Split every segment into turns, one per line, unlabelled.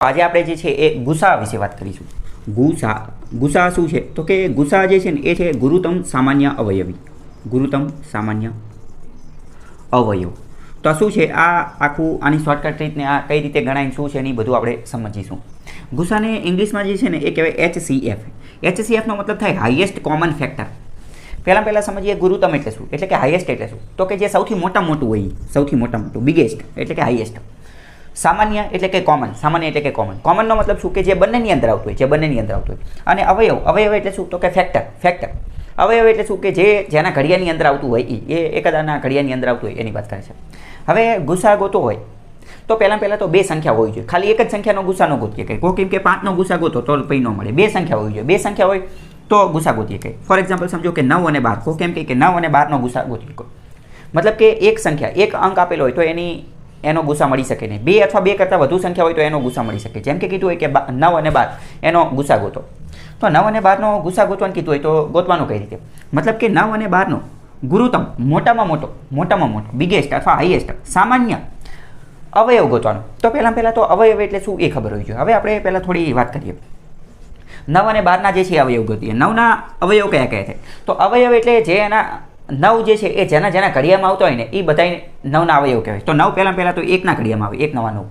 આજે આપણે જે છે એ ગુસા વિશે વાત કરીશું। ગુસા શું છે તો કે ગુસા જે છે ને એ છે ગુરુત્તમ સામાન્ય અવયવી। ગુરુત્તમ સામાન્ય અવયવ તો શું છે આ આખું આની શોર્ટકટ રીતને આ કઈ રીતે ગણાય શું છે એની બધું આપણે સમજીશું। ગુસાને ઇંગ્લિશમાં જે છે ને એ કહેવાય HCF। HCFનો મતલબ થાય હાઈએસ્ટ કોમન ફેક્ટર। પહેલાં સમજીએ ગુરુત્તમ એટલે શું, એટલે કે હાઈએસ્ટ એટલે શું તો કે જે સૌથી મોટું હોય, સૌથી મોટું બિગેસ્ટ એટલે કે હાઈએસ્ટ। સામાન્ય એટલે કે કોમન, સામાન્ય એટલે કે કોમન, કોમનનો મતલબ શું કે જે બંનેની અંદર આવતું હોય, જે બંનેની અંદર આવતું હોય। અને અવયવ એટલે શું તો કે ફેક્ટર। અવયવ એટલે શું કે જેના ઘડિયાની અંદર આવતું હોય એ એકદાના ઘડિયાની અંદર આવતું હોય એની વાત કરે છે। હવે ગુસા ગોતો હોય તો પહેલાં તો બે સંખ્યા હોવી જોઈએ। ખાલી એક જ સંખ્યાનો ગુસા ન ગોતીએ કે કેમ કે 5નો ગુસા ગોતો તો પછી ન મળે, બે સંખ્યા હોવી જોઈએ। બે સંખ્યા હોય તો ગુસા ગોતીએ કે ફોર એક્ઝામ્પલ સમજો કે 9 અને 12 કેમ કે 9 અને 12નો ગુસા ગોતીએ, મતલબ કે એક સંખ્યા એક અંક આપેલો હોય તો એનો ગુસા મળી શકે નહીં। 2 અથવા 2 કરતાં વધુ સંખ્યા હોય તો એનો ગુસા મળી શકે। જેમ કે કીધું હોય કે 9 અને 12 એનો ગુસા ગોતો, તો 9 અને 12નો ગુસા ગોતવાનું કીધું હોય તો ગોતવાનું કઈ રીતે, મતલબ કે 9 અને 12નો ગુરુત્તમ મોટામાં મોટો બિગેસ્ટ અથવા હાઈએસ્ટ સામાન્ય અવયવ ગોતવાનો। તો પહેલાં તો અવયવ એટલે શું એ ખબર હોવી જોઈએ। હવે આપણે પહેલાં થોડી વાત કરીએ 9 અને 12ના જે છે અવયવ ગોતીએ। 9ના અવયવ કયા થાય તો અવયવ એટલે જે એના 9 જે છે એ જેના ઘડિયામાં આવતા હોય ને એ બધા 9ના અવયવ કહેવાય। તો 9 પહેલાં તો 1ના ઘડિયામાં આવે 1 નવા 9,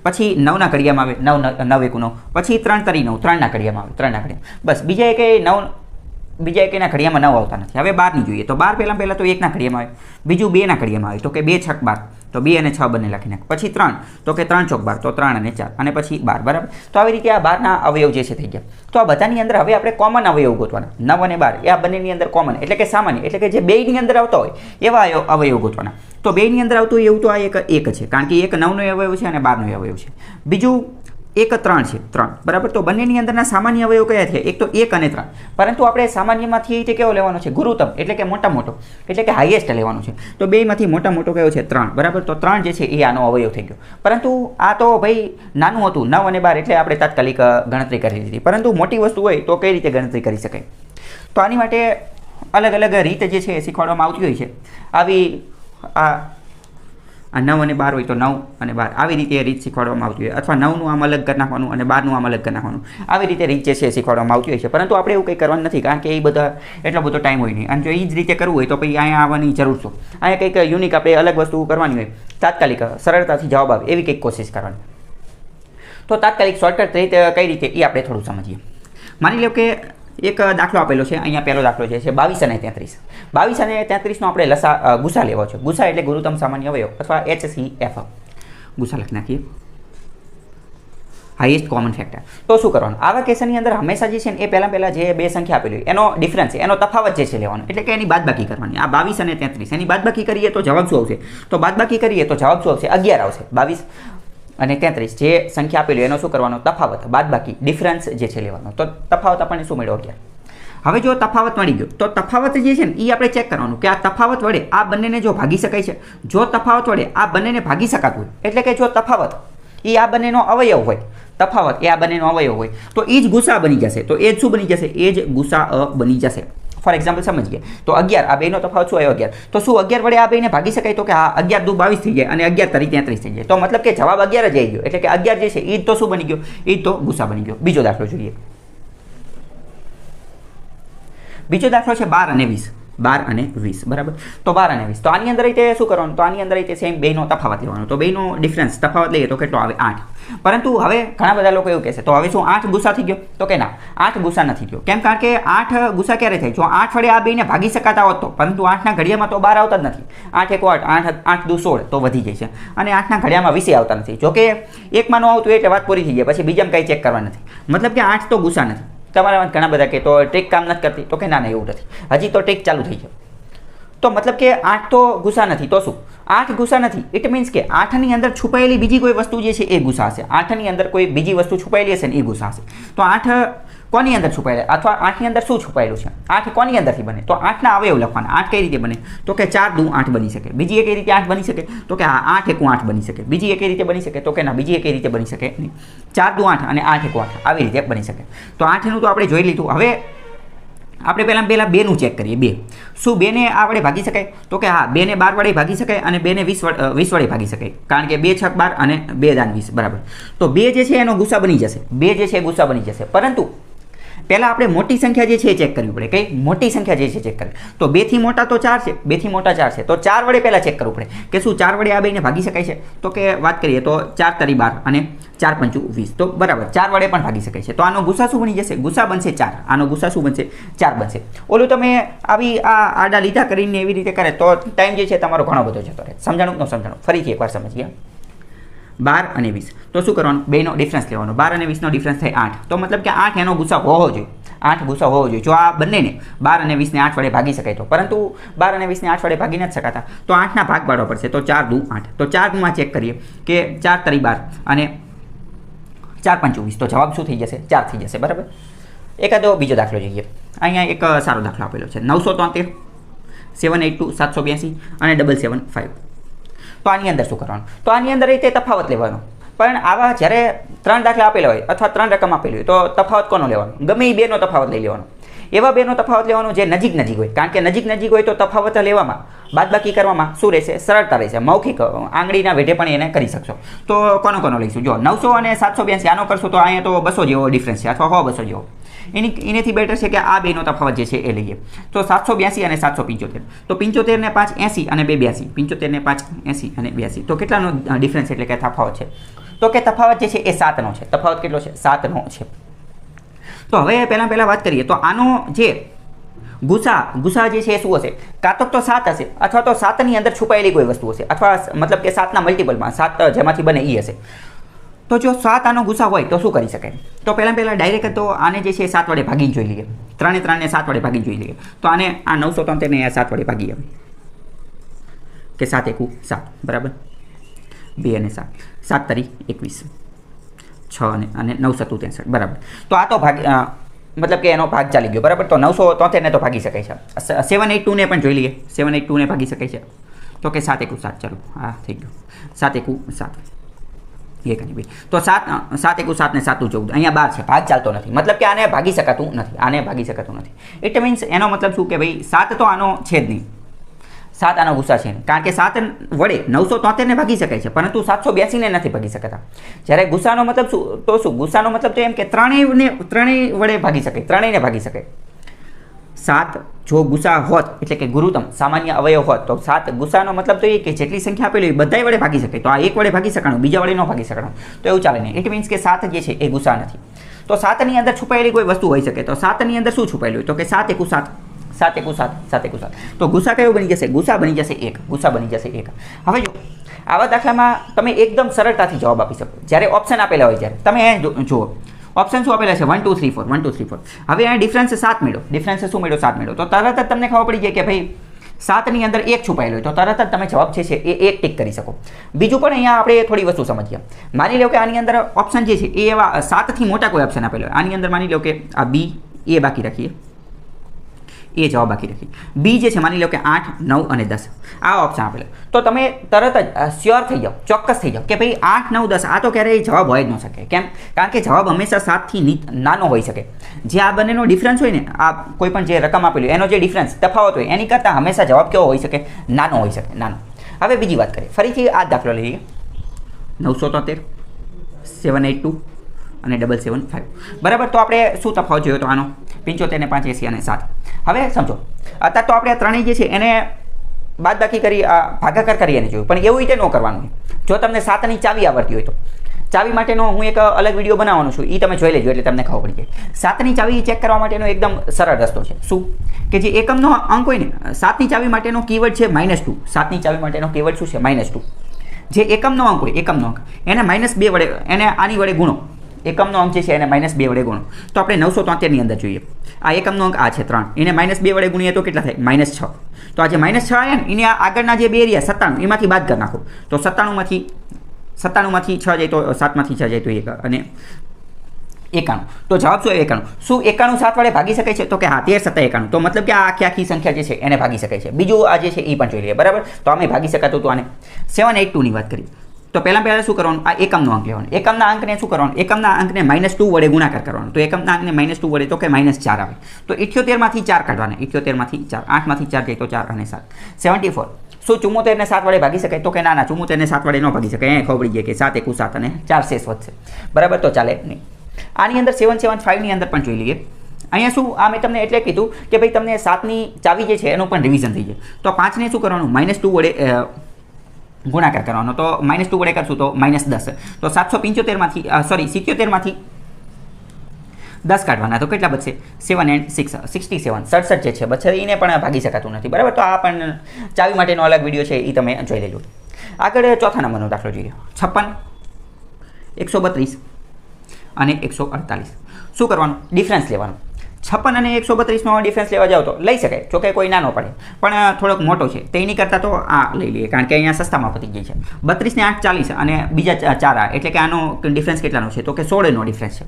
પછી 9ના ઘડિયામાં આવે 9 1 9, પછી 3 તરી 9 3ના ઘડિયામાં આવે 3ના ઘડિયામાં, બસ બીજા એકેના ઘડિયામાં 9 આવતા નથી। હવે 12ની જોઈએ તો 12 પહેલાં તો 1ના ઘડિયામાં આવે, બીજું 2ના ઘડિયામાં આવે તો કે 2 6 12, તો 2 અને 6 બંને લખી નાખ, પછી 3 તો કે 3 ચોક 12, તો 3 અને 4 અને પછી 12, બરાબર। તો આવી રીતે આ 12ના અવયવ જે છે થઈ ગયા। તો આ બધાની અંદર હવે આપણે કોમન અવયવ ગોતવાના, 9 અને 12 એ આ બંનેની અંદર કોમન એટલે કે સામાન્ય એટલે કે જે બેયની અંદર આવતા હોય એવા અવયવ ગોતવાના। તો બેયની અંદર આવતું હોય એવું તો આ એક છે, કારણ કે એક 9નો અવયવ છે અને 12નો અવયવ છે, બીજું એક 3 છે 3, બરાબર। તો બંનેની અંદરના સામાન્ય અવયવ કયા છે, એક તો 1 અને 3, પરંતુ આપણે સામાન્યમાંથી તે કેવો લેવાનો છે ગુરુત્તમ એટલે કે મોટો એટલે કે હાઈએસ્ટ લેવાનો છે। તો બેયમાંથી મોટો કયો છે 3, બરાબર। તો 3 જે છે એ આનો અવયવ થઈ ગયો, પરંતુ આ તો ભાઈ નાનું હતું 9 અને 12 એટલે આપણે તાત્કાલિક ગણતરી કરી લીધી, પરંતુ મોટી વસ્તુ હોય તો કઈ રીતે ગણતરી કરી શકાય, તો આની માટે અલગ અલગ રીત જે છે એ શીખવાડવામાં આવતી હોય છે। આવી આ 9 અને 12 હોય તો 9 અને 12 આવી રીતે રીત શીખવાડવામાં આવતી હોય, અથવા 9નું આમ અલગ કરી નાખવાનું અને 12નું આમ અલગ કરી નાખવાનું, આવી રીતે રીત જે છે શીખવાડવામાં આવતી હોય છે। પરંતુ આપણે એવું કંઈ કરવાનું નથી, કારણ કે એ બધા એટલો બધો ટાઈમ હોય નહીં, અને જો એ જ રીતે કરવું હોય તો પછી અહીંયા આવવાની જરૂર છે। અહીંયા કંઈક યુનિક આપણે અલગ વસ્તુ કરવાની હોય, તાત્કાલિક સરળતાથી જવાબ આવે એવી કંઈક કોશિશ કરવાની। તો તાત્કાલિક શોર્ટકટ રીત કઈ રીતે એ આપણે થોડું સમજીએ। માની લો કે એક દાખલો આપેલો છે, અહીંયા પહેલો દાખલો છે 22 અને 33। 22 અને 33નો આપણે ગુસા લેવો છે। ગુસા એટલે ગુરુત્તમ સામાન્ય અવયવ અથવા HCF, ગુસા લખી નાખીએ, હાઈએસ્ટ કોમન ફેક્ટર। તો શું કરવાનું આવા કેસની અંદર હંમેશા જે છે ને એ પહેલાં જે બે સંખ્યા આપેલી હોય એનો ડિફરન્સ એનો તફાવત જે છે લેવાનો, એટલે કે એની બાદબાકી કરવાની। આ 22 અને 33 એની બાદબાકી કરીએ તો જવાબ શું આવશે, તો બાદબાકી કરીએ તો જવાબ શું આવશે 11 આવશે। 22 અને 33 જે સંખ્યા આપેલી એનો શું કરવાનો તફાવત બાદબાકી ડિફરન્સ જે છે લેવાનો, તો તફાવત આપણને શું મળ્યો 11। હવે જો તફાવત મળી ગયો તો તફાવત જે છે ને એ આપણે ચેક કરવાનું કે આ તફાવત વડે આ બંનેને જો ભાગી શકાય છે। જો તફાવત વડે આ બંનેને ભાગી શકાતું હોય, એટલે કે જો તફાવત એ આ બંનેનો અવયવ હોય, તફાવત એ આ બંનેનો અવયવ હોય તો એ જ ગુસા બની જશે। તો એ જ શું બની જશે, એ જ ગુસા બની જશે। ફોર એક્ઝામ્પલ સમજીએ તો 11 આ બેનો તફાવત શું આવ્યો 11, તો શું 11 વડે આ બેને ભાગી શકાય, તો કે હા 11 દુ 22 થઈ જાય અને 11 તરી 33 થઈ જાય। તો મતલબ કે જવાબ 11 જ આવી ગયો, એટલે કે 11 જે છે એ જ તો શું બની ગયો, એ જ તો ગુસા બની ગયો। બીજો દાખલો જોઈએ, બીજો દાખલો છે 12 અને 20। 12 અને 20, બરાબર। તો 12 અને 20 તો આની અંદર રીતે શું કરવાનું, તો આની અંદર રીતે સેમ બેનો તફાવત લેવાનો। તો બેનો ડિફરન્સ તફાવત લઈએ તો કેટલો આવે 8, પરંતુ હવે ઘણા બધા લોકો એવું કહેશે તો હવે શું 8 ગુસા થઈ ગયો, તો કે ના 8 ગુસા નથી થયો। કેમ, કારણ કે 8 ગુસા ક્યારે થાય, જો 8 વડે આ બેને ભાગી શકાતા હોત તો, પરંતુ 8ના ઘડિયામાં તો 12 આવતા જ નથી। 8 1 8 8 દુ 16 તો વધી જાય છે, અને 8ના ઘડિયામાં 20 આવતા નથી। જો કે એકમાં ન આવતું એટલે વાત પૂરી થઈ જાય, પછી બીજામાં કંઈ ચેક કરવા નથી, મતલબ કે 8 તો ગુસા નથી। તમારા ઘણા બધા કે તો ટ્રીક કામ નથી કરતી, તો કે ના એવું નથી, હજી તો ટ્રીક ચાલુ થઈ છે। તો મતલબ કે 8 તો ગુસા નથી, તો શું 8 ગુસા નથી, ઇટ મીન્સ કે 8ની અંદર છુપાયેલી બીજી કોઈ વસ્તુ જે છે એ ગુસા હશે। 8ની અંદર કોઈ બીજી વસ્તુ છુપાયેલી હશે ને એ ગુસા હશે। તો 8 કોની અંદર છુપાયેલા, અથવા 8ની અંદર શું છુપાયેલું છે, 8 કોની અંદરથી બને, તો 8ના અવયવ લખવાના। 8 કઈ રીતે બને, તો કે 4 દુ 8 બની શકે। બીજી એક રીતે 8 બની શકે, તો કે હા 8 1 8 બની શકે। બીજી એક રીતે બની શકે, તો કે ના બીજી એક રીતે બની શકે નહીં, 4 દુ 8 અને 8 1 8 આવી રીતે બની શકે। તો 8નું તો આપણે જોઈ લીધું। હવે આપણે પહેલાં 2નું ચેક કરીએ. 2 શું 2ને આ વડે ભાગી શકાય? તો કે હા, 2ને 12 વડે ભાગી શકાય અને 2ને 20 વડે ભાગી શકાય, કારણ કે 2 છક 12 અને 2 દાન 20 બરાબર. તો 2 જે છે એનો ગુસા બની જશે, 2 જે છે એ ગુસા બની જશે. પરંતુ પહેલાં આપણે મોટી સંખ્યા જે છે એ ચેક કરવી પડે. કઈ મોટી સંખ્યા જે છે ચેક કરવી. તો 2થી મોટા તો 4 છે, 2થી મોટા 4 છે, તો 4 વડે પહેલાં ચેક કરવું પડે કે શું 4 વડે આ બેને ભાગી શકાય છે? તો કે વાત કરીએ તો 4 તરી 12 અને 4 પંચું 20, તો બરાબર 4 વડે પણ ભાગી શકાય છે. તો આનો ગુસા શું બની જશે? ગુસા બનશે 4. આનો ગુસા શું બનશે? 4 બનશે. ઓલું તમે આવી આ આડા લીધા કરીને એવી રીતે કરે તો ટાઈમ જે છે તમારો ઘણો બધો જતો રહે. સમજાણું કે ન સમજાણું? ફરીથી એકવાર સમજીએ. 12 અને 20, તો શું કરવાનું? બેનો ડિફરન્સ લેવાનો. 12 અને 20નો ડિફરન્સ થાય 8, તો મતલબ કે 8 એનો ગુસા હોવો જોઈએ. 8 ગુસા હોવો જોઈએ. જો આ બંનેને 12 અને 20ને 8 વડે ભાગી શકાય તો, પરંતુ 12 અને 20ને 8 વડે ભાગી નથી શકાતા, તો 8ના ભાગ પાડવા પડશે. તો 4 દુ 8, તો 4માં ચેક કરીએ કે 4 તરી 12 અને 4 પંચું 20, તો જવાબ શું થઈ જશે? 4 થઈ જશે બરાબર. એકાદો બીજો દાખલો જોઈએ. અહીંયા એક સારો દાખલો આપેલો છે. 973, 782, 782 અને 775. તો આની અંદર શું કરવાનું? તો આની અંદર રીતે તફાવત લેવાનો. પણ આવા જ્યારે 3 દાખલા આપેલા હોય અથવા 3 રકમ આપેલી હોય તો તફાવત કોનો લેવાનો? ગમે એ બેનો તફાવત લઈ લેવાનો. એવા બેનો તફાવત લેવાનો જે નજીક હોય, કારણ કે નજીક હોય તો તફાવત લેવામાં, બાદબાકી કરવામાં શું રહેશે? સરળતા રહેશે. મૌખિક આંગળીના વેઢે પણ એને કરી શકશો. તો કોનો લઈશું? જો 900 અને 782 આનો કરશો તો અહીંયા તો 200 જેવો ડિફરન્સ છે, અથવા 200 જેવો. એનેથી બેટર છે કે આ બેનો તફાવત જે છે એ લઈએ. તો 782 અને 775, તો 75 ને 5 80 અને 2 82, 75 ને 5 80 અને 2 80. તો કેટલાનો ડિફરન્સ એટલે કે તફાવત છે? તો કે તફાવત જે છે એ 7નો છે. તફાવત કેટલો છે? 7નો છે. તો હવે પહેલાં વાત કરીએ તો આનો જે ગુસા જે છે એ શું હશે? કાં તો 7 હશે, અથવા તો 7ની અંદર છુપાયેલી કોઈ વસ્તુ હશે, અથવા મતલબ કે 7ના મલ્ટિપલમાં 7 જેમાંથી બને એ હશે. તો જો 7 આનો ગુસા હોય તો શું કરી શકાય? તો પહેલાં ડાયરેક્ટ તો આને જે છે 7 વડે ભાગીને જોઈ લઈએ. 3 ને 7 વડે ભાગીને જોઈ લઈએ. તો આને આ 973 ને 7 વડે ભાગીએ કે 7 એકુ 7 બરાબર. 2 અને 7, 7 તરી 21, 6 અને 9 સત્તુ 63 બરાબર. તો આ તો મતલબ કે એનો ભાગ ચાલી ગયો બરાબર. તો 973 ને તો ભાગી શકાય છે. 782 ને પણ જોઈ લઈએ. 782 ને ભાગી શકાય છે. તો કે 7 એકુ 7, ચાલો હા થઈ ગયું. 7 એકુ 7, 1 અને 2, તો 7 એકુ 7 ને 7 14. અહીંયા 12 છે, ભાગ ચાલતો નથી. મતલબ કે આને ભાગી શકાતું નથી. ઇટ મીન્સ એનો મતલબ શું કે ભાઈ 7 તો આનો છે જ નહીં. 7 આનો ગુસા છે, કારણ કે 7 વડે 973 ને ભાગી શકાય છે, પરંતુ 782 ને નથી ભાગી શકતા. જ્યારે ગુસાનો મતલબ શું? તો શું ગુસાનો મતલબ તો એમ કે ત્રણેય વડે ભાગી શકાય, ત્રણેયને ભાગી શકાય. 7 જો ગુસા હોત, એટલે કે ગુરુતમ સામાન્ય અવયવ હોત, તો 7 ગુસાનો મતલબ તો એ કે જેટલી સંખ્યા આપેલી હોય બધાય વડે ભાગી શકાય. તો આ એક વડે ભાગી શકાણું, બીજા વડે ન ભાગી શકાણું, તો એવું ચાલે નહીં. ઇટ મીન્સ કે 7 જે છે એ ગુસા નથી. તો 7ની અંદર છુપાયેલી કોઈ વસ્તુ હોઈ શકે. તો 7ની અંદર શું છુપાયેલું હોય? તો કે 7 એકુ 7, 7 એકુ 7, 7 એકુ 7. તો ગુસા કયો બની જશે? ગુસા બની જશે 1. ગુસા બની જશે 1. હવે જો આવા દાખલામાં તમે એકદમ સરળતાથી જવાબ આપી શકો. જ્યારે ઓપ્શન આપેલા હોય ત્યારે તમે અહીં જુઓ ઓપ્શન શું આપેલા છે? 1 2 3 4, 1 2 3 4. હવે અહીંયા ડિફરન્સ 7 મેળવો. ડિફરન્સ શું મેળવો? 7 મેળવો. તો તરત જ તમને ખબર પડી જાય કે ભાઈ 7ની અંદર 1 છુપાયેલો હોય, તો તરત જ તમે જવાબ છે એ 1 ટીક કરી શકો. બીજું પણ અહીંયા આપણે થોડી વસ્તુ સમજીએ. માની લો કે આની અંદર ઓપ્શન જે છે એ એવા 7થી મોટા કોઈ ઓપ્શન આપેલો હોય. આની અંદર માની લો કે આ બી એ બાકી રાખીએ, એ જવાબ બાકી રાખી. બી જે છે માની લો કે 8, 9 અને 10 આ ઓપ્શન આપેલો, તો તમે તરત જ શ્યોર થઈ જાઓ, ચોક્કસ થઈ જાઓ કે ભાઈ 8, 9, 10 આ તો ક્યારેય જવાબ હોય જ ન શકે. કેમ? કારણ કે જવાબ હંમેશા 7થી નાનો હોઈ શકે. જે આ બંનેનો ડિફરન્સ હોય ને, આ કોઈ પણ જે રકમ આપેલી એનો જે ડિફરન્સ તફાવત હોય એની કરતાં હંમેશા જવાબ કેવો હોઈ શકે? નાનો હોઈ શકે, નાનો. હવે બીજી વાત કરીએ. ફરીથી આ દાખલો લઈએ. 973, 782 અને 775 બરાબર. તો આપણે શું તફાવત જોયો તો આનો? 75 ને 5 80 અને 7. હવે સમજો, અત્યારે તો આપણે આ ત્રણેય જે છે એને બાદબાકી કરી ભાગાકાર કરી એને જોયું, પણ એવું રીતે ન કરવાનું. જો તમને 7ની ચાવી આવડતી હોય તો ચાવી માટેનો હું એક અલગ વિડીયો બનાવવાનો છું, એ તમે જોઈ લેજો એટલે તમને ખબર પડી જાય. 7ની ચાવી ચેક કરવા માટેનો એકદમ સરળ રસ્તો છે. શું? કે જે એકમનો અંક હોય ને, 7ની ચાવી માટેનો કીવર્ડ છે -2. 7ની ચાવી માટેનો કીવર્ડ શું છે? -2. જે એકમનો અંક હોય, એકમનો અંક એને -2 વડે, એને આની વડે ગુણો. એકમનો અંક જે છે એને -2 વડે ગુણો. તો આપણે 973ની અંદર જોઈએ. આ એકમનો અંક આ છે 3, એને -2 વડે ગુણીએ તો કેટલા થાય? -6. તો આ જે -6 આવ્યા ને એને આગળના જે બે રહ્યા 97 એમાંથી બાદ કરી નાખો. તો 97માંથી 6 જાય તો 7માંથી 6 જાય તો 1 અને 91. તો જવાબ શું આવ્યો? 91. શું 91 7 વડે ભાગી શકાય છે? તો કે હા, 13 7 91. તો મતલબ કે આ આખી સંખ્યા જે છે એને ભાગી શકાય છે. બીજું આ જે છે એ પણ જોઈ લઈએ બરાબર. તો અમે ભાગી શકાતું હતું આને. 782ની વાત કરી. તો પહેલાં શું કરવાનું, આ એકમનો અંક લેવાનો. એકમના અંકને શું કરવાનું, એકમના અંકને -2 વડે ગુણાકાર કરવાનો. તો એકમના અંકને -2 વડે તો કે -4 આવે. તો 78માંથી 4 કાઢવાના. 78માંથી 4, 8માંથી 4 જાય તો 4 અને 7, 74. શું 74 ને 7 વડે ભાગી શકાય? તો કે ના 74 ને 7 વડે ન ભાગી શકાય. અહીંયા ખબર પડી જાય કે 7 એકુ 7 અને 4 શેષ વધશે. બરાબર, તો ચાલે નહીં. આની અંદર 775 ની અંદર પણ જોઈ લઈએ. અહીંયા શું, આ મેં તમને એટલે કીધું કે ભાઈ તમને 7ની ચાવી જે છે એનું પણ રિવિઝન થઈ જાય. તો 5ને શું કરવાનું, -2 વડે ગુણાકાર કરવાનો. તો -2 વડે કરશું તો -10. તો 775માંથી 77માંથી 10 કાઢવાના. તો કેટલા બચશે? 7 and 6, 67. 67 જે છે બચશે, એને પણ ભાગી શકાતું નથી. બરાબર, તો આ પણ ચાવી માટેનો અલગ વિડીયો છે, એ તમે જોઈ લેજો. આગળ ચોથા નંબરનો દાખલો જોઈએ. 56, 132 અને 148. શું કરવાનું? ડિફરન્સ લેવાનું. 56 અને 132નો ડિફરન્સ લેવા જાઓ તો લઈ શકાય, જોકે કોઈ ના ન પડે, પણ થોડોક મોટો છે તેની કરતાં તો આ લઈ લઈએ, કારણ કે અહીંયા સસ્તામાં પતી જાય છે. 32 ને 8 40 અને બીજા 4 આ, એટલે કે આનો ડિફરન્સ કેટલાનો છે? તો કે 16નો ડિફરન્સ છે.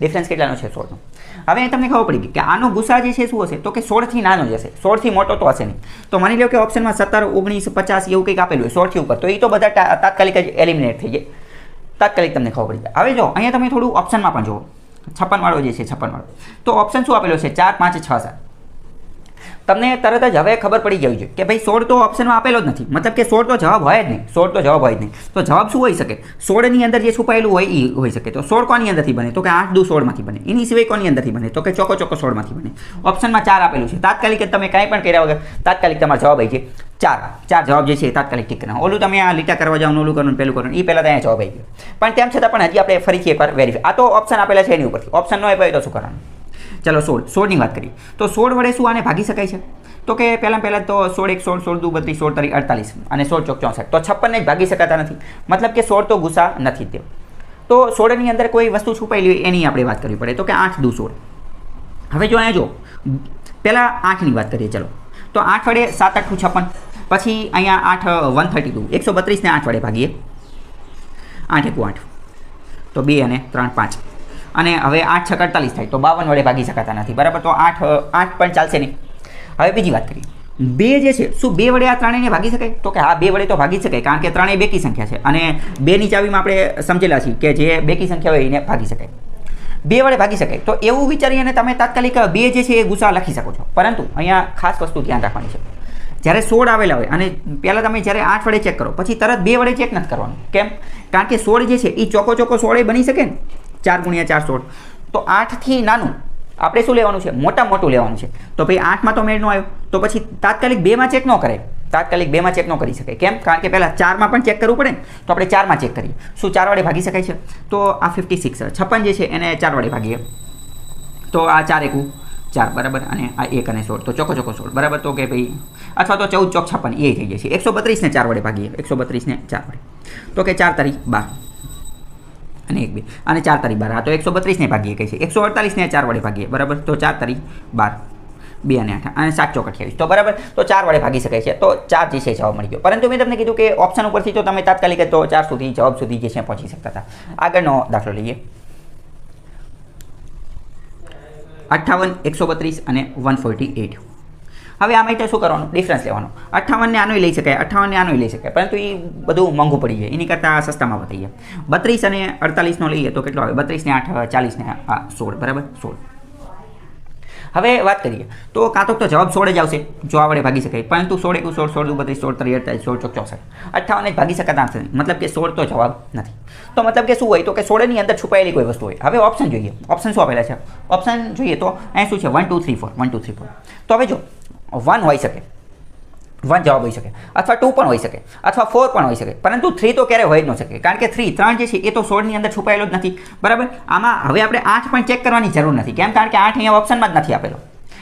ડિફરન્સ કેટલાનો છે? 16નો. હવે તમને ખબર પડી ગઈ કે આનો ગુસા જે છે શું હશે? તો કે 16થી નાનો જ હશે, 16થી મોટો તો હશે નહીં. તો માની લો કે ઓપ્શનમાં 17, 19, 50 એવું કંઈક આપેલું હોય 16થી ઉપર, તો એ તો બધા તાત્કાલિક જ એલિમિનેટ થઈ જાય. તાત્કાલિક તમને ખબર પડી જાય. હવે જો અહીંયા તમે થોડું ઓપ્શનમાં પણ જુઓ. 56 વાળો જે છે, 56 વાળો, તો ઓપ્શન શું આપેલો છે? 4, 5, 6, 7. તમને તરત જ હવે ખબર પડી જવી જોઈએ કે ભાઈ 16 તો ઓપ્શનમાં આપેલો જ નથી, મતલબ કે 16 તો જવાબ હોય જ નહીં. 16 તો જવાબ હોય જ નહીં. તો જવાબ શું હોઈ શકે? 16ની અંદર જે છુપાયેલું હોય એ હોઈ શકે. તો 16 કોની અંદરથી બને? તો કે 8 દુ 16માંથી બને. એની સિવાય કોની અંદરથી બને? તો કે ચોકો 16માંથી બને. ઓપ્શનમાં 4 આપેલું છે. તાત્કાલિક જ તમે કાંઈ પણ કર્યા વગર તાત્કાલિક તમારો જવાબ આવી છે 4 જવાબ જે છે એ તાત્કાલિક ટીક કરવાનો. ઓલું તમે આ લીટા કરવા જાઓ, ઓલું કરવાનું, પેલું કરવાનું, એ પહેલાં ત્યાં જવાબ આવી ગયો. પણ તેમ છતાં પણ હજી આપણે ફરીથી એકવાર વેરીફાઈ. આ તો ઓપ્શન આપેલા છે એની ઉપરથી. ઓપ્શન ન આપ્યો તો શું કરવાનું? ચલો 16ની વાત કરીએ. તો 16 વડે શું આને ભાગી શકાય છે? તો કે પહેલાં તો 16 1 16, 16 2 32, 16 3 48 અને 16 4 64. તો 56 ને જ ભાગી શકાતા નથી, મતલબ કે 16 તો ગુસા નથી તે. તો 16ની અંદર કોઈ વસ્તુ છુપાયેલી હોય એની આપણે વાત કરવી પડે. તો કે 8 દુ 16. હવે જો અહીંયા જો પહેલાં 8ની વાત કરીએ. ચલો, તો 8 વડે 7 8 56. પછી અહીંયા 8 132, 132 ને 8 વડે ભાગીએ. 8 1 8, તો 2 અને 3 5. અને હવે 8 6 48 થાય, તો 52 વડે ભાગી શકાતા નથી. બરાબર, તો 8 પણ ચાલશે નહીં. હવે બીજી વાત કરીએ. 2 જે છે, શું 2 વડે આ ત્રણેયને ભાગી શકાય? તો કે હા, 2 વડે તો ભાગી શકાય, કારણ કે ત્રણેય બેકી સંખ્યા છે અને 2ની ચાવીમાં આપણે સમજેલા છીએ કે જે બેકી સંખ્યા હોય એને ભાગી શકાય. 2 વડે ભાગી શકાય. તો એવું વિચારીને તમે તાત્કાલિક 2 જે છે એ ગુસા લખી શકો છો. પરંતુ અહીંયા ખાસ વસ્તુ ધ્યાન રાખવાની છે. જ્યારે 16 આવેલા હોય અને પહેલાં તમે જ્યારે 8 વડે ચેક કરો, પછી તરત 2 વડે ચેક નથી કરવાનું. કેમ? કારણ કે 16 જે છે એ ચોકો 16 બની શકે ને, 4 × 4 16. તો 8થી નાનું આપણે શું લેવાનું છે? મોટું લેવાનું છે. તો ભાઈ 8માં તો મેળ ન આવ્યો, તો પછી તાત્કાલિક 2માં ચેક ન કરે. તાત્કાલિક 2માં ચેક ન કરી શકાય. કેમ? કારણ કે પહેલાં 4માં પણ ચેક કરવું પડે ને. તો આપણે 4માં ચેક કરીએ. શું 4 વડે ભાગી શકાય છે? તો આ 56 56 જે છે એને 4 વડે ભાગીએ. તો આ 4 એકુ 4, બરાબર, અને આ 1 અને 16, તો ચોકો 16, બરાબર. તો કે ભાઈ અથવા તો 14 ચોક 56 એ થઈ જાય છે. 132 ને 4 વડે ભાગીએ. 132 ને 4 વડે, તો કે 4 તારી 12 અને 1 2 અને 4 તારી 12. આ તો 132 ને ભાગીએ કહે છે. 148 ને 4 વડે ભાગીએ. બરાબર, તો 4 તારી 12, 2 અને 8 અને 7 ચોક 28. તો બરાબર, તો 4 વડે ભાગી શકાય છે. તો 4 જે છે જવાબ મળી ગયો. પરંતુ મેં તમને કીધું કે ઓપ્શન ઉપરથી તો તમે તાત્કાલિક તો 4 સુધી જવાબ સુધી જે છે પહોંચી શકતા હતા. આગળનો દાખલો લઈએ. 58 132 અને 148. હવે આમાં તો શું કરવાનું? ડિફરન્સ લેવાનો. 58 ને આનોય લઈ શકાય, 58 ને આનોય લઈ શકાય, પરંતુ એ બધું મોંઘું પડી જાય. એની કરતાં સસ્તામાં બતાવી જાય. 32 અને 48નો લઈએ તો કેટલો આવે? 32 ને 8 40 ને 16, બરાબર, 16. હવે વાત કરીએ તો કાં તો જવાબ 16 જ આવશે જો આ વડે ભાગી શકાય, પરંતુ 16 1 16, 16 2 32, 16 3 48, 16 4 64, 58 જ ભાગી શકાતા નથી. મતલબ કે 16 તો જવાબ નથી. તો મતલબ કે શું હોય? તો કે 16 ની અંદર છુપાયેલી કોઈ વસ્તુ હોય. હવે ઓપ્શન જોઈએ. ઓપ્શન શું આપેલા છે? ઓપ્શન જોઈએ તો અહીં શું છે? 1 2 3 4, 1 2 3 4. તો હવે જો 1 હોઈ શકે, 1 જવાબ હોઈ શકે, અથવા 2 પણ હોઈ શકે, અથવા 4 પણ હોઈ શકે, પરંતુ 3 તો ક્યારેય હોઈ જ ન શકે, કારણ કે 3 જે છે એ તો 16 ની અંદર છુપાયેલો જ નથી. બરાબર, આમાં હવે આપણે 8 પણ ચેક કરવાની જરૂર નથી. કેમ? કારણ કે 8 અહીંયા ઓપ્શનમાં જ નથી આપેલો.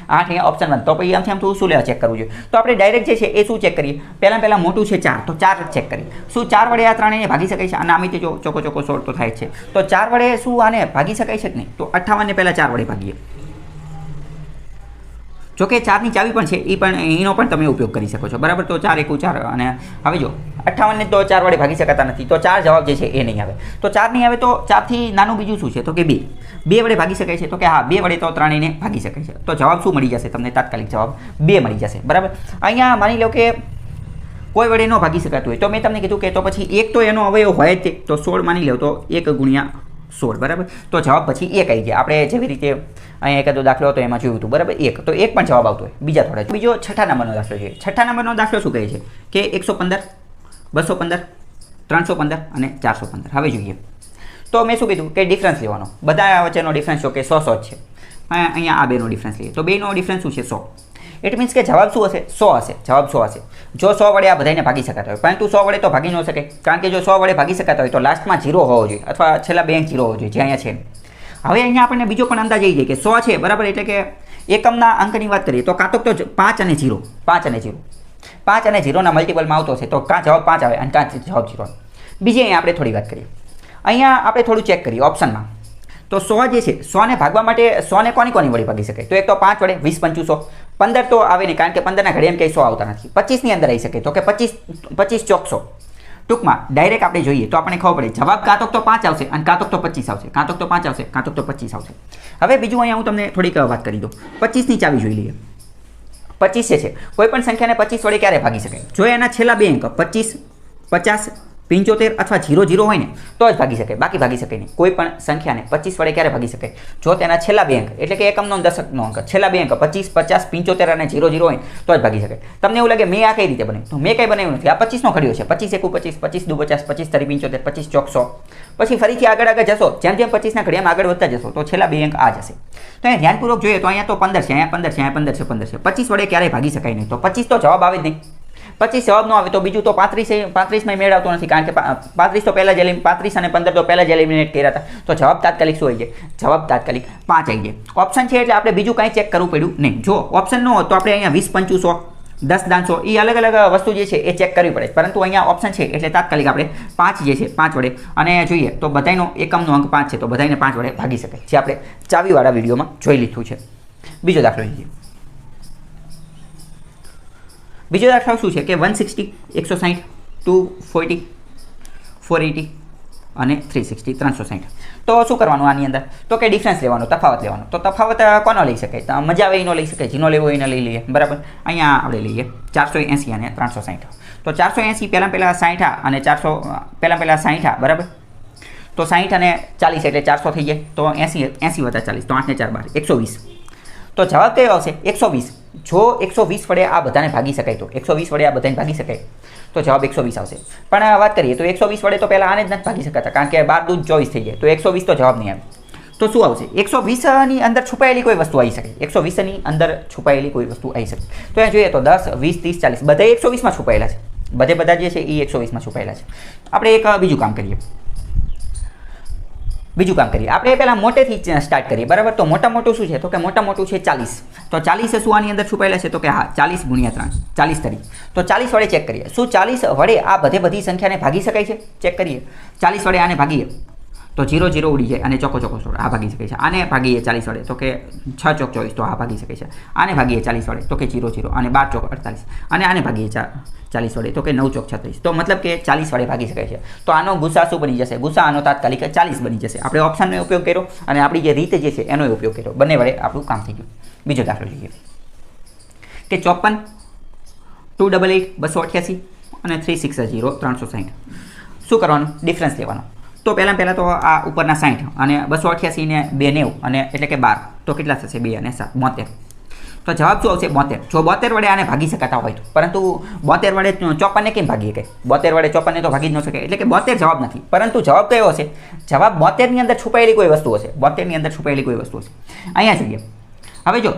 8 અહીંયા ઓપ્શનમાં, તો પછી આમથી આમ શું લેવા ચેક કરવું જોઈએ? તો આપણે ડાયરેક્ટ જે છે એ શું ચેક કરીએ? પહેલાં મોટું છે 4, તો 4 ચેક કરીએ. શું 4 વડે આ ત્રણેયને ભાગી શકાય છે? અને આમી જો ચોકો 16 તો થાય છે. તો 4 વડે શું આને ભાગી શકાય છે કે નહીં? તો 58 ને પહેલાં 4 વડે ભાગીએ. જોકે 4ની ચાવી પણ છે, એ પણ એનો પણ તમે ઉપયોગ કરી શકો છો. બરાબર, તો 4 1 4. અને હવે જો 58 ને તો 4 વડે ભાગી શકાતા નથી, તો 4 જવાબ જે છે એ નહીં આવે. તો 4 નહીં આવે તો 4થી નાનું બીજું શું છે? તો કે 2 વડે ભાગી શકાય છે. તો કે હા, 2 વડે તો ત્રણેયને ભાગી શકાય છે. તો જવાબ શું મળી જશે તમને? તાત્કાલિક જવાબ 2 મળી જશે. બરાબર, અહીંયા માની લો કે કોઈ વડે ન ભાગી શકાતું હોય તો મેં તમને કીધું કે તો પછી એક તો એનો અવયવ હોય જ તે, તો 16 માની લો તો 1 ગુણ્યા 16 બરાબર. તો જવાબ પછી 1 આવી જાય. આપણે જેવી રીતે અહીંયા એકાદો દાખલો હતો એમાં જોયું હતું બરાબર 1, તો 1 પણ જવાબ આવતો હોય. બીજા થોડા બીજો 6થા નંબરનો દાખલો છે. 6થા નંબરનો દાખલો શું કહે છે કે 115, 215, 315 અને 415. હવે જોઈએ તો મેં શું કીધું કે ડિફરન્સ લેવાનો. બધા વચ્ચેનો ડિફરન્સ જો કે 100 જ છે. અહીંયા આ બેનો ડિફરન્સ લઈએ તો બેનો ડિફરન્સ શું છે 100. ઇટ મીન્સ કે જવાબ શું હશે 100 હશે. જવાબ 100 હશે. જો 100 વડે આ બધાને ભાગી શકાતા હોય, પરંતુ 100 વડે તો ભાગી ન શકે, કારણ કે જો 100 વડે ભાગી શકાતા હોય તો લાસ્ટમાં 0 હોવો જોઈએ અથવા છેલ્લા બે અંક 0 હોવો જોઈએ, જે અહીંયા છે. હવે અહીંયા આપણને બીજો પણ અંદાજ આવી જાય કે 100 છે બરાબર, એટલે કે એકમના અંકની વાત કરીએ તો કાં તો 5 અને 0, 5 અને 0, 5 અને 0ના મલ્ટિપલમાં આવતો છે તો કાં જવાબ 5 આવે અને કાં જવાબ 0. બીજી અહીંયા આપણે થોડી વાત કરીએ. અહીંયા આપણે થોડું ચેક કરીએ ઓપ્શનમાં. તો 100 જે છે 100ને ભાગવા માટે 100ને કોની વડે ભાગી શકાય? તો એક તો 5 વડે, 20 5 100. 15 તો આવે નહીં, કારણ કે 15ના ઘડિયામાં કંઈ 100 આવતા નથી. 25ની અંદર આવી શકે તો કે 25 ચોક 100. ટૂંકમાં ડાયરેક્ટ આપણે જોઈએ તો આપણને ખબર પડે જવાબ કાં તો 5 આવશે અને કાં તો 25 આવશે, કાં તો 5 આવશે, કાં તો 25 આવશે. હવે બીજું અહીંયા હું તમને થોડીક વાત કરી દઉં. 25ની ચાવી જોઈ લઈએ. 25 છે કોઈ પણ સંખ્યાને 25 વડે ક્યારે ભાગી શકાય? જો એના છેલ્લા બે અંક 25, 50, 75 અથવા 00 હોય ને તો જ ભાગી શકાય, બાકી ભાગી શકાય નહીં. કોઈ પણ સંખ્યાને 25 વડે ક્યારે ભાગી શકાય? જો તેના છેલ્લા બે અંક એટલે કે એકમનો દશકનો અંક છેલ્લા બે અંક 25, 50, 75 અને 00 હોય તો જ ભાગી શકાય. તમને એવું લાગે મેં આ કઈ રીતે બનાવ્યું? તો મેં કંઈ બનાવ્યું નથી. આ 25નો ઘડિયો છે. 25 1 25, 25 2 50, 25 3 75, 25 ચોક 100. પછી ફરીથી આગળ જશો, જેમ જેમ 25ના ઘડિયામાં આગળ વધતા જશો તો છેલ્લા બે અંક આ જશે. તો અહીંયા ધ્યાનપૂર્વક જોઈએ તો અહીંયા તો 15 છે, અહીંયા 15 છે, અહીંયા 15 છે, 15 છે. 25 વડે ક્યારેય ભાગી શકાય નહીં. તો 25 તો જવાબ આવે જ નહીં. 25 જવાબ ન આવે તો બીજું તો 35માં મેળ આવતો નથી, કારણ કે 35 તો પહેલાં જ 35 અને 15 તો પહેલાં જ એલિમિનેટ કર્યા હતા. તો જવાબ તાત્કાલિક શું આવી જાય? જવાબ તાત્કાલિક 5 આવી જાય. ઓપ્શન છે એટલે આપણે બીજું કાંઈ ચેક કરવું પડ્યું નહીં. જો ઓપ્શન ન હોત તો આપણે અહીંયા 20 25 100, 10 દાન 100 એ અલગ અલગ વસ્તુ જે છે એ ચેક કરવી પડે, પરંતુ અહીંયા ઓપ્શન છે એટલે તાત્કાલિક આપણે 5 જે છે 5 વડે. અને જોઈએ તો બધાનો એકમનો અંક 5 છે તો બધાને 5 વડે ભાગી શકાય, જે આપણે ચાવીવાળા વિડીયોમાં જોઈ લીધું છે. બીજો દાખલો જોઈએ. બીજો દાખલો શું છે કે 160, 160, 240, 480 અને 360, 360. તો શું કરવાનું આની અંદર? તો કે ડિફરન્સ લેવાનો, તફાવત લેવાનો. તો તફાવત કોનો લઈ શકાય? તો મજા આવે એનો લઈ શકાય, જેનો લેવો એને લઈ લઈએ બરાબર. અહીંયા આપણે લઈએ 480 અને 360. તો 480 પહેલાં 60 અને 400 પહેલાં 60 બરાબર. તો 60 અને 40 એટલે 400 થઈ જાય. તો 80 વત્તા 40 તો 8 ને 4 12, 120. તો જવાબ કયો આવશે? 120. જો 120 વડે આ બધાને ભાગી શકાય તો 120 વડે આ બધાને ભાગી શકાય તો જવાબ 120 આવશે. પણ વાત કરીએ તો 120 વડે તો પહેલાં આને જ નથી ભાગી શકાતા, કારણ કે 12 2 24 થઈ જાય. તો 120 તો જવાબ નહીં આવે. તો શું આવશે? 120ની અંદર છુપાયેલી કોઈ વસ્તુ આવી શકે. 120ની અંદર છુપાયેલી કોઈ વસ્તુ આવી શકે. તો અહીંયા જોઈએ તો 10, 20, 30, 40 બધા 120માં છુપાયેલા છે. બધા જે છે એ 120માં છુપાયેલા છે. આપણે એક બીજું કામ કરીએ. આપણે પહેલાં મોટેથી સ્ટાર્ટ કરીએ બરાબર. તો મોટું શું છે? તો કે મોટું છે 40. તો 40 શું આની અંદર છુપાયેલા છે? તો કે હા 40 ગુણ્યા 3, 40 તરી. તો 40 વડે ચેક કરીએ. શું 40 વડે આ બધી સંખ્યાને ભાગી શકાય છે? ચેક કરીએ. 40 વડે આને ભાગીએ તો 0 0 ઉડી જાય અને ચોકો 16 આ ભાગી શકે છે. આને ભાગીએ 40 વડે તો કે 6 ચોક 24 તો આ ભાગી શકે છે. આને ભાગીએ 40 વડે તો કે 0 0 અને 12 ચોક 48 અને આને ભાગીએ 40 વડે તો કે 9 ચોક 36. તો મતલબ કે 40 વડે ભાગી શકાય છે. તો આનો ગુસા શું બની જશે? ગુસા આનો તાત્કાલિક 40 બની જશે. આપણે ઓપ્શનનો ઉપયોગ કર્યો અને આપણી જે રીત જે છે એનો ઉપયોગ કર્યો. બંને વડે આપણું કામ થઈ ગયું. બીજો દાખલો લઈએ કે 54, 288, 288 અને 360, 360. શું કરવાનું? ડિફરન્સ લેવાનો. તો પહેલાં તો આ ઉપરના 60 અને 288 ને 2 90 અને એટલે કે 12 તો કેટલા થશે? 2 અને 7 72. તો જવાબ શું આવશે? 72. જો 72 વડે આને ભાગી શકાતા હોય તો, પરંતુ 72 વડે 54ને કેમ ભાગી શકાય? 72 વડે 54ને તો ભાગી જ ન શકાય, એટલે કે 72 જવાબ નથી. પરંતુ જવાબ કયો હશે? જવાબ 72ની અંદર છુપાયેલી કોઈ વસ્તુ હશે. 72ની અંદર છુપાયેલી કોઈ વસ્તુ હશે. અહીંયા જોઈએ. હવે જો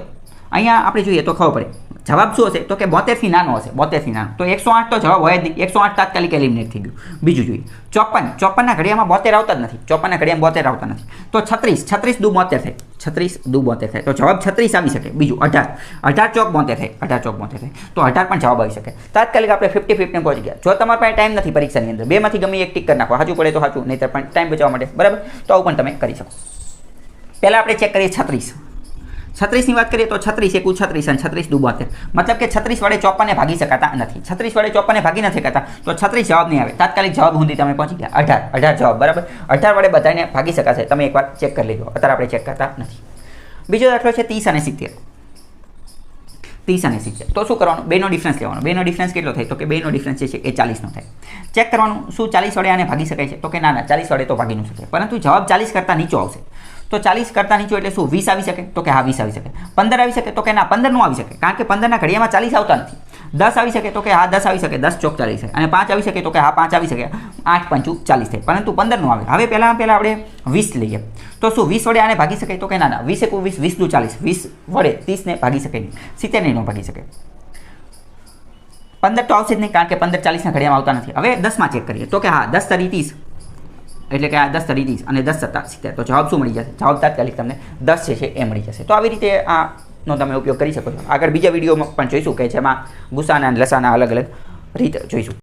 અહીંયા આપણે જોઈએ તો ખબર પડે જવાબ શું હશે? તો કે 72થી નાનો હશે. 72થી નાનો તો 108 તો જવાબ હોય જ નહીં. 108 તાત્કાલિક એલિમિનેટ થઈ ગયું. બીજું જોઈએ 54. 54ના ઘડિયામાં 72 આવતા જ નથી. 54ના ઘડિયામાં 72 આવતા નથી. તો 36. 36 દુ 72 થાય. 36 દુ 72 થાય. તો જવાબ 36 આવી શકે. બીજું 18. 18 ચોક 72 થાય. 18 ચોક 72 થાય. તો 18 પણ જવાબ આવી શકે. તાત્કાલિક આપણે 50-50 પહોંચી ગયા. જો તમારા પાસે ટાઈમ નથી પરીક્ષાની અંદર, બેમાંથી ગમે એક ટીક કરી નાખો. સાચું પડે તો સાચું, નહીંતર પણ ટાઈમ બચાવવા માટે બરાબર. તો આવું પણ તમે કરી શકો. પહેલાં આપણે ચેક કરીએ 36. 36ની વાત કરીએ તો 36 1 36 અને 36 દુ 72. મતલબ કે 36 વડે 54ને ભાગી શકાતા નથી. 36 વડે 54ને ભાગી નથી શકાતા. તો 36 જવાબ નહીં આવે. તાત્કાલિક જવાબ સુધી તમે પહોંચી ગયા. 18 જવાબ બરાબર. 18 વડે બધાને ભાગી શકાશે. તમે એકવાર ચેક કરી લેજો. અત્યારે આપણે ચેક કરતા નથી. બીજો દાખલો છે 30 અને 70. 30 અને 70. તો શું કરવાનું? બેનો ડિફરન્સ લેવાનો. બેનો ડિફરન્સ કેટલો થાય? તો કે બેનો ડિફરન્સ જે છે એ 40નો થાય. ચેક કરવાનું શું 40 વડે આને ભાગી શકાય છે? તો કે ના 40 વડે તો ભાગી ન શકાય, પરંતુ જવાબ 40 કરતાં નીચો આવશે. તો 40 કરતાં નીચો એટલે શું? 20 આવી શકે? તો કે હા 20 આવી શકે. 15 આવી શકે? તો કે ના 15 નો આવી શકે, કારણ કે 15ના ઘડિયામાં 40 આવતા નથી. 10 આવી શકે? તો કે હા 10 આવી શકે, 10 ચોક 40 થાય. અને 5 આવી શકે? તો કે હા 5 આવી શકે, 8 પંચું 40 થાય, પરંતુ 15 નો આવે. હવે પહેલા આપણે 20 લઈએ. તો શું 20 વડે આને ભાગી શકાય? તો કે ના 20 × 20 20 × 40, 20 વડે 30 ને ભાગી શકાય નહીં, 70 ને ન ભાગી શકે. 15 તો આવશે જ નહીં, કારણ કે 15 40ના ઘડિયામાં આવતા નથી. હવે 10માં ચેક કરીએ. તો કે હા 10 તરી 30, એટલે કે આ 10 તરી 30 અને 10 સત્તા 70. તો જવાબ શું મળી જશે? જવાબ તાત્કાલિક તમને 10 છે એ મળી જશે. તો આવી રીતે આનો તમે ઉપયોગ કરી શકો છો. આગળ બીજા વિડીયોમાં પણ જોઈશું કે જેમાં ગુસાના અને લસાના અલગ અલગ રીત જોઈશું.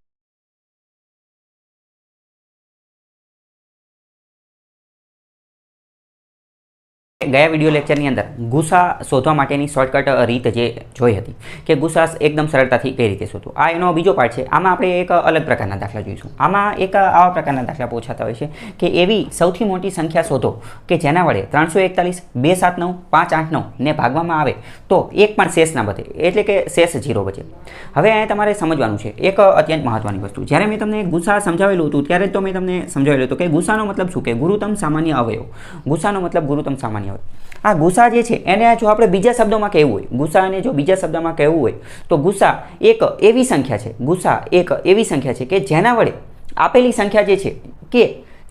ગયા વિડીયો લેક્ચરની અંદર ગુસા શોધવા માટેની શોર્ટકટ રીત જે જોઈ હતી કે ગુસા એકદમ સરળતાથી કઈ રીતે શોધવું. આ એનો બીજો પાર્ટ છે. આમાં આપણે એક અલગ પ્રકારના દાખલા જોઈશું. આમાં એક આવા પ્રકારના દાખલા પૂછાતા હોય છે કે એવી સૌથી મોટી સંખ્યા શોધો કે જેના વડે 341, 279, 589 ને ભાગવામાં આવે તો એક પણ શેષ ના બચે, એટલે કે શેષ 0 બચે. હવે અહીંયા તમારે સમજવાનું છે એક અત્યંત મહત્વની વસ્તુ. જ્યારે મેં તમને ગુસા સમજાવેલું હતું ત્યારે તો મેં તમને સમજાવેલું હતું કે ગુસાનો મતલબ શું? કે ગુરુત્તમ સામાન્ય અવયવ. ગુસાનો મતલબ ગુરુત્તમ સામાન્ય અવયવ. આ ગુસા જે છે એને જો આપણે બીજા શબ્દોમાં કહેવું હોય, ગુસાને જો બીજા શબ્દમાં કહેવું હોય તો ગુસા એક એવી સંખ્યા છે, ગુસા એક એવી સંખ્યા છે કે જેના વડે આપેલી સંખ્યા જે છે કે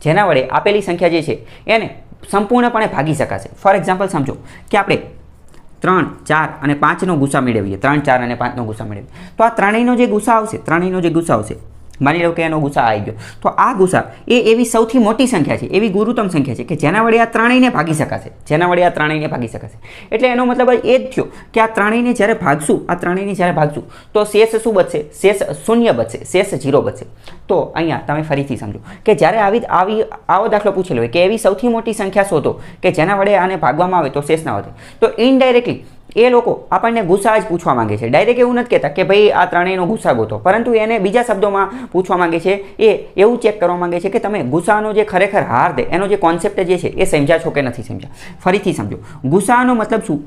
જેના વડે આપેલી સંખ્યા જે છે એને સંપૂર્ણપણે ભાગી શકાશે. ફોર એક્ઝામ્પલ સમજો કે આપણે 3, 4 અને 5નો ગુસા મેળવીએ, 3, 4 અને 5નો ગુસા મેળવીએ, તો આ ત્રણેયનો જે ગુસા આવશે, માની લો કે એનો ગુસા આવી ગયો, તો આ ગુસા એ એવી સૌથી મોટી સંખ્યા છે, એવી ગુરુત્તમ સંખ્યા છે કે જેના વડે આ ત્રણેયને ભાગી શકાશે, એટલે એનો મતલબ એ જ થયો કે આ ત્રણેયને જ્યારે ભાગશું તો શેષ શું બચશે? શેષ 0 બચશે, શેષ 0 બચશે. તો અહીંયા તમે ફરીથી સમજો કે જ્યારે આવો દાખલો પૂછેલો હોય કે એવી સૌથી મોટી સંખ્યા શોધો કે જેના વડે આને ભાગવામાં આવે તો શેષ ના વધે, તો ઇનડાયરેક્ટલી એ લોકો આપણને ગુસા જ પૂછવા માંગે છે. ડાયરેક્ટ એવું નથી કહેતા કે ભાઈ આ ત્રણેયનો ગુસા ગોતો, પરંતુ એને બીજા શબ્દોમાં પૂછવા માંગે છે. એ એવું ચેક કરવા માંગે છે કે તમે ગુસાનો જે ખરેખર હાર દે એનો જે કોન્સેપ્ટ જે છે એ સમજ્યા છો કે નથી સમજ્યા. ફરીથી સમજો, ગુસાનો મતલબ શું?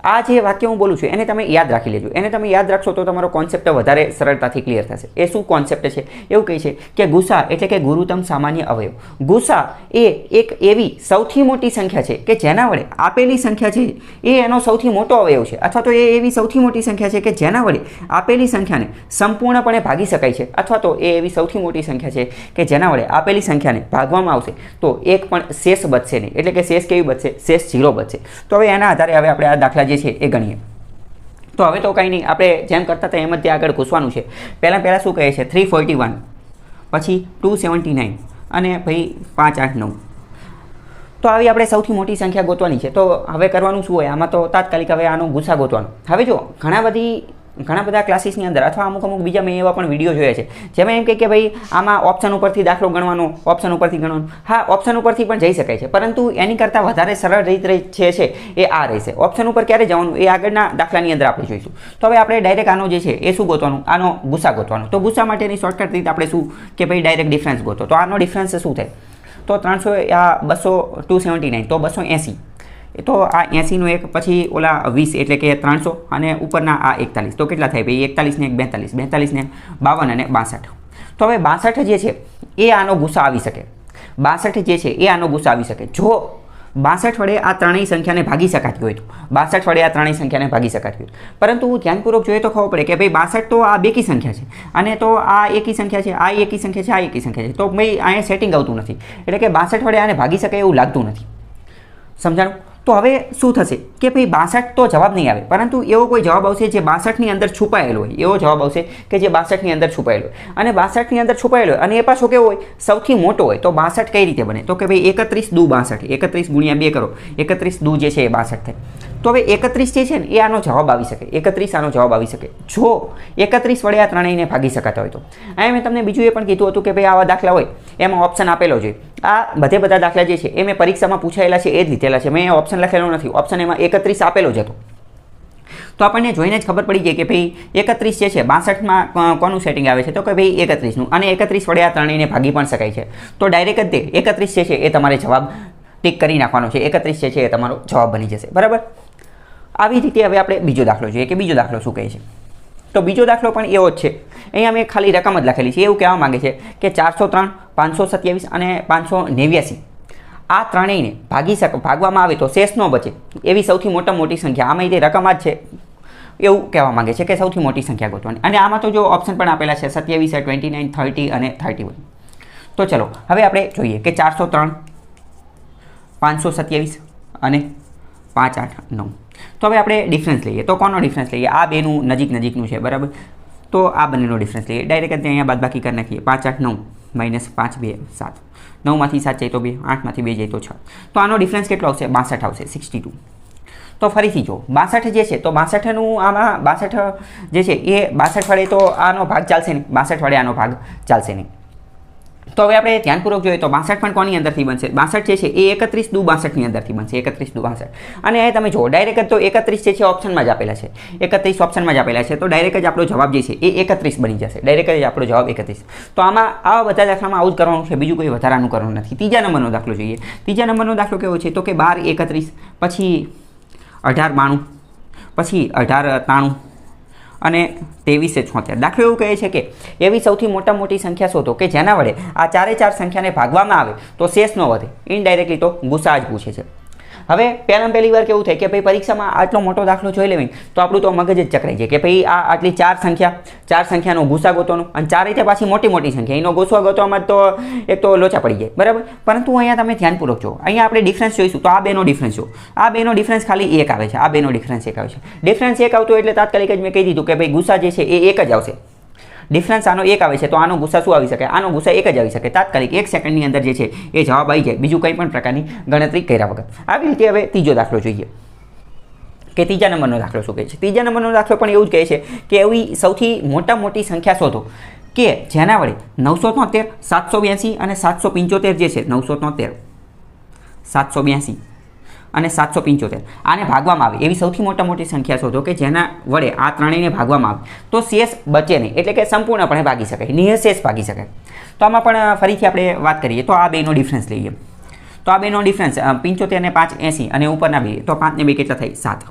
આ જે વાક્ય હું બોલું છું એને તમે યાદ રાખી લેજો. એને તમે યાદ રાખશો તો તમારો કોન્સેપ્ટ વધારે સરળતાથી ક્લિયર થશે. એ શું કોન્સેપ્ટ છે? એવું કહે છે કે ગુસા એટલે કે ગુરુત્તમ સામાન્ય અવયવ. ગુસા એ એક એવી સૌથી મોટી સંખ્યા છે કે જેના વડે આપેલી સંખ્યા છે એ એનો સૌથી મોટો અવયવ છે, અથવા તો એ એવી સૌથી મોટી સંખ્યા છે કે જેના વડે આપેલી સંખ્યાને સંપૂર્ણપણે ભાગી શકાય છે, અથવા તો એ એવી સૌથી મોટી સંખ્યા છે કે જેના વડે આપેલી સંખ્યાને ભાગવામાં આવશે તો એક પણ શેષ બચશે નહીં, એટલે કે શેષ કેવી બચશે? શેષ 0 બચશે. તો હવે એના આધારે હવે આપણે આ દાખલા જે છે એ ગણીએ. તો હવે તો કંઈ નહીં, આપણે જેમ કરતા હતા એમ જ ત્યાં આગળ ઘૂસવાનું છે. પહેલાં શું કહે છે? 341, પછી 279 અને ભાઈ 589. તો આવી આપણે સૌથી મોટી સંખ્યા ગોતવાની છે. તો હવે કરવાનું શું હોય આમાં? તો તાત્કાલિક હવે આનો ગુસા ગોતવાનો. હવે જો ઘણા બધા ક્લાસીસની અંદર અથવા અમુક બીજા મેં એવા પણ વિડીયો જોયા છે જેમાં એમ કહે કે ભાઈ આમાં ઓપ્શન ઉપરથી દાખલો ગણવાનો, ઓપ્શન ઉપરથી ગણવાનો. હા, ઓપ્શન ઉપરથી પણ જઈ શકાય છે, પરંતુ એની કરતાં વધારે સરળ રીત છે એ આ રહેશે. ઓપ્શન ઉપર ક્યારે જવાનું એ આગળના દાખલાની અંદર આપણે જોઈશું. તો હવે આપણે ડાયરેક્ટ આનો જે છે એ શું ગોતવાનું? આનો ગુસા ગોતવાનો. તો ગુસા માટેની શોર્ટકટ રીત આપણે શું કે ભાઈ ડાયરેક્ટ ડિફરન્સ ગોતો. તો આનો ડિફરન્સ શું થાય? તો 279 તો 280. તો આ 80નું એક, પછી ઓલા 20 એટલે કે 300 અને ઉપરના આ 41. તો કેટલા થાય ભાઈ? 41 ને 42, 42 ને 52 અને 62. તો હવે 62 જે છે એ આનો ગુસા આવી શકે. 62 જે છે એ આનો ગુસા આવી શકે જો 62 વડે આ ત્રણેય સંખ્યાને ભાગી શકાતી હોય તો. 62 વડે આ ત્રણેય સંખ્યાને ભાગી શકાતી હોય, પરંતુ ધ્યાનપૂર્વક જોઈએ તો ખબર પડે કે ભાઈ 62 તો આ બેકી સંખ્યા છે અને તો આ એકી સંખ્યા છે, આ એકી સંખ્યા છે, આ એકી સંખ્યા છે. તો ભાઈ અહીંયા સેટિંગ આવતું નથી, એટલે કે 62 વડે આને ભાગી શકાય એવું લાગતું નથી. સમજાણું? તો હવે શું થશે કે ભાઈ 62 તો જવાબ નહીં આવે, પરંતુ એવો કોઈ જવાબ આવશે જે 62ની અંદર છુપાયેલો હોય. એવો જવાબ આવશે કે જે 62ની અંદર છુપાયેલો હોય, અને 62ની અંદર છુપાયેલો હોય અને એ પાછો કેવો હોય? સૌથી મોટો હોય. તો 62 કઈ રીતે બને? તો કે ભાઈ 31 દુ 62, 31 ગુણ્યા 2 કરો, 31 દુ જે છે એ 62 થાય. તો હવે 31 જે છે ને એ આનો જવાબ આવી શકે. 31 આનો જવાબ આવી શકે જો 31 વડે આ ત્રણેયને ભાગી શકાતા હોય તો. અહીંયા મેં તમને બીજું એ પણ કીધું હતું કે ભાઈ આવા દાખલા હોય એમાં ઓપ્શન આપેલો જોઈએ. આ બધા દાખલા જે છે એ મેં પરીક્ષામાં પૂછાયેલા છે એ જ લીધેલા છે. મેં ઓપ્શન લખેલો નથી. ઓપ્શન એમાં 31 આપેલો જ હતો. તો આપણને જોઈને જ ખબર પડી જાય કે ભાઈ 31 જે છે 62માં કોનું સેટિંગ આવે છે? તો કે ભાઈ 31નું, અને 31 વડે આ ત્રણેયને ભાગી પણ શકાય છે. તો ડાયરેક્ટ જ 31 જે છે એ તમારે જવાબ ટીક કરી નાખવાનો છે. 31 જે છે એ તમારો જવાબ બની જશે. બરાબર? આવી રીતે હવે આપણે બીજો દાખલો જોઈએ કે બીજો દાખલો શું કહે છે. તો બીજો દાખલો પણ એવો જ છે. અહીંયા મેં ખાલી રકમ જ લખેલી છે. એવું કહેવા માંગે છે કે 403, 527 અને 589 આ ત્રણેયને ભાગવામાં આવે તો શેષ ન બચે એવી સૌથી મોટી સંખ્યા. આમાં તે રકમ જ છે એવું કહેવા માંગે છે કે સૌથી મોટી સંખ્યા ગોતવાની. અને આમાં તો જો ઓપ્શન પણ આપેલા છે 27, 29, 30 અને 31. તો ચલો હવે આપણે જોઈએ કે 403, 527 અને 589. તો હવે આપણે ડિફરન્સ લઈએ. તો કોનો ડિફરન્સ લઈએ? આ બેનું નજીકનું છે બરાબર. તો આ બંનેનો ડિફરન્સ લઈએ. ડાયરેક્ટ અહીંયા બાદબાકી કરી નાખીએ. 5, 8, 9 માઇનસ 5, 2, 7. 9માંથી 7 જાય તો 2, 8માંથી 2 જાય તો 6. તો આનો ડિફરન્સ કેટલો આવશે? 62 આવશે, 62. તો ફરીથી જો 62 જે છે તો 62નું આમાં 62 જે છે એ 62 વડે તો આનો ભાગ ચાલશે નહીં, 62 વડે આનો ભાગ ચાલશે નહીં. તો હવે આપણે ધ્યાનપૂર્વક જોઈએ તો 62 પણ કોની અંદરથી બનશે? 62 જે છે એ 31 દુ 62 ની અંદરથી બનશે, 31 દુ 62. અને એ તમે જુઓ ડાયરેક્ટ તો 31 જે છે ઓપ્શનમાં જ આપેલા છે, 31 ઓપ્શનમાં જ આપેલા છે. તો ડાયરેક્ટ જ આપણો જવાબ જે છે એ 31 બની જશે. ડાયરેક્ટ જ આપણો જવાબ 31. તો આમાં આવા બધા દાખલામાં આવું જ કરવાનું છે, બીજું કોઈ વધારાનું કરવાનું નથી. ત્રીજા નંબરનો દાખલો જોઈએ. ત્રીજા નંબરનો દાખલો કેવો છે? તો કે 12, 31 પછી 1892 પછી 1893 અને 2376. દાખલો એવું કહે છે કે એવી સૌથી મોટી સંખ્યા શોધો કે જેના વડે આ ચારે ચાર સંખ્યાને ભાગવામાં આવે તો શેષ ન વધે. ઇનડાયરેક્ટલી તો ગુસા જ પૂછે છે. હવે પહેલી વાર કેવું થાય કે ભાઈ પરીક્ષામાં આટલો મોટો દાખલો જોઈ લેવી તો આપણું તો મગજ જ ચકરાઈ જાય કે ભાઈ આ આટલી ચાર સંખ્યાનો ગુસા ગોતવાનો અને ચાર રીતે પાછી મોટી સંખ્યા એનો ગુસા ગોતવામાં તો એક તો લોચા પડી જાય બરાબર. પરંતુ અહીંયા તમે ધ્યાનપૂર્વક જો, અહીંયા આપણે ડિફરન્સ જોઈશું તો આ બેનો ડિફરન્સ જો, આ બેનો ડિફરન્સ ખાલી 1 આવે છે. આ બેનો ડિફરન્સ 1 આવે છે. ડિફરન્સ 1 આવતો એટલે તાત્કાલિક જ મેં કહી દીધું કે ભાઈ ગુસા જે છે એ 1 જ આવશે. ડિફરન્સ આનો 1 આવે છે તો આનો ગુસા શું આવી શકે? આનો ગુસા 1 જ આવી શકે. તાત્કાલિક 1 સેકન્ડની અંદર જે છે એ જવાબ આવી જાય, બીજું કંઈ પણ પ્રકારની ગણતરી કર્યા વગર. આવી રીતે હવે ત્રીજો દાખલો જોઈએ કે ત્રીજા નંબરનો દાખલો શું કહે છે. ત્રીજા નંબરનો દાખલો પણ એવું જ કહે છે કે એવી સૌથી મોટી સંખ્યા શોધો કે જેના વડે 973, 782 અને 775 જે છે 973, 782 અને 775 આને ભાગવામાં આવે એવી સૌથી મોટી સંખ્યા શોધો કે જેના વડે આ ત્રણેયને ભાગવામાં આવે તો શેષ બચે નહીં, એટલે કે સંપૂર્ણપણે ભાગી શકાય, નિઃશેષ ભાગી શકાય. તો આમાં પણ ફરીથી આપણે વાત કરીએ તો આ બેનો ડિફરન્સ લઈએ. તો આ બેનો ડિફરન્સ 75 ને 5 80 અને ઉપરના બે તો 5 ને 2 કેટલા થાય? 7.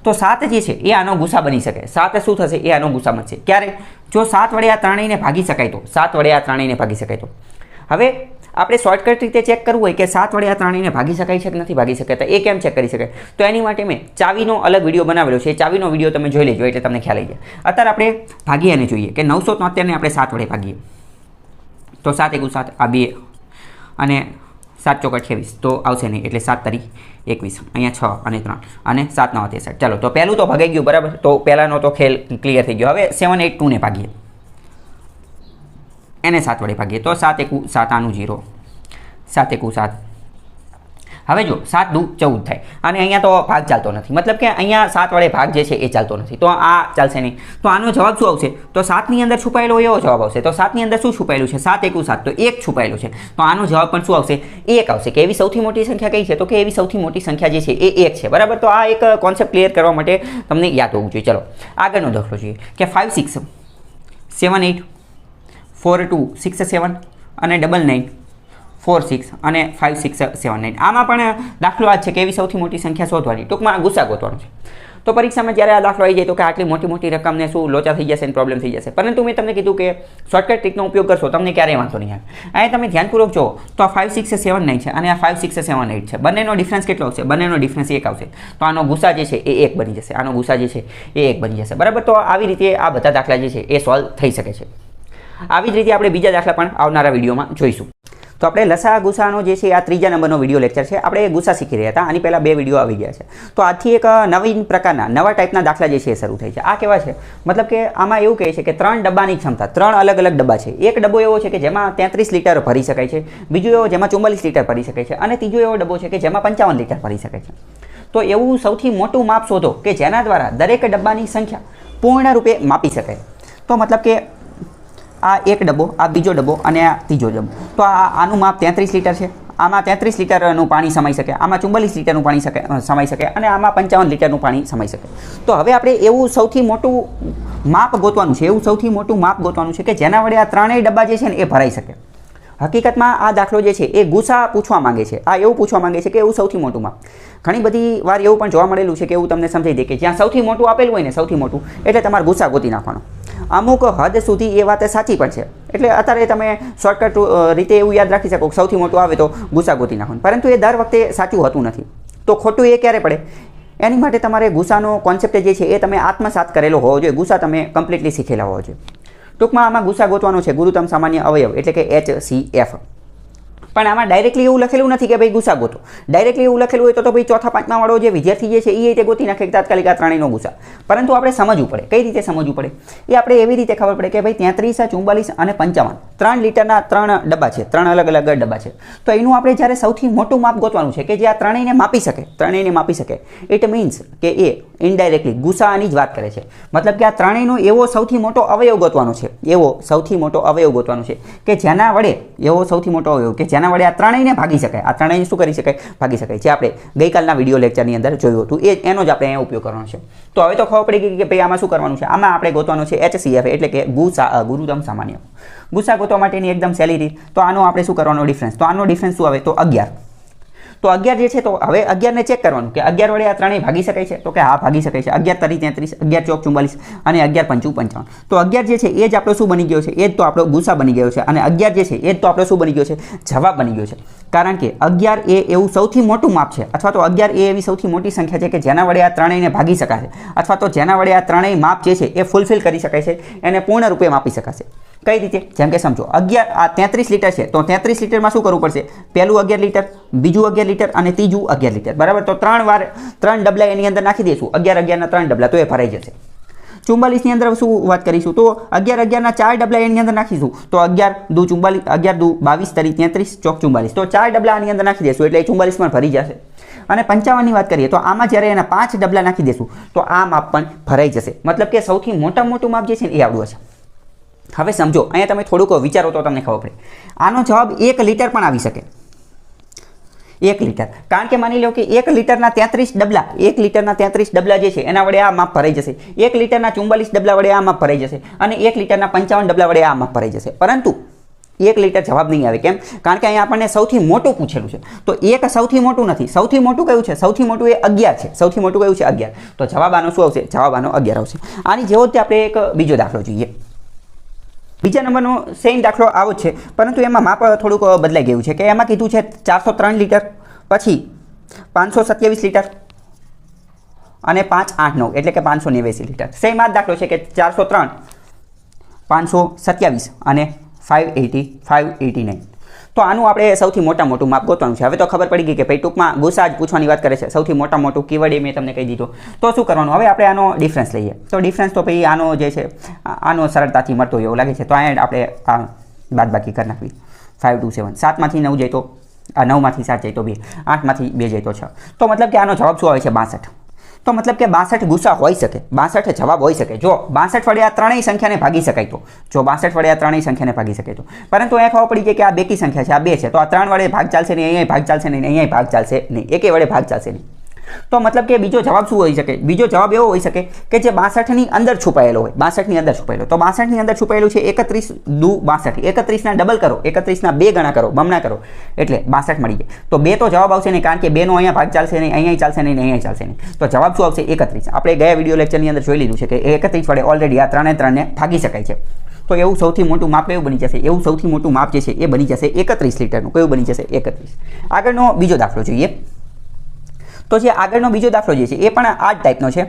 તો 7 જે છે એ આનો ગુસા બની શકે. 7 શું થશે? એ આનો ગુસા બનશે. ક્યારે? જો 7 વડે આ ત્રણેયને ભાગી શકાય તો. 7 વડે આ ત્રણેયને ભાગી શકાય તો. હવે આપણે શોર્ટકટ રીતે ચેક કરવું હોય કે 7 વડે આ ત્રણેયને ભાગી શકાય છે કે નથી ભાગી શકાતા, એ કેમ ચેક કરી શકાય? તો એની માટે મેં ચાવીનો અલગ વિડીયો બનાવેલો છે. ચાવીનો વિડીયો તમે જોઈ લેજો એટલે તમને ખ્યાલ આવી જાય. અત્યારે આપણે ભાગીએ અને જોઈએ કે 973 ને આપણે 7 વડે ભાગીએ તો 7 × 7 આ 2 અને 7 × 28 તો આવશે નહીં, એટલે 7 × 21. અહીંયા 6 અને 3 અને 7 × 9 63. ચાલો તો પહેલું તો ભાગાઈ ગયું બરાબર. તો પહેલાંનો તો ખેલ ક્લિયર થઈ ગયો. હવે 782 ને ભાગીએ, એને 7 વડે ભાગીએ તો 7 × 7 આનું 0, 7 × 7. હવે જો 7 દુ 14 થાય અને અહીંયા તો ભાગ ચાલતો નથી, મતલબ કે અહીંયા 7 વડે ભાગ જે છે એ ચાલતો નથી, તો આ ચાલશે નહીં. તો આનો જવાબ શું આવશે? તો 7 ની અંદર છુપાયેલો એવો જવાબ આવશે. તો 7 ની અંદર શું છુપાયેલું છે? 7 × 7 તો 1 છુપાયેલું છે. તો આનો જવાબ પણ શું આવશે? 1 આવશે. કે એવી સૌથી મોટી સંખ્યા કઈ છે? તો કે એવી સૌથી મોટી સંખ્યા જે છે એ 1 છે બરાબર. તો આ એક કોન્સેપ્ટ ક્લિયર કરવા માટે તમને યાદ હોવું જોઈએ. ચલો આગળનો દાખલો જોઈએ કે 5, 6, 7, 8, 4, 2, 6, 7 અને 9, 9, 4, 6 અને 5, 6, 7, 9. આમાં પણ દાખલો આ જ છે કે એવી સૌથી મોટી સંખ્યા શોધવાની, ટૂંકમાં ગુસા ગોતવાનો છે. તો પરીક્ષામાં જ્યારે આ દાખલો આવી જાય તો કે આટલી મોટી રકમને શું લોચા થઈ જશે અને પ્રોબ્લેમ થઈ જશે. પરંતુ મેં તમને કીધું કે શોર્ટકટ ટ્રીકનો ઉપયોગ કરશો તમને ક્યારેય વાંધો નહીં આવે. અહીંયા તમે ધ્યાનપૂર્વક જુઓ તો આ 5, 6, 7, 9 છે અને આ 5, 6, 7, 8 છે. બંનેનો ડિફરન્સ કેટલો આવશે? બંનેનો ડિફરન્સ 1 આવશે. તો આનો ગુસા જે છે એ 1 બની જશે. આનો ગુસા જે છે એ 1 બની જશે બરાબર. તો આવી રીતે આ બધા દાખલા જે છે એ સોલ્વ થઈ શકે છે. આવી જ રીતે આપણે બીજા દાખલા પણ આવનારા વિડીયોમાં જોઈશું. તો આપણે લસા ગુસાનો જે છે આ ત્રીજા નંબરનો વિડીયો લેક્ચર છે. આપણે ગુસા શીખી રહ્યા હતા, આની પહેલાં 2 વિડીયો આવી ગયા છે. તો આજથી એક નવા ટાઈપના દાખલા જે છે એ શરૂ થાય છે. આ કેવા છે? મતલબ કે આમાં એવું કહે છે કે 3 ડબ્બાની ક્ષમતા, 3 અલગ ડબ્બા છે. એક ડબ્બો એવો છે કે જેમાં 33 લીટર ભરી શકાય છે, બીજો એવો જેમાં 44 લીટર ભરી શકાય છે અને ત્રીજો એવો ડબ્બો છે કે જેમાં 55 લીટર ભરી શકાય છે. તો એવું સૌથી મોટું માપ શોધો કે જેના દ્વારા દરેક ડબ્બાની સંખ્યા પૂર્ણ રૂપે માપી શકાય. તો મતલબ કે આ એક ડબ્બો, આ બીજો ડબ્બો અને આ ત્રીજો ડબ્બો. તો આનું માપ 33 લીટર છે. આમાં 33 લીટરનું પાણી સમાઈ શકે, આમાં 44 લીટરનું પાણી સમાઈ શકે અને આમાં 55 લીટરનું પાણી સમાઈ શકે. તો હવે આપણે એવું સૌથી મોટું માપ ગોતવાનું છે, કે જેના વડે આ ત્રણેય ડબ્બા જે છે ને એ ભરાઈ શકે. હકીકતમાં આ દાખલો જે છે એ ગુસા પૂછવા માંગે છે. આ એવું પૂછવા માંગે છે કે એવું સૌથી મોટું માપ. ઘણી બધી વાર એવું પણ જોવા મળેલું છે કે એવું તમને સમજાઈ દે કે જ્યાં સૌથી મોટું આપેલું હોય ને સૌથી મોટું એટલે તમારે ગુસા ગોતી નાખવાનો. અમુક હદ સુધી એ વાત સાચી પણ છે. એટલે અત્યારે તમે શોર્ટકટ રીતે એવું યાદ રાખી શકો કે સૌથી મોટું આવે તો ગુસા ગોતી નાખવાનું, પરંતુ એ દર વખતે સાચું હોતું નથી. તો ખોટું એ ક્યારે પડે? એની માટે તમારે ગુસાનો કોન્સેપ્ટ જે છે એ તમે આત્મસાત કરેલો હોવો જોઈએ. ગુસા તમે કમ્પ્લીટલી શીખેલા હોવો જોઈએ. ટૂંકમાં આમાં ગુસા ગોતવાનો છે ગુરુત્તમ સામાન્ય અવયવ એટલે કે HCF. પણ આમાં ડાયરેક્ટલી એવું લખેલું નથી કે ભાઈ ગુસા ગોતો. ડાયરેક્ટલી એવું લખેલું હોય તો ભાઈ ચોથા પાંચમા વાળો જે વિદ્યાર્થી જે છે એ રીતે ગોતી નાખે તાત્કાલિક આ ત્રણેયનો ગુસા. પરંતુ આપણે સમજવું પડે. કઈ રીતે સમજવું પડે? એ આપણે એવી રીતે ખબર પડે કે ભાઈ 33, 44 અને 55 3 લીટરના 3 ડબ્બા છે, 3 અલગ અલગ ડબ્બા છે. તો એનું આપણે જ્યારે સૌથી મોટું માપ ગોતવાનું છે કે જે આ ત્રણેયને માપી શકે, ઇટ મીન્સ કે એ ઇનડાયરેક્ટલી ગુસાની જ વાત કરે છે. મતલબ કે આ ત્રણેયનો એવો સૌથી મોટો અવયવ ગોતવાનો છે, એવો સૌથી મોટો અવયવ ગોતવાનો છે કે જેના વડે એવો સૌથી મોટો અવયવ કે જેના વડે આ ત્રણેયને ભાગી શકાય. આ ત્રણેયને શું કરી શકાય? ભાગી શકાય. જે આપણે ગઈકાલના વિડીયો લેક્ચરની અંદર જોયું હતું એનો જ આપણે અહીંયા ઉપયોગ કરવાનો છે. તો હવે તો ખબર પડી ગઈ કે ભાઈ આમાં શું કરવાનું છે. આમાં આપણે ગોતવાનું છે HCF એટલે કે ગુરુત્તમ સામાન્ય. ગુસા ગોતવા માટેની એકદમ સહેલી રીત. તો આનો આપણે શું કરવાનો ડિફરન્સ? તો આનો ડિફરન્સ શું આવે? તો 11. તો 11 જે છે તો હવે 11 ને ચેક કરવાનું કે 11 વડે આ ત્રણેય ભાગી શકાય છે. તો કે હા ભાગી શકાય છે. 11 તરી 33, 11 ચોક 44 અને 11 પંચું 55. તો 11 જે છે એ જ આપણો શું બની ગયો છે? એ જ તો આપણો ગુસા બની ગયો છે. અને 11 જે છે એ જ તો આપણો શું બની ગયો છે? જવાબ બની ગયો છે. કારણ કે 11 એ એવું સૌથી મોટું માપ છે, અથવા તો 11 એ એવી સૌથી મોટી સંખ્યા છે કે જેના વડે આ ત્રણેયને ભાગી શકાશે, અથવા તો જેના વડે આ ત્રણેય માપ જે છે એ ફૂલફિલ કરી શકાય છે, એને પૂર્ણ રૂપે માપી શકાશે. કઈ રીતે? જેમ કે સમજો 11 આ 33 લીટર છે તો 33 લીટરમાં શું કરવું પડશે? પહેલું 11 લીટર, બીજું 11 લીટર અને ત્રીજું 11 લીટર. બરાબર? તો 3 વાર 3 ડબલા એની અંદર નાખી દઈશું. 11 ના 3 ડબલા તો એ ભરાઈ જશે. 44 ની અંદર શું વાત કરીશું? તો 11 ના 4 ડબલા એની અંદર નાખીશું. તો 11 દુ 44, 11 દુ 22 તરી 33 ચોક 44. તો 4 ડબલા આની અંદર નાખી દઈશું એટલે 44 માં ભરી જશે. અને 55 ની વાત કરીએ તો આમાં જ્યારે એના 5 ડબલા નાખી દઈશું તો આ માપ પણ ભરાઈ જશે. મતલબ કે સૌથી મોટું માપ જે છે ને એ આવડું હશે. હવે સમજો, અહીંયા તમે થોડુંક વિચારો તો તમને ખબર પડે. આનો જવાબ 1 લીટર પણ આવી શકે. 1 લીટર. કારણ કે માની લો કે 1 લીટરના 33 ડબલા, 1 લીટરના 33 ડબલા જે છે એના વડે આ માપ ભરાઈ જશે. 1 લીટરના 44 ડબલા વડે આ માપ ભરાઈ જશે. અને 1 લીટરના 55 ડબલા વડે આ માપ ભરાઈ જશે. પરંતુ 1 લીટર જવાબ નહીં આવે. કેમ? કારણ કે અહીંયા આપણને સૌથી મોટું પૂછેલું છે. તો એક સૌથી મોટું નથી. સૌથી મોટું કયું છે? સૌથી મોટું એ 11 છે. સૌથી મોટું કયું છે? 11. તો જવાબ આનો શું આવશે? જવાબ આનો 11 આવશે. આની જેવો જ આપણે એક બીજો દાખલો જોઈએ. બીજા નંબરનો સેમ દાખલો આવો જ છે, પરંતુ એમાં માપ થોડુંક બદલાઈ ગયું છે કે એમાં કીધું છે 403 લીટર, પછી 527 લીટર અને 589 એટલે કે 589 લીટર. સેમ આ દાખલો છે કે 403, 527 અને 589. તો આનું આપણે સૌથી મોટું માપ ગોતવાનું છે. હવે તો ખબર પડી ગઈ કે ભાઈ ટૂંકમાં ગુસા જ પૂછવાની વાત કરે છે. સૌથી મોટું કીવર્ડ એ મેં તમને કહી દીધો. તો શું કરવાનું? હવે આપણે આનો ડિફરન્સ લઈએ. તો ડિફરન્સ તો ભાઈ આનો જે છે આનો સરળતાથી મળતો એવું લાગે છે. તો અહીંયા આપણે આ બાદબાકી કરી નાખવી. 527 7માંથી 9 જાય તો 9માંથી 7 જાય તો 2, 8માંથી 2 જાય તો 6. તો મતલબ કે આનો જવાબ શું આવે છે? 62. તો મતલબ કે 62 ગુસા હોઈ શકે, 62 જવાબ હોઈ શકે જો 62 વડે આ ત્રણેય સંખ્યાને ભાગી શકાય તો. જો 62 વડે આ ત્રણેય સંખ્યાને ભાગી શકાય તો. પરંતુ અહીંયા ખબર પડી કે આ બેકી સંખ્યા છે, આ 2 છે. તો આ 3 વડે ભાગ ચાલશે નહીં, અહીંયા ભાગ ચાલશે નહીં, અહીંયા ભાગ ચાલશે નહીં, એકે વડે ભાગ ચાલશે નહીં. તો મતલબ કે બીજો જવાબ શું હોઈ શકે? બીજો જવાબ એવો હોઈ શકે કે જે 62 ની અંદર છુપાયેલો હોય. 62 ની અંદર છુપાયેલો. તો 62 ની અંદર છુપાયેલું છે 31 દુ 62. 31 ના ડબલ કરો, 31 ના 2 ગણા કરો, બમણા કરો એટલે 62 મળી જાય. તો 2 તો જવાબ આવશે નહીં, કારણ કે 2 નો અહીંયા ભાગ ચાલશે નહીં, અહીંયા ચાલશે નહીં, અહીંયા ચાલશે નહીં. તો જવાબ શું આવશે? 31. આપણે ગયા વિડીયો લેક્ચરની અંદર જોઈ લીધું છે કે 31 વડે ઓલરેડી આ 3 ને ભાગી શકાય છે. તો એવું સૌથી મોટું માપ એવું બની જશે, એવું સૌથી મોટું માપ જે છે એ બની જશે 31 લીટરનું. કયું બની જશે? 31. આગળનો બીજો દાખલો જોઈએ. તો જે આગળનો બીજો દાખલો જે છે એ પણ આ જ ટાઈપનો છે.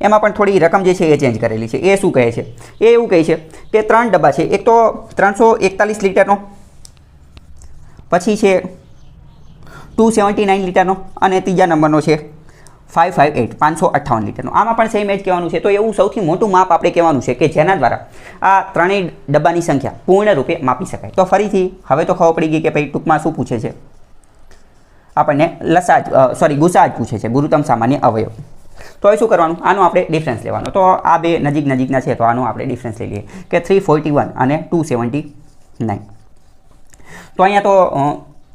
એમાં પણ થોડી રકમ જે છે એ ચેન્જ કરેલી છે. એ શું કહે છે? એ એવું કહે છે કે 3 ડબ્બા છે. એક તો 341 લીટરનો, પછી છે 279 લીટરનો અને ત્રીજા નંબરનો છે 558 558 લીટરનો. આમાં પણ સેમ એજ કહેવાનું છે. તો એવું સૌથી મોટું માપ આપણે કહેવાનું છે કે જેના દ્વારા આ ત્રણેય ડબ્બાની સંખ્યા પૂર્ણ રૂપે માપી શકાય. તો ફરીથી હવે તો ખબર પડી ગઈ કે ભાઈ ટૂંકમાં શું પૂછે છે? આપણને ગુસા જ પૂછે છે, ગુરુત્તમ સામાન્ય અવયવ. તો હવે શું કરવાનું? આનો આપણે ડિફરન્સ લેવાનો. તો આ બે નજીકના છે તો આનો આપણે ડિફરન્સ લઈ લઈએ કે 341 અને 279. તો અહીંયા તો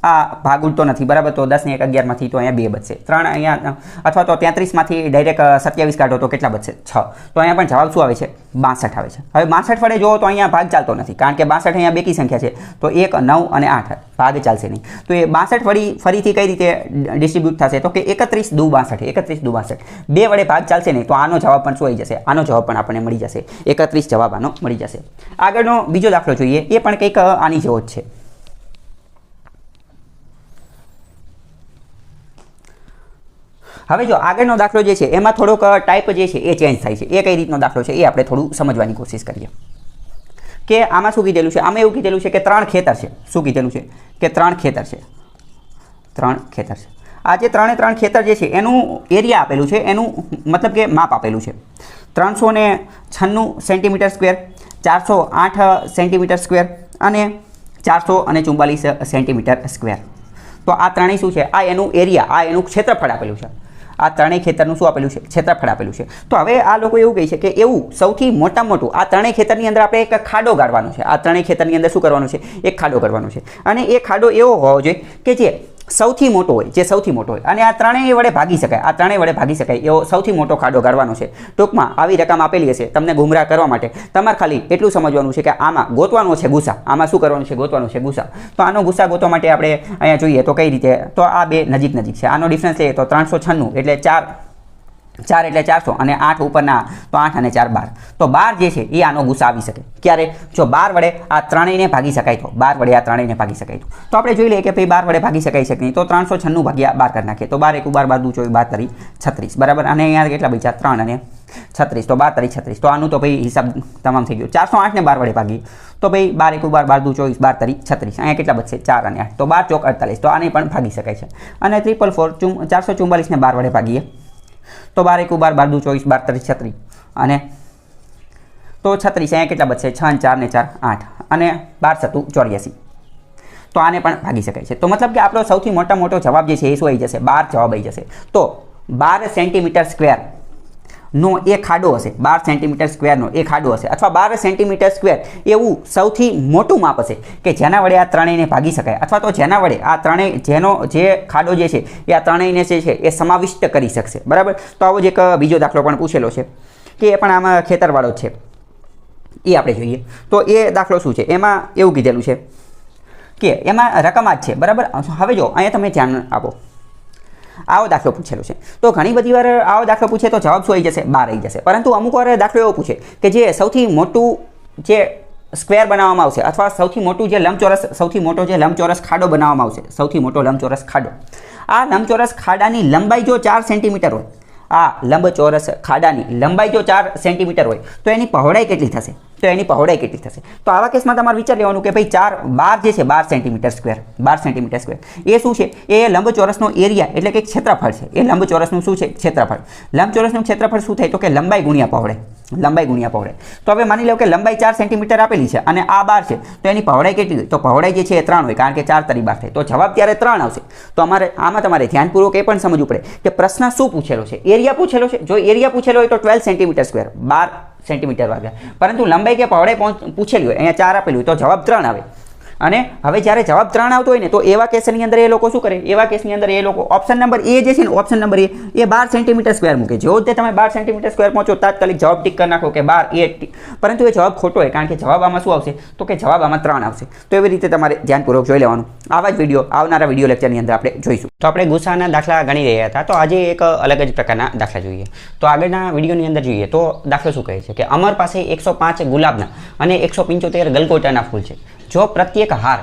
આ ભાગ ઉડતો નથી બરાબર, તો 10 ને 1 11માંથી તો અહીંયા 2 બચશે, 3 અહીંયા અથવા તો 33માંથી ડાયરેક્ટ 27 કાઢો તો કેટલા બચશે 6, તો અહીંયા પણ જવાબ શું આવે છે 62 આવે છે। હવે 62 વડે જોવો તો અહીંયા ભાગ ચાલતો નથી, કારણ કે 62 અહીંયા બેકી સંખ્યા છે, તો 1 9 અને 8 ભાગ ચાલશે નહીં, તો એ 62 વળી ફરીથી કઈ રીતે ડિસ્ટ્રીબ્યુટ થશે તો કે 31 દુ 62, 31 દુ 62, 2 વડે ભાગ ચાલશે નહીં, તો આનો જવાબ પણ શું આવી જશે, આનો જવાબ પણ આપણને મળી જશે 31 જવાબ આનો મળી જશે। આગળનો બીજો દાખલો જોઈએ, એ પણ કંઈક આની જેવો જ છે। હવે જો આગળનો દાખલો જે છે એમાં થોડોક ટાઈપ જે છે એ ચેન્જ થાય છે, એ કઈ રીતનો દાખલો છે એ આપણે થોડું સમજવાની કોશિશ કરીએ કે આમાં શું કીધેલું છે। આમાં એવું કીધેલું છે કે 3 ખેતર છે, શું કીધેલું છે કે 3 ખેતર છે, 3 ખેતર છે। આ જે 3 ખેતર જે છે એનું એરિયા આપેલું છે, એનું મતલબ કે માપ આપેલું છે 396 સેન્ટીમીટર સ્ક્વેર, 408 સેન્ટીમીટર સ્ક્વેર અને 444 સેન્ટીમીટર સ્ક્વેર। તો આ ત્રણેય શું છે, આ એનું એરિયા, આ એનું ક્ષેત્રફળ આપેલું છે, આ ત્રણેય ખેતરનું શું આપેલું છે ક્ષેત્રફળ આપેલું છે। તો હવે આ લોકો એવું કહે છે કે એવું સૌથી મોટામાં મોટું આ ત્રણેય ખેતરની અંદર આપણે એક ખાડો ગાળવાનો છે, આ ત્રણેય ખેતરની અંદર શું કરવાનું છે એક ખાડો કરવાનો છે, અને એ ખાડો એવો હોવો જોઈએ કે જે સૌથી મોટો હોય, જે સૌથી મોટો હોય અને આ ત્રણેય વડે ભાગી શકાય, આ ત્રણેય વડે ભાગી શકાય એવો સૌથી મોટો ખાડો ગાળવાનો છે। ટૂંકમાં આવી રકમ આપેલી હશે, તમને ગુમરાહ કરવા માટે તમારે ખાલી એટલું સમજવાનું છે કે આમાં ગોતવાનો છે ગુસા, આમાં શું કરવાનું છે ગોતવાનું છે ગુસા। તો આનો ગુસા ગોતવા માટે આપણે અહીંયા જોઈએ તો કઈ રીતે, તો આ બે નજીક નજીક છે, આનો ડિફરન્સ લઈએ તો 396 એટલે 4 એટલે 400 અને 8 ઉપરના તો 8 અને 4 12, તો 12 જે છે એ આનો ગુસા આવી શકે ક્યારે, જો 12 વડે આ ત્રણેયને ભાગી શકાય તો, 12 વડે આ ત્રણેયને ભાગી શકાય તો આપણે જોઈ લઈએ કે ભાઈ 12 વડે ભાગી શકાય છે કે નહીં, તો 396 ભાગ્યા 12 કરી નાખીએ તો 12 1 12 12 2 24 12 36 બરાબર, અને અહીંયા કેટલા બચ્યા 3 અને 36, તો 12 36, તો આનું તો ભાઈ હિસાબ તમામ થઈ ગયો। 408 ને 12 વડે ભાગી તો ભાઈ 12 1 12 12 2 24 12 36, અહીંયા કેટલા બચશે 4 અને 8, તો 12 ચોક 48, તો આને પણ ભાગી શકાય છે। અને 444 444 ને 12 વડે ભાગીએ તો 12 1 12 12 2 24 12 36 અને તો 36, અહીંયા કેટલા બચશે 6 4 ને 4 8 અને 12 7 84, તો આને પણ ભાગી શકાય છે। તો મતલબ કે આપણો સૌથી મોટો જવાબ જે છે એ શું આવી જશે 12 જવાબ આવી જશે। તો 12 સેન્ટીમીટર સ્ક્વેર નો એ ખાડો હશે, 12 સેન્ટીમીટર સ્ક્વેરનો એ ખાડો હશે, અથવા 12 સેન્ટીમીટર સ્ક્વેર એવું સૌથી મોટું માપ હશે કે જેના વડે આ ત્રણેયને ભાગી શકાય, અથવા તો જેના વડે આ ત્રણેય જેનો જે ખાડો જે છે એ આ ત્રણેયને જે છે એ સમાવિષ્ટ કરી શકશે બરાબર। તો આવો જ એક બીજો દાખલો પણ પૂછેલો છે કે એ પણ આમાં ખેતરવાળો જ છે, એ આપણે જોઈએ તો એ દાખલો શું છે, એમાં એવું કીધેલું છે કે એમાં રકમ જ છે બરાબર। હવે જો અહીંયા તમે ધ્યાન આપો, આવો દાખલો પૂછેલો છે, તો ઘણી બધી વાર આવો દાખલો પૂછે તો જવાબ શું આવી જશે 12 આવી જશે, પરંતુ અમુક વાર દાખલો એવો પૂછે કે જે સૌથી મોટું જે સ્ક્વેર બનાવવામાં આવશે અથવા સૌથી મોટું જે લંબચોરસ, સૌથી મોટો જે લંબચોરસ ખાડો બનાવવામાં આવશે, સૌથી મોટો લંબચોરસ ખાડો, આ લંબચોરસ ખાડાની લંબાઈ જો 4 સેન્ટીમીટર હોય, આ લંબચોરસ ખાડાની લંબાઈ જો 4 સેન્ટીમીટર હોય તો એની પહોળાઈ કેટલી થશે, તો એની પહોળાઈ કેટલી થશે। તો આવા કેસમાં તમારે વિચાર લેવાનું કે ભાઈ 12 જે છે 12 સેન્ટીમીટર સ્ક્વેર, 12 સેન્ટીમીટર સ્ક્વેર એ શું છે, એ લંબચોરસનો એરિયા એટલે કે ક્ષેત્રફળ છે, એ લંબચોરસનું શું છે ક્ષેત્રફળ, લંબચોરસનું ક્ષેત્રફળ શું થાય તો કે લંબાઈ ગુણ્યા પહોળાઈ, લંબાઈ ગુણ્યા પહોળાઈ। તો હવે માની લો કે લંબાઈ 4 સેન્ટીમીટર આપેલી છે અને આ 12 છે, તો એની પહોળાઈ કેટલી હોય, તો પહોળાઈ જે છે એ 3 હોય, કારણ કે 4 તરી 12 થાય, તો જવાબ ત્યારે 3 આવશે। તો આમાં તમારે ધ્યાનપૂર્વક એ પણ સમજવું પડે કે પ્રશ્ન શું પૂછેલો છે, એરિયા પૂછેલો છે, જો એરિયા પૂછેલો હોય તો 12 સેન્ટીમીટર સ્ક્વેર 12 સેન્ટીમીટર વાગ્યા, પરંતુ લંબાઈ કે પહોળાઈ પૂછેલી હોય, અહીંયા 4 આપેલું હોય તો જવાબ 3 આવે। અને હવે જ્યારે જવાબ 3 આવતો હોય ને તો એવા કેસની અંદર એ લોકો શું કરે, એવા કેસની અંદર એ લોકો ઓપ્શન નંબર એ જે છે ને, ઓપ્શન નંબર એ 12 સેન્ટીમીટર સ્ક્વેર મૂકે, જો તે તમે 12 સેન્ટીમીટર સ્ક્વેર પહોંચો તાત્કાલિક જવાબ ટીક કરી નાખો કે 12 એ, પરંતુ એ જવાબ ખોટો હોય, કારણ કે જવાબ આમાં શું આવશે તો કે જવાબ આમાં 3 આવશે। તો એવી રીતે તમારે ધ્યાનપૂર્વક જોઈ લેવાનું, આવા જ વિડીયો આવનારા વિડીયો લેક્ચરની અંદર આપણે જોઈશું। તો આપણે ગુસાના દાખલા ગણી રહ્યા હતા, તો આજે એક અલગ જ પ્રકારના દાખલા જોઈએ। તો આગળના વિડીયોની અંદર જોઈએ તો દાખલો શું કહે છે કે અમર પાસે 105 ગુલાબના અને 175 ગલગોટાના ફૂલ છે, જો પ્રત્યેક હાર,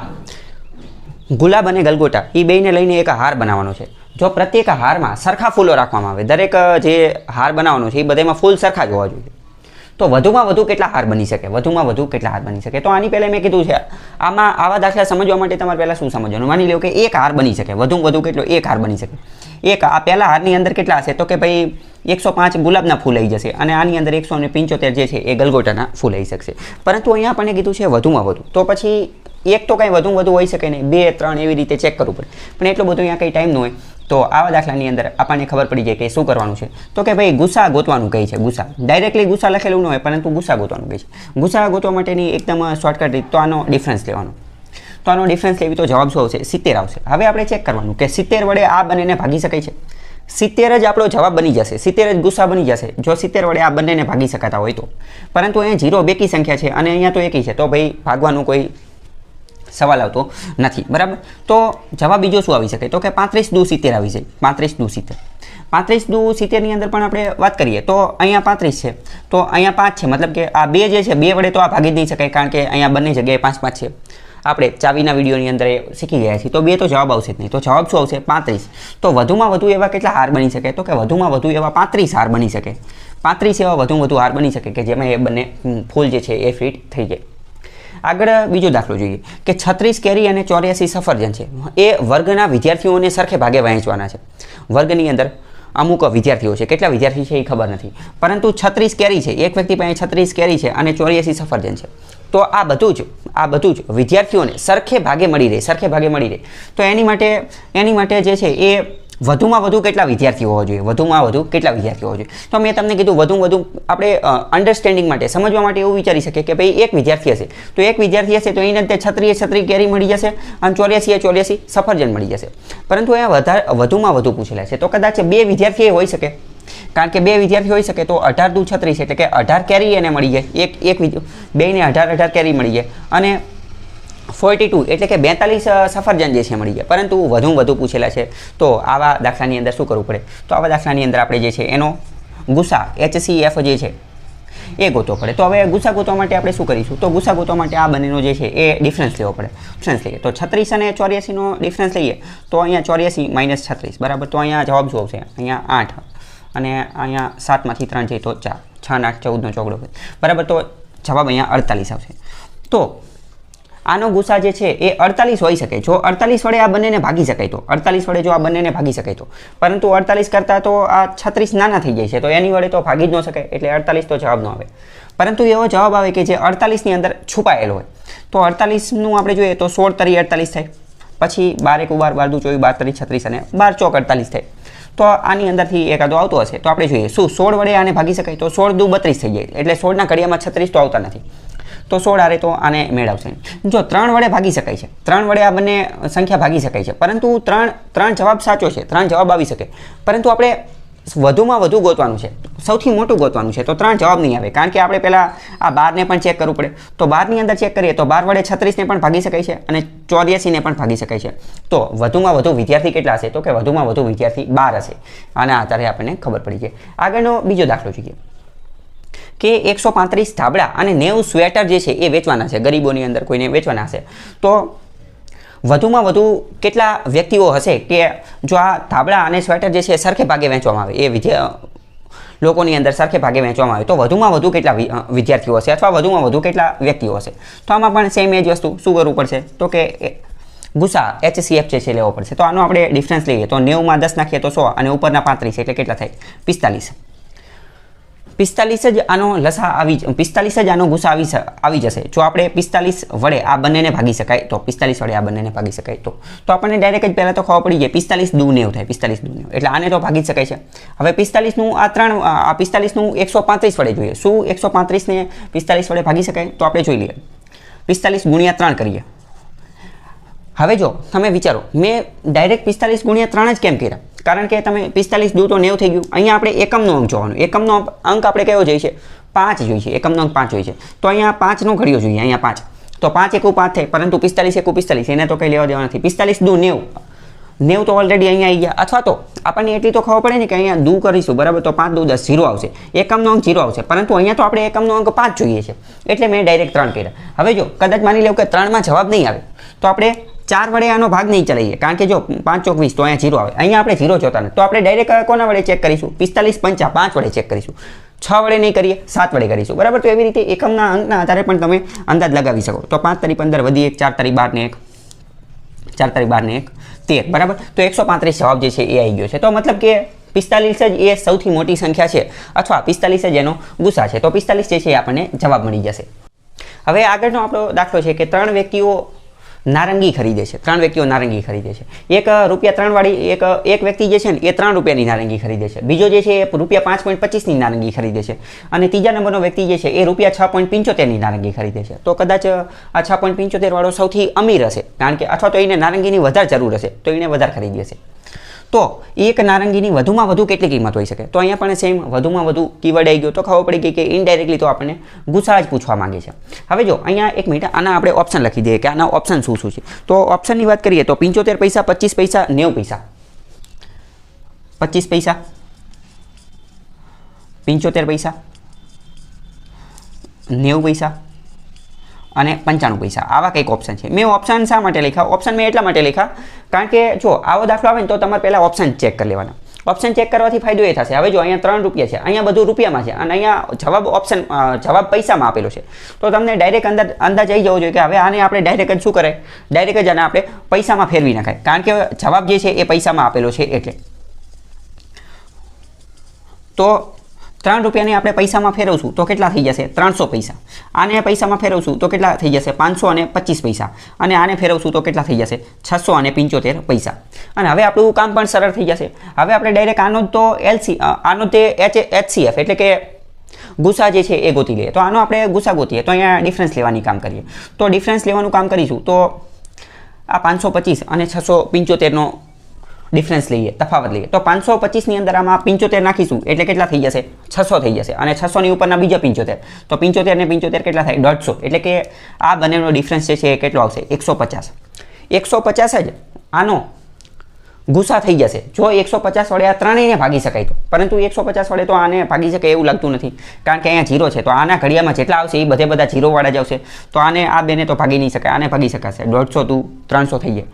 ગુલાબ અને ગલગોટા એ બેયને લઈને એક હાર બનાવવાનો છે, જો પ્રત્યેક હારમાં સરખા ફૂલો રાખવામાં આવે, દરેક જે હાર બનાવવાનો છે એ બધામાં ફૂલ સરખા જ હોવા જોઈએ, તો વધુમાં વધુ કેટલા હાર બની શકે, વધુમાં વધુ કેટલા હાર બની શકે। તો આની પહેલાં મેં કીધું છે આમાં આવા દાખલા સમજવા માટે તમારે પહેલાં શું સમજવાનું, માની લો કે એક હાર બની શકે, વધુમાં વધુ કેટલો એક હાર બની શકે, એક આ પહેલા હારની અંદર કેટલા હશે તો કે ભાઈ 105 ગુલાબના ફૂલ આવી જશે અને આની અંદર 175 જે છે એ ગલગોટાના ફૂલ આવી શકશે, પરંતુ અહીંયા આપણને કીધું છે વધુમાં વધુ, તો પછી એક તો કંઈ વધુ હોઈ શકે નહીં, 2 3 એવી રીતે ચેક કરવું પડે, પણ એટલું બધું અહીંયા કંઈ ટાઈમ ન હોય। તો આવા દાખલાની અંદર આપણને ખબર પડી જાય કે શું કરવાનું છે, તો કે ભાઈ ગુસા ગોતવાનું કહે છે, ગુસા ડાયરેક્ટલી ગુસા લખેલું ન હોય પરંતુ ગુસા ગોતવાનું કહે છે। ગુસા ગોતવા માટેની એકદમ શોર્ટકટ રીત, તો આનો ડિફરન્સ લેવાનો, તો આનો ડિફરન્સ લેવી તો જવાબ શું આવશે? 70 આવશે. હવે આપણે ચેક કરવાનું કે 70 વડે આ બંનેને ભાગી શકાય છે. 70 જ આપણો જવાબ બની જશે, 70 જ ગુસા બની જશે જો 70 વડે આ બંનેને ભાગી શકાતા હોય તો. પરંતુ અહીંયા 0 બેકી સંખ્યા છે અને અહીંયા તો એકી છે, તો ભાઈ ભાગવાનું કોઈ સવાલ આવતો નથી. બરાબર, તો જવાબ બીજો શું આવી શકે? તો કે 35 દુ 70 આવી જાય. 35 દુ 70, 35 દુ 70 ની અંદર પણ આપણે વાત કરીએ તો અહીંયા 35 છે, તો અહીંયા 5 છે, મતલબ કે આ 2 જે છે 2 વડે તો આ ભાગી જ નહીં શકાય, કારણ કે અહીંયા બંને જગ્યાએ 5 5 છે. આપણે ચાવીના વિડીયોની અંદર શીખી ગયા છીએ, તો 2 તો જવાબ આવશે જ નહીં. તો જવાબ શું આવશે? 35. તો વધુમાં વધુ એવા કેટલા હાર બની શકે? તો કે વધુમાં વધુ એવા 35 હાર બની શકે. 35 એવા વધુમાં વધુ હાર બની શકે કે જેમાં એ બંને ફૂલ જે છે એ ફિટ થઈ જાય. આગળ બીજો દાખલો જોઈએ કે 36 કેરી અને 84 સફરજન છે, એ વર્ગના વિદ્યાર્થીઓને સરખે ભાગે વહેંચવાના છે. વર્ગની અંદર અમુક વિદ્યાર્થીઓ છે, કેટલા વિદ્યાર્થી છે એ ખબર નથી, પરંતુ 36 કેરી છે, એક વ્યક્તિ પાસે 36 કેરી છે અને 84 સફરજન છે. તો આ બધું જ વિદ્યાર્થીઓને સરખે ભાગે મળી રહે. તો એની માટે જે છે એ વધુમાં વધુ કેટલા વિદ્યાર્થીઓ હોવા જોઈએ? વધુમાં વધુ કેટલા વિદ્યાર્થીઓ હોવા જોઈએ? તો મેં તમને કીધું વધુમાં વધુ આપણે અન્ડરસ્ટેન્ડિંગ માટે, સમજવા માટે એવું વિચારી શકીએ કે ભાઈ એક વિદ્યાર્થી હશે, તો એક વિદ્યાર્થી હશે તો એને તે 36 કેરી મળી જશે અને 84 સફરજન મળી જશે. પરંતુ અહીંયા વધુમાં વધુ પૂછેલા છે, તો કદાચ 2 વિદ્યાર્થી હોઈ શકે, કારણ કે 2 વિદ્યાર્થી હોઈ શકે તો 18 દુ 36 એટલે કે 18 કેરી એને મળી જાય. એક બેને 18 કેરી મળી જાય અને 42 એટલે કે 42 સફરજન જે છે મળી જાય. પરંતુ વધુ પૂછેલા છે, તો આવા દાખલાની અંદર શું કરવું પડે? તો આવા દાખલાની અંદર આપણે જે છે એનો ગુસા HCF જે છે એ ગોતવો પડે. તો હવે ગુસા ગોતવા માટે આપણે શું કરીશું? તો ગુસા ગોતવા માટે આ બંનેનો જે છે એ ડિફરન્સ લેવો પડે. ડિફરન્સ લઈએ તો 36 અને 84 નો ડિફરન્સ લઈએ તો અહીંયા 84 - 36, બરાબર. તો અહીંયા જવાબ શું આવશે? અહીંયા 8 અને અહીંયા 7 માંથી 3 જાય તો 4, 6 અને 8 14 નો ચોગડો, બરાબર. તો જવાબ અહીંયા 48 આવશે. તો આનો ગુસા જે છે એ 48 હોઈ શકે જો 48 વડે આ બંનેને ભાગી શકાય તો. 48 વડે જો આ બંનેને ભાગી શકાય તો, પરંતુ 48 કરતાં તો આ 36 નાના થઈ જાય છે, તો એની વડે તો ભાગી જ ન શકાય, એટલે 48 તો જવાબ ન આવે. પરંતુ એવો જવાબ આવે કે જે 48 ની અંદર છુપાયેલો હોય. તો 48 નું આપણે જોઈએ તો 16 તરી 48 થાય, પછી 12 1 12 12 2 24 12 તરી 36 અને 12 ચોક 48 થાય. તો આની અંદરથી એકાદો આવતો હશે તો આપણે જોઈએ શું 16 વડે આને ભાગી શકાય? તો 16 દુ 32 થઈ જાય, એટલે 16 ના ઘડિયામાં 36 તો આવતા નથી, તો 16 આરે તો આને મેળવશે. જો 3 વડે ભાગી શકાય છે, 3 વડે આ બંને સંખ્યા ભાગી શકાય છે, પરંતુ 3 જવાબ સાચો છે, 3 જવાબ આવી શકે, પરંતુ આપણે વધુમાં વધુ ગોતવાનું છે, સૌથી મોટું ગોતવાનું છે, તો 3 જવાબ નહીં આવે, કારણ કે આપણે પહેલાં આ 12 ને પણ ચેક કરવું પડે. તો 12 ની અંદર ચેક કરીએ તો 12 વડે 36 ને પણ ભાગી શકાય છે અને 84 ને પણ ભાગી શકાય છે. તો વધુમાં વધુ વિદ્યાર્થી કેટલા હશે? તો કે વધુમાં વધુ વિદ્યાર્થી 12 હશે. આના આધારે આપણને ખબર પડી જાય. આગળનો બીજો દાખલો જોઈએ કે 135 ધાબળા અને 90 સ્વેટર જે છે એ વેચવાના છે, ગરીબોની અંદર કોઈને વેચવાના હશે. તો વધુમાં વધુ કેટલા વ્યક્તિઓ હશે કે જો આ ધાબળા અને સ્વેટર જે છે સરખે ભાગે વેચવામાં આવે, એ લોકોની અંદર સરખે ભાગે વેચવામાં આવે, તો વધુમાં વધુ કેટલા વિદ્યાર્થીઓ હશે અથવા વધુમાં વધુ કેટલા વ્યક્તિઓ હશે? તો આમાં પણ સેમ એ જ વસ્તુ શું કરવું પડશે? તો કે ગુસા HCF જે છે લેવો પડશે. તો આનો આપણે ડિફરન્સ લઈએ તો 90 માં 10 નાખીએ તો 100 અને ઉપરના 35 એટલે કેટલા થાય? 45. 45 જ આનો લસા 45 જ આનો ગુસા આવી જશે જો આપણે 45 વડે આ બંનેને ભાગી શકાય તો. 45 વડે આ બંનેને ભાગી શકાય તો આપણને ડાયરેક્ટ જ પહેલાં તો ખબર પડી જાય 45 દુ 90 થાય, 45 દુ 90 એટલે આને તો ભાગી જ શકાય છે. હવે 45 નું આ 45 નું 135 વડે જોઈએ. શું 135 ને 45 વડે ભાગી શકાય? તો આપણે જોઈ લઈએ. 45 ગુણ્યા 3 કરીએ. હવે જો તમે વિચારો, મેં ડાયરેક્ટ 45 ગુણ્યા 3 જ કેમ કર્યા? કારણ કે તમે 45 દુ તો 90 થઈ ગયું. અહીંયા આપણે એકમનો અંક જોવાનો, એકમનો અંક આપણે કયો જોઈએ છે? 5 જોઈએ છે, એકમનો અંક 5 જોઈએ છે. તો અહીંયા 5 નો ઘડિયો જોઈએ, અહીંયા 5, તો 5 એકુ 5 થાય, પરંતુ 45 એકુ 45 એને તો કંઈ લેવા દેવા નથી. 45 દુ 90 તો ઓલરેડી અહીંયા આવી ગયા. અથવા તો આપણને એટલી તો ખબર પડે ને કે અહીંયા દુ કરીશું, બરાબર, તો 5 દુ 10 0 આવશે, એકમનો અંક 0 આવશે, પરંતુ અહીંયા તો આપણે એકમનો અંક 5 જોઈએ છે, એટલે મેં ડાયરેક્ટ 3 કર્યા. હવે જો કદાચ માની લેવું કે 3 માં જવાબ નહીં આવે તો આપણે 4 વડે આનો ભાગ નહીં ચલાવીએ, કારણ કે જો 5 ચોક 20 તો અહીંયા 0 આવે, અહીંયા આપણે 0 જોતા નથી, તો આપણે ડાયરેક્ટ કોના વડે ચેક કરીશું? 45 5 5 વડે ચેક કરીશું. 6 વડે નહીં કરીએ, 7 વડે કરીશું, બરાબર. તો એવી રીતે એકમના અંકના આધારે પણ તમે અંદાજ લગાવી શકો. તો 5 તરી 15 વધી 1, 4 તરી 12 ને 1, 4 તરી 12 ને 1 13, બરાબર. તો 135 જવાબ જે છે એ આવી ગયો છે. તો મતલબ કે 45 જ એ સૌથી મોટી સંખ્યા છે, અથવા 45 જ એનો ગુસા છે. તો 45 જે છે એ આપણને જવાબ મળી જશે. હવે આગળનો આપણો દાખલો છે કે 3 વ્યક્તિઓ નારંગી ખરીદે છે, 3 વ્યક્તિઓ નારંગી ખરીદે છે. એક ₹3 વાળી એક વ્યક્તિ જે છે ને એ 3 રૂપિયાની નારંગી ખરીદે છે. બીજો જે છે એ ₹5.25ની નારંગી ખરીદે છે અને ત્રીજા નંબરનો વ્યક્તિ જે છે એ ₹6.75ની નારંગી ખરીદે છે. તો કદાચ આ 6.75 વાળો સૌથી અમીર હશે, કારણ કે અથવા તો એને નારંગીની વધારે જરૂર હશે તો એને વધારે ખરીદી હશે. તો એક નારંગીની વધુમાં વધુ કેટલી કિંમત હોઈ શકે? તો અહીંયા પણ સેમ વધુમાં વધુ કીવર્ડ આવી ગયો તો ખબર પડી ગઈ કે ઇનડાયરેક્ટલી તો આપણને ગુસા જ પૂછવા માંગે છે. હવે જો અહીંયા એક મિનિટ આના આપણે ઓપ્શન લખી દઈએ કે આના ઓપ્શન શું શું છે. તો ઓપ્શનની વાત કરીએ તો 75 પૈસા, 25 પૈસા, 90 પૈસા. 25 પૈસા, 75 પૈસા, 90 પૈસા અને 95 પૈસા. આવા કંઈક ઓપ્શન છે. મેં ઓપ્શન શા માટે લખ્યા? ઓપ્શન મેં એટલા માટે લખ્યા કારણ કે જો આવો દાખલો આવે ને તો તમારે પહેલાં ઓપ્શન ચેક કરી લેવાના. ઓપ્શન ચેક કરવાથી ફાયદો એ થશે. હવે જો અહીંયા 3 રૂપિયા છે, અહીંયા બધું રૂપિયામાં છે અને અહીંયા જવાબ પૈસામાં આપેલો છે. તો તમને ડાયરેક્ટ અંદાજ આવી જવો જોઈએ કે હવે આને આપણે ડાયરેક્ટ જ શું કરે? ડાયરેક્ટ જ આને આપણે પૈસામાં ફેરવી નાખાય, કારણ કે જવાબ જે છે એ પૈસામાં આપેલો છે એટલે. તો 3 રૂપિયાને આપણે પૈસામાં ફેરવશું તો કેટલા થઈ જશે? 300 પૈસા. આને પૈસામાં ફેરવશું તો કેટલા થઈ જશે? 525 પૈસા. અને આને ફેરવશું તો કેટલા થઈ જશે? 675 પૈસા. અને હવે આપણું કામ પણ સરળ થઈ જશે. હવે આપણે ડાયરેક્ટ આનો તો આનો તે HCF એટલે કે ગુસા જે છે એ ગોતી લઈએ. તો આનો આપણે ગુસા ગોતીએ તો અહીંયા ડિફરન્સ લેવાની કામ કરીએ. તો ડિફરન્સ લેવાનું કામ કરીશું તો આ 525 અને 675નો ડિફરન્સ લઈએ, તફાવત લઈએ. તો 525ની અંદર આમાં 75 નાખીશું એટલે કેટલા થઈ જશે? 600 થઈ જશે. અને 600ની ઉપરના બીજા 75. તો 75 ને 75 કેટલા થાય? 150. એટલે કે આ બંનેનો ડિફરન્સ જે છે એ કેટલો આવશે? 150. 150 જ આનો ગુસા થઈ જશે જો 150 વડે આ ત્રણેયને ભાગી શકાય તો. પરંતુ 150 વડે તો આને ભાગી શકે એવું લાગતું નથી, કારણ કે અહીંયા 0 છે. તો આના ઘડિયામાં જેટલા આવશે એ બધા 0 વાળા જ આવશે. તો આને આ બેને તો ભાગી નહીં શકાય, આને ભાગી શકાશે. 150 તું 300 થઈ જાય,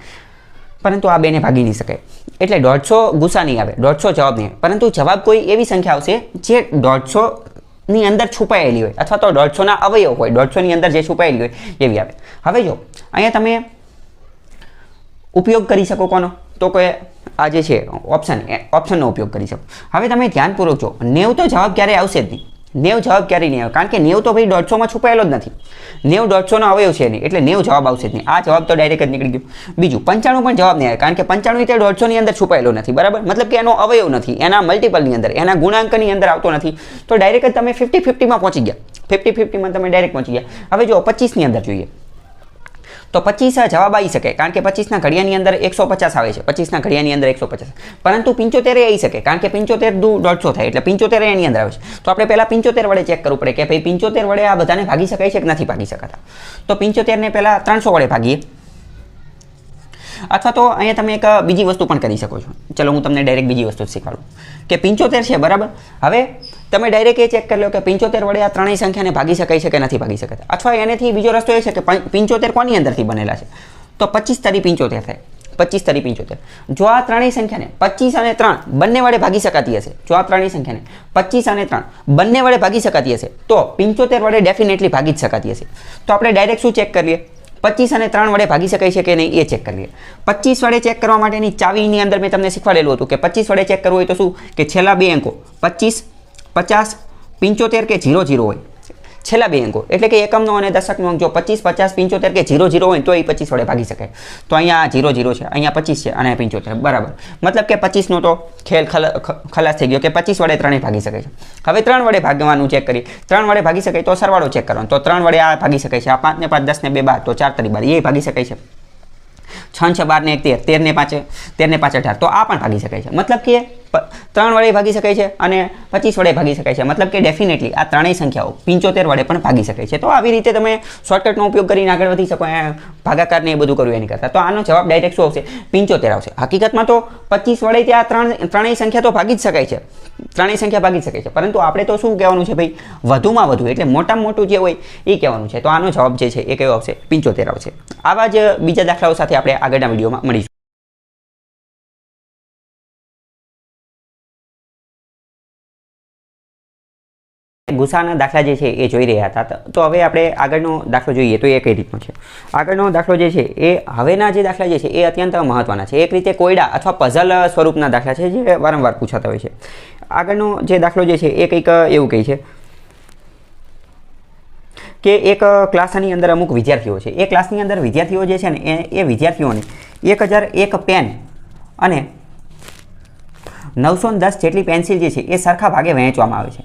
પરંતુ આ બેને ભાગી નહીં શકાય. એટલે 150 ગુસા નહીં આવે, 150 જવાબ નહીં આવે. પરંતુ જવાબ કોઈ એવી સંખ્યા આવશે જે 150ની અંદર છુપાયેલી હોય અથવા તો 150ના અવયવ હોય, 150ની અંદર જે છુપાયેલી હોય એવી આવે. હવે જો અહીંયા તમે ઉપયોગ કરી શકો કોનો? તો કોઈ આ જે છે ઓપ્શનનો ઉપયોગ કરી શકો. હવે તમે ધ્યાનપૂર્વક જો, 90 તો જવાબ ક્યારેય આવશે જ નહીં. 90 જવાબ ક્યારેય નહીં આવે, કારણ કે 90 તો ભાઈ 150માં છુપાયેલો જ નથી. 90 150નો અવયવ છે નહીં, એટલે 90 જવાબ આવશે જ નહીં. આ જવાબ તો ડાયરેક્ટ જ નીકળી ગયો. બીજું 95 પણ જવાબ નહીં આવે, કારણ કે 95 તે 150ની અંદર છુપાયેલો નથી, બરાબર? મતલબ કે એનો અવયવ નથી, એના મલ્ટિપલની અંદર, એના ગુણાંકની અંદર આવતો નથી. તો ડાયરેક્ટ જ તમે 50-50માં પહોંચી ગયા. 50-50માં તમે ડાયરેક્ટ પહોંચી ગયા. હવે જો 25ની અંદર જોઈએ તો 25 જવાબ આવી શકે, કારણ કે 25ના ઘડિયાની અંદર 150 આવે છે. 25ના ઘડિયાની અંદર 150, પરંતુ 75 આવી શકે, કારણ કે 75 દુ 150 થાય, એટલે 75 એની અંદર આવે છે. તો આપણે પહેલા 75 વડે ચેક કરવું પડે કે ભાઈ 75 વડે આ બધાને ભાગી શકાય છે કે નથી ભાગી શકાતા. તો 75 ને પહેલા 300 વડે ભાગીએ, અથવા તો અહીંયા તમે એક બીજી વસ્તુ પણ કરી શકો છો. ચલો હું તમને ડાયરેક્ટ બીજી વસ્તુ શીખવાડું કે 75 છે, બરાબર? હવે તમે ડાયરેક્ટ એ ચેક કરી લો કે 75 વડે આ ત્રણેય સંખ્યાને ભાગી શકાય છે કે નથી ભાગી શકાતા. અથવા એનાથી બીજો રસ્તો એ છે કે 75 કોની અંદરથી બનેલા છે? તો 25 તારી 75 થાય. 25 તારી 75. જો આ ત્રણેય સંખ્યાને 25 અને 3 બંને વડે ભાગી શકાતી હશે, જો આ ત્રણેય સંખ્યાને 25 અને 3 બંને વડે ભાગી શકાતી હશે તો 75 વડે ડેફિનેટલી ભાગી જ શકાતી હશે. તો આપણે ડાયરેક્ટ શું ચેક કરીએ? 25 અને 3 વડે ભાગી શકાય છે કે નહીં એ ચેક કરીએ. 25 વડે ચેક કરવા માટેની ચાવીની અંદર મેં તમને શીખવાડેલું હતું કે 25 વડે ચેક કરવું હોય તો શું કે છેલ્લા બે અંકો 25, 50, 75 કે 00 હોય, છેલ્લા બે અંકો એટલે કે એકમનો અને દશકનો અંક જો 25, 50, 75 કે 00 હોય તો એ 25 વડે ભાગી શકાય. તો અહીંયા 00 છે, અહીંયા 25 છે અને 75, બરાબર? મતલબ કે 25નો તો ખેલ ખલાસ થઈ ગયો કે 25 વડે ત્રણેય ભાગી શકાય છે. હવે 3 વડે ભાગવાનું ચેક કરીએ. 3 વડે ભાગી શકાય તો સરવાળો ચેક કરવાનો. તો 3 વડે આ ભાગી શકાય છે, આ 5 ને 5, 10 ને 2 12, તો 4 તરી 12 એ ભાગી શકાય છે. 6 છે 12 ને 1 13, 13 ને 5 18, તો આ પણ ભાગી શકાય છે. મતલબ કે 3 વડે ભાગી શકાય છે અને 25 વડે ભાગી શકાય છે. મતલબ કે ડેફિનેટલી આ ત્રણેય સંખ્યાઓ 75 વડે પણ ભાગી શકાય છે. તો આવી રીતે તમે શોર્ટકટનો ઉપયોગ કરીને આગળ વધી શકો. ભાગાકાર ને એ બધું કરવું એની કરતાં. તો આનો જવાબ ડાયરેક્ટ શું આવશે? 75 આવશે. હકીકતમાં તો 25 વડે ત્યાં ત્રણેય સંખ્યા તો ભાગી જ શકાય છે, ત્રણેય સંખ્યા ભાગી શકાય છે. પરંતુ આપણે તો શું કહેવાનું છે ભાઈ? વધુમાં વધુ એટલે મોટામાં મોટું જે હોય એ કહેવાનું છે. તો આનો જવાબ જે છે એ કયો આવશે? 75 આવશે. આવા જ બીજા દાખલાઓ સાથે આપણે આગળના વિડીયોમાં મળીશું. ગુસાના દાખલા જે છે એ જોઈ રહ્યા હતા. તો હવે આપણે આગળનો દાખલો જોઈએ તો એ કઈ રીતનો છે. આગળનો દાખલો જે છે એ હવેના જે દાખલા જે છે એ અત્યંત મહત્વના છે. એક રીતે કોયડા અથવા પઝલ સ્વરૂપના દાખલા છે જે વારંવાર પૂછાતા હોય છે. આગળનો જે દાખલો જે છે એ કંઈક એવું કહે છે કે એક ક્લાસની અંદર અમુક વિદ્યાર્થીઓ છે, એ ક્લાસની અંદર વિદ્યાર્થીઓ જે છે ને એ વિદ્યાર્થીઓને 1001 પેન અને 910 જેટલી પેન્સિલ જે છે એ સરખા ભાગે વહેંચવામાં આવે છે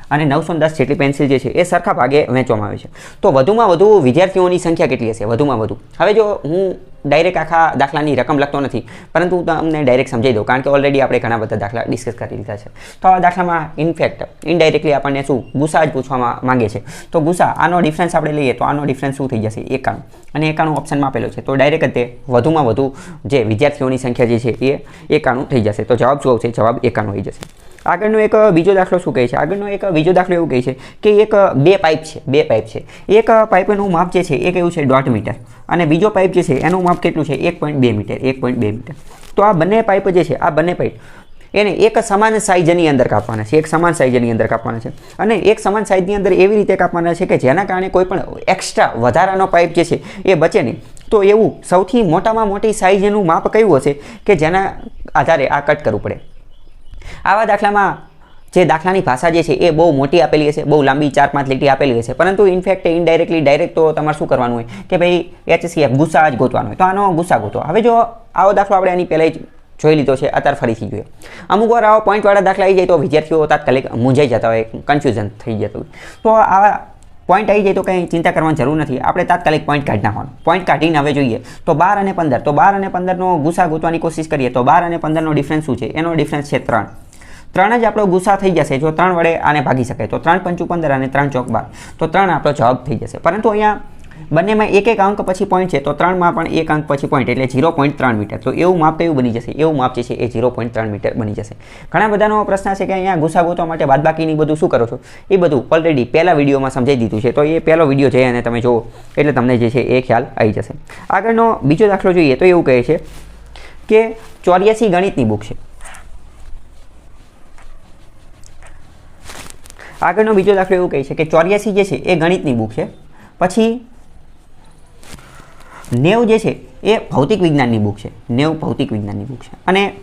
અને 910 જેટલી પેન્સિલ જે છે એ સરખા ભાગે વહેંચવામાં આવે છે. તો વધુમાં વધુ વિદ્યાર્થીઓની સંખ્યા કેટલી હશે? વધુમાં વધુ, હવે જો હું ડાયરેક્ટ આખા દાખલાની રકમ લખતો નથી, પરંતુ તમને ડાયરેક્ટ સમજાવી દઉં, કારણ કે ઓલરેડી આપણે ઘણા બધા દાખલા ડિસ્કસ કરી લીધા છે. તો આ દાખલામાં ઇનફેક્ટ ઇનડાયરેક્ટલી આપણને શું ગુસા જ પૂછવામાં માંગે છે. તો ગુસા, આનો ડિફરન્સ આપણે લઈએ તો આનો ડિફરન્સ શું થઈ જશે? 91, અને 91 ઓપ્શનમાં આપેલો છે. તો ડાયરેક્ટ જ તે વધુમાં વધુ જે વિદ્યાર્થીઓની સંખ્યા જે છે એ 91 થઈ જશે. તો જવાબ શું આવશે? જવાબ 91 થઈ જશે. આગળનો એક બીજો દાખલો શું કહે છે? આગળનો એક બીજો દાખલો એવું કહે છે કે બે પાઇપ છે. એક પાઇપનું માપ જે છે એ કેવું છે? 1.5 મીટર, અને બીજો પાઇપ જે છે એનું માપ કેટલું છે? 1.2 મીટર. તો આ બંને પાઇપ જે છે, આ બંને પાઇપ એને એક સમાન સાઇઝની અંદર કાપવાના છે, અને એક સમાન સાઇઝની અંદર એવી રીતે કાપવાના છે કે જેના કારણે કોઈ પણ એક્સ્ટ્રા વધારાનો પાઇપ જે છે એ બચે નહીં. તો એવું સૌથી મોટામાં મોટી સાઇઝનું માપ કયું હશે કે જેના આધારે આ કટ કરવું પડે? આવા દાખલામાં જે દાખલાની ભાષા જે છે એ બહુ મોટી આપેલી હશે, બહુ લાંબી 4-5 લીટી આપેલી હશે, પરંતુ ઇનફેક્ટ ઇનડાયરેક્ટલી ડાયરેક્ટ તો તમારે શું કરવાનું હોય કે ભાઈ HCF ગુસા જ ગોતવાનો હોય. તો આનો ગુસા ગોતો. હવે જો આવો દાખલો આપણે આની પહેલાં જ જોઈ લીધો છે, અત્યારે ફરીથી જોઈએ. અમુક વાર આવા પોઈન્ટવાળા દાખલા આવી જાય તો વિદ્યાર્થીઓ તાત્કાલિક મૂંઝાઈ જતા હોય, કન્ફ્યુઝન થઈ જતું હોય. તો આવા પોઈન્ટ આવી જાય તો કંઈ ચિંતા કરવાની જરૂર નથી, આપણે તાત્કાલિક પોઈન્ટ કાઢી નાખવાનો. પોઈન્ટ કાઢીને હવે જોઈએ તો 12 અને 15. તો 12 અને 15નો ગુસા ગોતવાની કોશિશ કરીએ તો 12 અને 15નો ડિફરન્સ શું છે? એનો ડિફરન્સ છે 3. 3 જ આપણો ગુસા થઈ જશે જો 3 વડે આને ભાગી શકાય. તો 3 × 5 = 15 અને 3 × 4 = 12. તો 3 આપણો જવાબ થઈ જશે. પરંતુ અહીંયા બંનેમાં એક અંક પછી પોઈન્ટ છે, તો 3માં પણ એક અંક પછી પોઈન્ટ, એટલે 0.3 મીટર. તો એવું માપ કયું બની જશે? એવું માપ જે છે એ 0.3 મીટર બની જશે. ઘણા બધાનો પ્રશ્ન છે કે અહીંયા ગુસા ગોતવા માટે બાદબાકીની બધું શું કરો છો? એ બધું ઓલરેડી પહેલા વિડીયોમાં સમજાવી દીધું છે. તો એ પહેલો વિડીયો છે અને તમે જુઓ એટલે તમને જે છે એ ખ્યાલ આવી જશે. આગળનો બીજો દાખલો જોઈએ તો એવું કહે છે કે 84 ગણિતની બુક છે. આગળનો બીજો દાખલો એવું કહે છે કે 84 જે છે એ ગણિતની બુક છે. પછી 90 જે છે એ ભૌતિક વિજ્ઞાનની બુક છે. 90 ભૌતિક વિજ્ઞાનની બુક છે. અને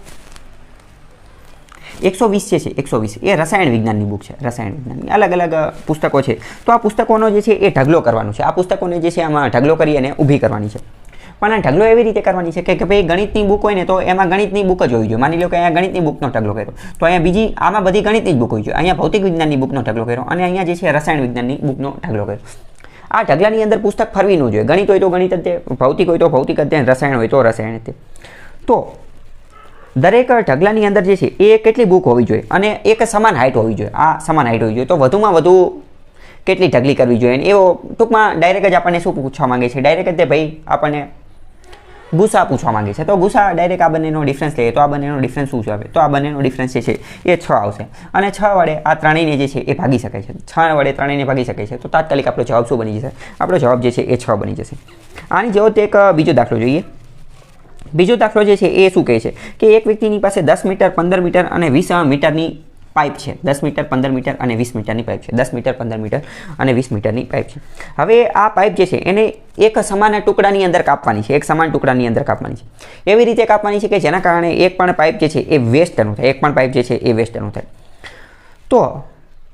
120 જે છે 120 એ રસાયણ વિજ્ઞાનની બુક છે. રસાયણ વિજ્ઞાનની અલગ અલગ પુસ્તકો છે. તો આ પુસ્તકોનો જે છે એ ઢગલો કરવાનો છે. આ પુસ્તકોને જે છે આમાં ઢગલો કરી અને ઊભી કરવાની છે. પણ આ ઢગલો એવી રીતે કરવાની છે કે ભાઈ ગણિતની બુક હોય ને તો એમાં ગણિતની બુક જ હોવી જોઈએ. માની લો કે અહીંયા ગણિતની બુકનો ઢગલો કર્યો તો અહીંયા બીજી આમાં બધી ગણિતની જ બુક હોવી જોઈએ. અહીંયા ભૌતિક વિજ્ઞાનની બુકનો ઢગલો કર્યો અને અહીંયા જે છે રસાયણ વિજ્ઞાનની બુકનો ઢગલો કર્યો. આ ઢગલાની અંદર પુસ્તક ફરવી ન જોઈએ. ગણિત હોય તો ગણિત જ તે, ભૌતિક હોય તો ભૌતિક જ તે, રસાયણ હોય તો રસાયણ જ તે. તો દરેક ઢગલાની અંદર જે છે એ કેટલી બુક હોવી જોઈએ અને એક સમાન હાઇટ હોવી જોઈએ. આ સમાન હાઇટ હોવી જોઈએ. તો વધુમાં વધુ કેટલી ઢગલી કરવી જોઈએ? એવો ટૂંકમાં ડાયરેક્ટ જ આપણને શું પૂછવા માંગે છે? ડાયરેક્ટ જ તે ભાઈ આપણને ગુસા પૂછવા માંગે છે. તો ગુસા ડાયરેક્ટ આ બંનેનો ડિફરન્સ લઈએ તો આ બંનેનો ડિફરન્સ શું છે? તો આ બંનેનો ડિફરન્સ જે છે એ 6 આવશે. અને 6 વડે આ ત્રણેયને જે છે એ ભાગી શકાય છે. 6 વડે ત્રણેયને ભાગી શકાય છે. તો તાત્કાલિક આપણો જવાબ શું બની જશે? આપણો જવાબ જે છે એ 6 બની જશે. આની જેવો તે એક બીજો દાખલો જોઈએ. બીજો દાખલો જે છે એ શું કહે છે કે એક વ્યક્તિની પાસે 10 મીટર, 15 મીટર અને 20 મીટરની પાઇપ છે. 10 મીટર, 15 મીટર અને 20 મીટરની પાઇપ છે. 10 મીટર, 15 મીટર અને 20 મીટરની પાઇપ છે. હવે આ પાઇપ જે છે એને એક સમાન ટુકડાની અંદર કાપવાની છે. એક સમાન ટુકડાની અંદર કાપવાની છે. એવી રીતે કાપવાની છે કે જેના કારણે એક પણ પાઇપ જે છે એ વેસ્ટ ન થાય. એક પણ પાઇપ જે છે એ વેસ્ટ ન થાય. તો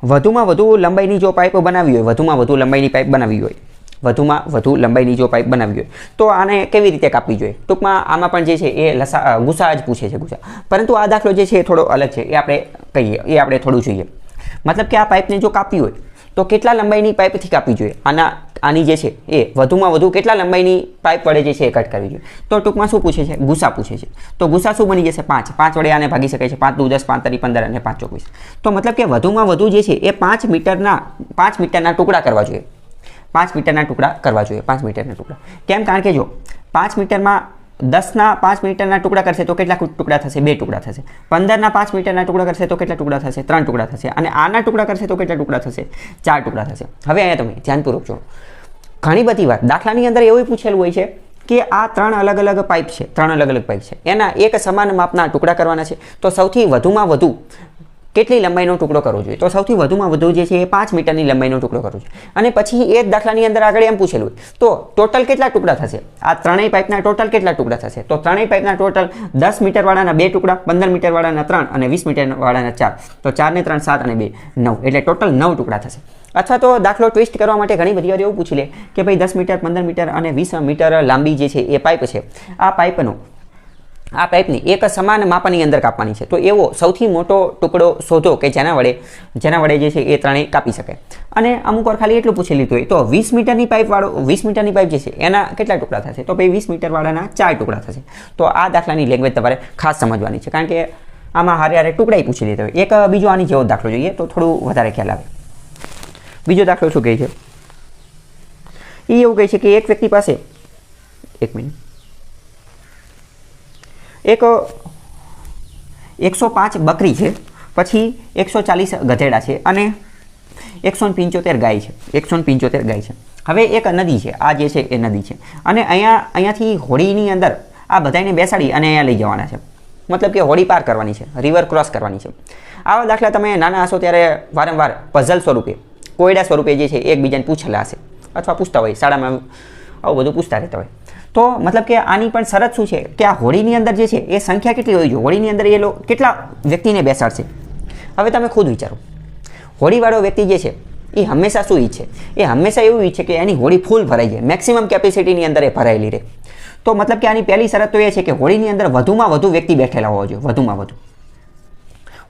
વધુમાં વધુ લંબાઈની જો પાઇપ બનાવી હોય, વધુમાં વધુ લંબાઈની પાઇપ બનાવી હોય, વધુમાં વધુ લંબાઈની જો પાઇપ બનાવી હોય તો આને કેવી રીતે કાપવી જોઈએ? ટૂંકમાં આમાં પણ જે છે એ ગુસા જ પૂછે છે, ગુસા. પરંતુ આ દાખલો જે છે એ થોડો અલગ છે. એ આપણે કહીએ, એ આપણે થોડું જોઈએ. મતલબ કે આ પાઇપને જો કાપવી હોય તો કેટલા લંબાઈની પાઇપથી કાપવી જોઈએ? આની જે છે એ વધુમાં વધુ કેટલા લંબાઈની પાઇપ વડે જે છે એ કટ કરવી જોઈએ? તો ટૂંકમાં શું પૂછે છે? ગુસા પૂછે છે. તો ગુસા શું બની જશે? 5. 5 વડે આને ભાગી શકાય છે. 5 × 2 = 10, 5 × 3 = 15 અને 5 × 24. તો મતલબ કે વધુમાં વધુ જે છે એ 5 મીટરના ટુકડા કરવા જોઈએ. 5 મીટરના ટુકડા કરવા જોઈએ. 5 મીટરના ટુકડા કેમ? કારણ કે જો 5 મીટરમાં 10ના 5 મીટરના ટુકડા કરશે તો કેટલા ટુકડા થશે? 2 ટુકડા થશે. 15ના 5 મીટરના ટુકડા કરશે તો કેટલા ટુકડા થશે? 3 ટુકડા થશે. અને આના ટુકડા કરશે તો કેટલા ટુકડા થશે? 4 ટુકડા થશે. હવે અહીંયા તમે ધ્યાનપૂર્વક જો, ઘણી બધી વાર દાખલાની અંદર એવું પૂછેલું હોય છે કે આ 3 અલગ અલગ પાઇપ છે. 3 અલગ અલગ પાઇપ છે, એના એક સમાન માપના ટુકડા કરવાના છે. તો સૌથી વધુમાં વધુ કેટલી લંબાઈનો ટુકડો કરવો જોઈએ? તો સૌથી વધુમાં વધુ જે છે એ 5 મીટરની લંબાઈનો ટુકડો કરવો જોઈએ. અને પછી એ જ દાખલાની અંદર આગળ એમ પૂછેલું તો ટોટલ કેટલા ટુકડા થશે? આ ત્રણેય પાઇપના ટોટલ કેટલા ટુકડા થશે? તો ત્રણેય પાઇપના ટોટલ 10 મીટરવાળાના 2 ટુકડા, 15 મીટરવાળાના 3 અને 20 મીટરવાળાના 4. તો 4 ને 3 7 અને 2 9, એટલે ટોટલ 9 ટુકડા થશે. અથવા તો દાખલો ટ્વિસ્ટ કરવા માટે ઘણી બધી વાર એવું પૂછી લે કે ભાઈ 10 મીટર, 15 મીટર અને 20 મીટર લાંબી જે છે એ પાઇપ છે, આ પાઇપની એક સમાન માપની અંદર કાપવાની છે. તો એવો સૌથી મોટો ટુકડો શોધો કે જેના વડે જે છે એ ત્રણેય કાપી શકે. અને અમુક વાર ખાલી એટલું પૂછી લીધું હોય તો 20 મીટરની પાઇપ જે છે એના કેટલા ટુકડા થશે? તો ભાઈ 20 મીટરવાળાના 4 ટુકડા થશે. તો આ દાખલાની લેંગ્વેજ તમારે ખાસ સમજવાની છે, કારણ કે આમાં હારે ટુકડાઈ પૂછી લીધા હોય. એક બીજો આની જેવો દાખલો જોઈએ તો થોડું વધારે ખ્યાલ આવે. બીજો દાખલો શું કહે છે? એ એવું કહે છે કે એક વ્યક્તિ પાસે એક 105 બકરી છે, પછી 140 ગધેડા છે અને 175 ગાય છે. 175 ગાય છે. હવે એક નદી છે, આ જે છે એ નદી છે, અને અહીંયાથી હોડીની અંદર આ બધાને બેસાડી અને અહીંયા લઈ જવાના છે. મતલબ કે હોડી પાર કરવાની છે, રિવર ક્રોસ કરવાની છે. આવા દાખલા તમે નાના હશો ત્યારે વારંવાર પઝલ સ્વરૂપે, કોયડા સ્વરૂપે જે છે એકબીજાને પૂછેલા હશે, અથવા પૂછતા હોય શાળામાં, આવું બધું પૂછતા રહેતા હોય. તો મતલબ કે આની પણ શરત શું છે કે આ હોડીની અંદર જે છે એ સંખ્યા કેટલી હોવી જોઈએ? હોડીની અંદર એ કેટલા વ્યક્તિને બેસાડશે? હવે તમે ખુદ વિચારો. હોડીવાળો વ્યક્તિ જે છે એ હંમેશા શું ઈચ્છે? એ હંમેશા એવું ઈચ્છે કે એની હોડી ફૂલ ભરાઈ જાય, મેક્સિમમ કેપેસિટીની અંદર એ ભરાયેલી રહે. તો મતલબ કે આની પહેલી શરત તો એ છે કે હોડીની અંદર વધુમાં વધુ વ્યક્તિ બેઠેલા હોવા જોઈએ. વધુમાં વધુ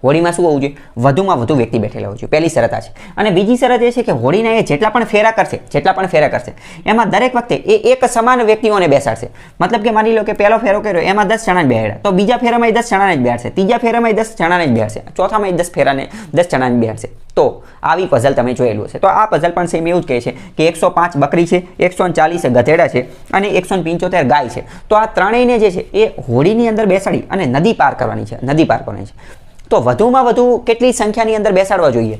હોડીમાં શું હોવું જોઈએ? વધુમાં વધુ વ્યક્તિ બેઠેલા હોવા જોઈએ. પહેલી શરત આ છે. અને બીજી શરત એ છે કે હોડીના એ જેટલા પણ ફેરા કરશે એમાં દરેક વખતે એ એક સમાન વ્યક્તિઓને બેસાડશે. મતલબ કે માની લો કે પહેલો ફેરો કર્યો એમાં 10 જણાને બેહાડ્યા, તો બીજા ફેરામાં 10 જણાને જ બેહાડશે, ત્રીજા ફેરામાં 10 જણાને જ બેહાડશે, ચોથામાં 10 જણાને બેહાડશે. તો આવી પઝલ તમે જોયેલું હશે. તો આ પઝલ પણ સેમ એવું જ કહે છે કે 105 બકરી છે, 140 ગધેડા છે અને 175 ગાય છે. તો આ ત્રણેયને જે છે એ હોડીની અંદર બેસાડી અને નદી પાર કરવાની છે. તો વધુમાં વધુ કેટલી સંખ્યાની અંદર બેસાડવા જોઈએ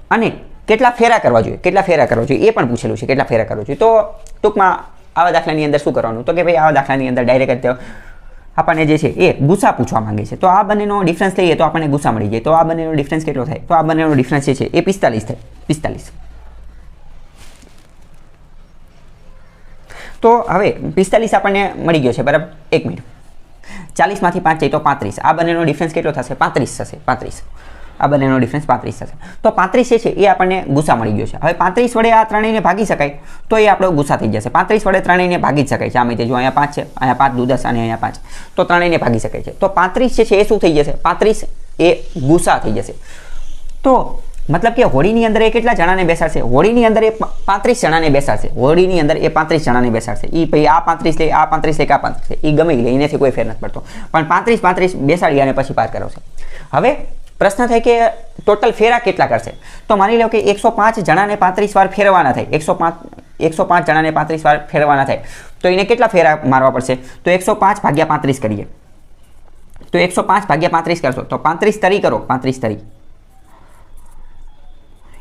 અને કેટલા ફેરા કરવા જોઈએ એ પણ પૂછેલું છે. કેટલા ફેરા કરવા જોઈએ? તો ટૂંકમાં આવા દાખલાની અંદર શું કરવાનું? તો કે ભાઈ આવા દાખલાની અંદર ડાયરેક્ટ આપણને જે છે એ ગુસા પૂછવા માંગે છે. તો આ બંનેનો ડિફરન્સ લઈએ તો આપણને ગુસા મળી જાય. તો આ બંનેનો ડિફરન્સ કેટલો થાય? તો આ બંનેનો ડિફરન્સ જે છે એ 45 થાય. 45. તો હવે 45 આપણને મળી ગયો છે, બરાબર. 1 મિનિટ. 40 માંથી 5 જાય તો 35. આ બંનેનો ડિફરન્સ કેટલો થશે? 35 થશે. 35. આ બંનેનો ડિફરન્સ 35 થશે. તો 35 જે છે એ આપણને ગુસા મળી ગયો છે. હવે 35 વડે આ ત્રણેયને ભાગી શકાય તો એ આપણો ગુસા થઈ જશે. 35 વડે ત્રણેયને ભાગી શકાય છે. આમાં જો અહીંયા 5 છે, અહીંયા 5 દુ 10 અને અહીંયા 5, તો ત્રણેયને ભાગી શકાય છે. તો 35 જે છે એ શું થઈ જશે? 35 એ ગુસા થઈ જશે. તો મતલબ કે હોડીની અંદર એ કેટલા જણાને બેસાડશે? હોડીની અંદર એ 35 જણાને બેસાડશે. હોડીની અંદર એ 35 જણાને બેસાડશે. એ ભાઈ આ 35 લે, આ 35 લે, આ 35 લે, એ ગમે લે, એનાથી કોઈ ફેર નથી પડતો. પણ 35 બેસાડી અને પછી પાર કરાવશે. હવે પ્રશ્ન થાય કે ટોટલ ફેરા કેટલા કરશે? તો માની લો કે 105 જણાને 35 વાર ફેરવાના થાય. 105 જણાને 35 વાર ફેરવાના થાય તો એને કેટલા ફેરા મારવા પડશે? તો 105 ભાગ્યા 35 કરીએ. તો 105 ભાગ્યા 35 કરશો તો 35 તરી કરો, 35 તરી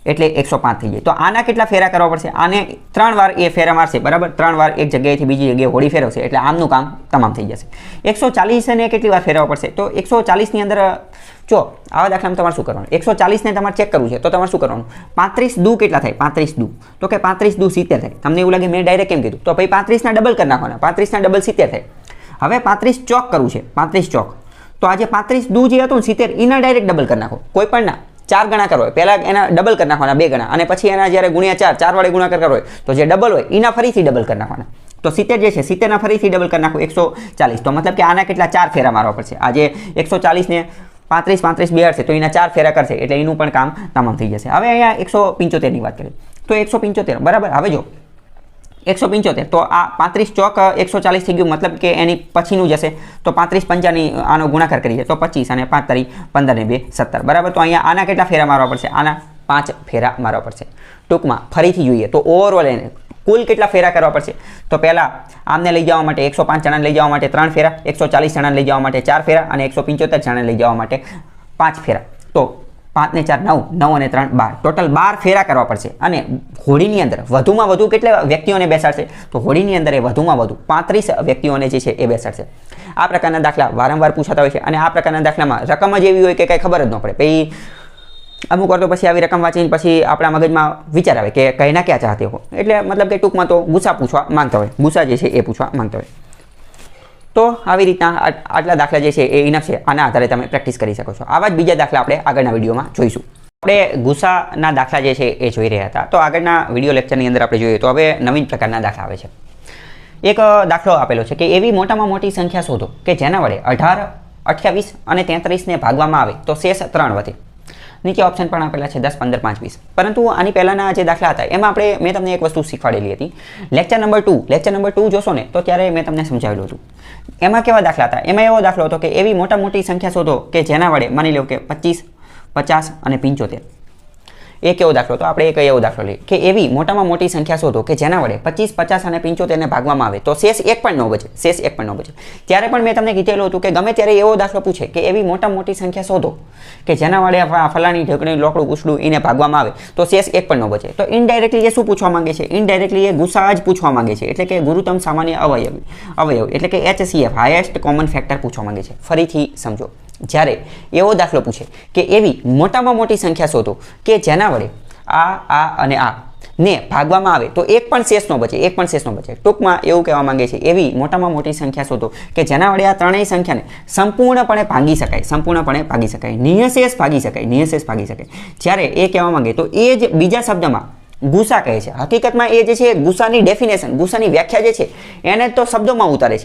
એટલે 105 થઈ જાય. તો આના કેટલા ફેરા કરવા પડશે? આને 3 વાર એ ફેરા મારશે, બરાબર. 3 વાર એક જગ્યાએથી બીજી જગ્યાએ હોડી ફેરવશે એટલે આમનું કામ તમામ થઈ જશે. 140 ને કેટલી વાર ફેરવવા પડશે? તો 140 ની અંદર જો આવા દાખલામાં તમારે શું કરવાનું? 140 ને તમારે ચેક કરવું છે તો તમારે શું કરવાનું? 35 દુ કેટલા થાય? 35 દુ તો કે 35 દુ 70 થાય. તમને એવું લાગે મેં ડાયરેક્ટ કેમ કીધું? તો ભાઈ 35 ના ડબલ કરી નાખવાના. 35 ના ડબલ 70 થાય. હવે 35 ચોક કરવું છે, 35 ચોક. તો આજે 35 દુ જે હતું 70 એના ડાયરેક્ટ ડબલ કરી નાખો. કોઈ પણ ના 4 ગણા કરો હોય, પહેલા એના ડબલ કરી નાખવાના 2 ગણા, અને પછી એના જ્યારે ગુણ્યા 4 વડે ગુણાકાર કરવો હોય તો જે ડબલ હોય એના ફરીથી ડબલ કરી નાખવાના. તો 70 જે છે 70 ના ફરીથી ડબલ કરી નાખો 140. તો મતલબ કે આના કેટલા 4 ફેરા મારવા પડશે? આજે 140 ને 35 બેહાડશે તો એના 4 ફેરા કરશે એટલે એનું પણ કામ તમામ થઈ જશે. હવે અહીંયા 175 ની વાત કરીએ તો 175 બરાબર. હવે જો 175 તો આ 35 ચોક 140 થઈ ગયું, મતલબ કે એની પછીનું જશે તો 35 પંચાની આનો ગુણાકાર કરીએ તો 25 અને 5 તારી 15 ને 2 17, બરાબર. તો અહીંયા આના કેટલા ફેરા મારવા પડશે? આના 5 ફેરા મારવા પડશે. ટૂંકમાં ફરીથી જોઈએ તો ઓવરઓલ એને કુલ કેટલા ફેરા કરવા પડશે? તો પહેલા આમને લઈ જવા માટે 105 જણાને લઈ જવા માટે 3 ફેરા, 140 જણાને લઈ જવા માટે 4 ફેરા અને 175 જણાને લઈ જવા માટે 5 ફેરા. તો 5 ને 4 9, 9 અને 3 12, ટોટલ 12 ફેરા કરવા પડશે અને હોડીની અંદર વધુમાં વધુ કેટલા વ્યક્તિઓને બેસાડશે તો હોડીની અંદર એ વધુમાં વધુ 35 વ્યક્તિઓને જે છે એ બેસાડશે. આ પ્રકારના દાખલા વારંવાર પૂછાતા હોય છે અને આ પ્રકારના દાખલામાં રકમ જ એવી હોય કે કંઈ ખબર જ ન પડે. પછી અમુક વાર તો પછી આવી રકમ વાંચીને પછી આપણા મગજમાં વિચાર આવે કે કહીના ક્યાં ચાહતે હો, એટલે મતલબ કે ટૂંકમાં તો ગુસા પૂછવા માંગતા હોય, ગુસા જે છે એ પૂછવા માંગતા હોય. તો આવી રીતના આટલા દાખલા જે છે એ ઇનફ છે, આના આધારે તમે પ્રેક્ટિસ કરી શકો છો. આવા જ બીજા દાખલા આપણે આગળના વિડીયોમાં જોઈશું. આપણે ગુસાના દાખલા જે છે એ જોઈ રહ્યા હતા, તો આગળના વિડીયો લેક્ચરની અંદર આપણે જોઈએ તો હવે નવીન પ્રકારના દાખલા આવે છે. એક દાખલો આપેલો છે કે એવી મોટામાં મોટી સંખ્યા શોધો કે જેના વડે 18, 28 અને 33ને ભાગવામાં આવે તો શેષ 3 વધે. નીચે ઓપ્શન પણ આપેલા છે 10, 15, 5, 20. પરંતુ આની પહેલાના જે દાખલા હતા એમાં મેં તમને એક વસ્તુ શીખવાડેલી હતી. લેક્ચર નંબર 2 જોશો ને તો ત્યારે મેં તમને સમજાવેલું હતું. એમાં કેવા દાખલા હતા? એમાં એવો દાખલો હતો કે એવી મોટી સંખ્યા શોધો કે જેના વડે માની લો કે 25, 50 અને 75. એ કેવો દાખલો? તો આપણે એક એવો દાખલો લઈએ કે એવી મોટામાં મોટી સંખ્યા શોધો કે જેના વડે 25, 50 અને 75ને ભાગવામાં આવે તો શેષ 1 પણ ન બચે. ત્યારે પણ મેં તમને કીધેલું હતું કે ગમે ત્યારે એવો દાખલો પૂછે કે એવી મોટામાં મોટી સંખ્યા શોધો કે જેના વડે ફલાણી ઢગણી લોકડું કુસડું એને ભાગવામાં આવે તો શેષ 1 પણ ન બચે. તો ઇનડાયરેક્ટલી એ શું પૂછવા માંગે છે? ઇનડાયરેક્ટલી એ ગુસા જ પૂછવા માંગે છે, એટલે કે ગુરુત્તમ સામાન્ય અવયવ એટલે કે HCF, હાઈએસ્ટ કોમન ફેક્ટર પૂછવા માંગે છે. ફરીથી સમજો, જ્યારે એવો દાખલો પૂછે કે એવી મોટામાં મોટી સંખ્યા શોધો કે જેના વડે આ અને આ ને ભાગવામાં આવે તો એક પણ શેષ ન બચે. ટૂંકમાં એવું કહેવા માંગે છે એવી મોટામાં મોટી સંખ્યા શોધો કે જેના વડે આ ત્રણેય સંખ્યાને સંપૂર્ણપણે ભાગી શકાય, નિઃશેષ ભાગી શકાય. જ્યારે એ કહેવા માંગે તો એ જ બીજા શબ્દમાં ગુસા કહે છે. હકીકતમાં એ જે છે ગુસાની ડેફિનેશન, ગુસાની વ્યાખ્યા જે છે એને તો શબ્દોમાં ઉતારે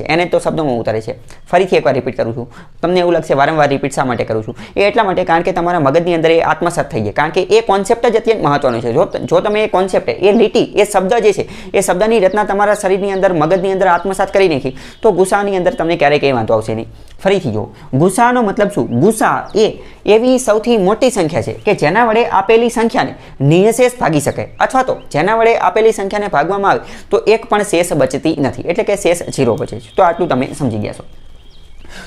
છે. ફરીથી એકવાર રિપીટ કરું છું, તમને એવું લાગશે વારંવાર રિપીટ શા માટે કરું છું? એ એટલા માટે કારણ કે તમારા મગજની અંદર એ આત્મસાત થઈ જાય, કારણ કે એ કોન્સેપ્ટ જ અત્યંત મહત્વનો છે. જો તમે એ કોન્સેપ્ટ, એ લીટી, એ શબ્દ જે છે એ શબ્દની રચના તમારા શરીરની અંદર, મગજની અંદર આત્મસાત કરી નાખી તો ગુસાની અંદર તમને ક્યારેય કંઈ વાંધો આવશે નહીં. ફરીથી જુઓ, ગુસાનો મતલબ શું? ગુસા એ એવી સૌથી મોટી સંખ્યા છે કે જેના વડે આપેલી સંખ્યાને નિઃશેષ ભાગી શકાય, અથવા તો જેના વડે આપેલી સંખ્યાને ભાગવામાં આવે તો એક પણ શેષ બચતી નથી, એટલે કે શેષ 0 બચે છે. તો આટલું તમે સમજી ગયા છો.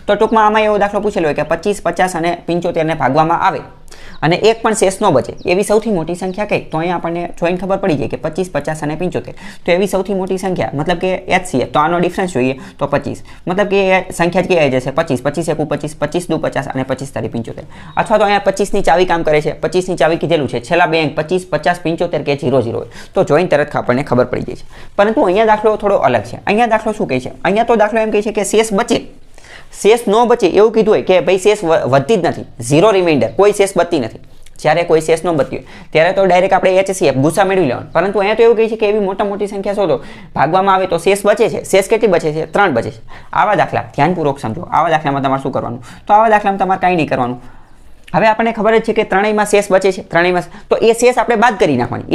તો ટૂંકમાં આમાં એવો દાખલો પૂછેલો હોય કે 25, 50 અને 75ને ભાગવામાં આવે અને એક પણ શેષ ન બચે એવી સૌથી મોટી સંખ્યા કઈ? તો અહીંયા આપણને જોઈને ખબર પડી જાય કે 25, 50 અને 75. તો એવી સૌથી મોટી સંખ્યા મતલબ કે HCF, તો આનો ડિફરન્સ જોઈએ તો 25, મતલબ કે એ સંખ્યા જ આવી જશે 25, 25 એકુ 25, 25 દુ 50 અને 25 તારી 75. અથવા તો અહીંયા 25 ની ચાવી કામ કરે છે. 25 ની ચાવી કીધેલું છે છેલ્લા બે અંક 25, 50, 75 કે 00 હોય તો જોઈને તરત આપણને ખબર પડી જાય છે. પરંતુ અહીંયા દાખલો થોડો અલગ છે. અહીંયા દાખલો શું કહે છે? અહીંયા તો દાખલો એમ કહે છે કે શેષ બચે, શેષ ન બચે એવું કીધું હોય કે ભાઈ શેષ વધતી જ નથી, 0 રિમાઇન્ડર, કોઈ શેષ બચતી નથી. જ્યારે કોઈ શેષ ન બચતી હોય ત્યારે તો ડાયરેક્ટ આપણે HCF ગુસા મેળવી લેવાનું. પરંતુ અહીંયા તો એવું કહે છે કે એવી મોટી સંખ્યા શોધો, ભાગવામાં આવે તો શેષ બચે છે. શેષ કેટલી બચે છે? 3 બચે છે. આવા દાખલા ધ્યાનપૂર્વક સમજો. આવા દાખલામાં તમારે શું કરવાનું? તો આવા દાખલામાં તમારે કાંઈ નહીં કરવાનું. હવે આપણને ખબર જ છે કે ત્રણેયમાં શેષ બચે છે, ત્રણેયમાં તો એ શેષ આપણે બાદ કરી નાખવાની.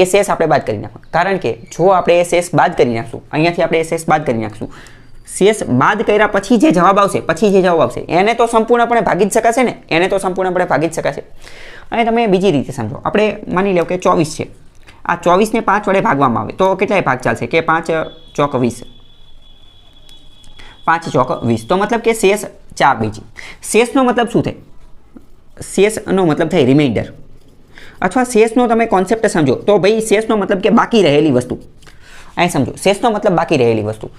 કારણ કે જો આપણે એ શેષ બાદ કરી નાખશું, અહીંયાથી આપણે એ શેષ બાદ કરી નાખશું, શેષ બાદ કર્યા પછી જે જવાબ આવશે એને તો સંપૂર્ણપણે ભાગી જ શકાશે. અને તમે બીજી રીતે સમજો, આપણે માની લો કે 24 છે, આ 24ને 5 વડે ભાગવામાં આવે તો કેટલાય ભાગ ચાલશે? કે 5 ચોક 20, 5 ચોક 20. તો મતલબ કે શેષ 4 બીજી. શેષનો મતલબ શું થાય? શેષનો મતલબ થાય રિમાઇન્ડર, અથવા શેષનો તમે કોન્સેપ્ટ સમજો તો ભાઈ શેષનો મતલબ કે બાકી રહેલી વસ્તુ. અહીં સમજો, શેષનો મતલબ બાકી રહેલી વસ્તુ.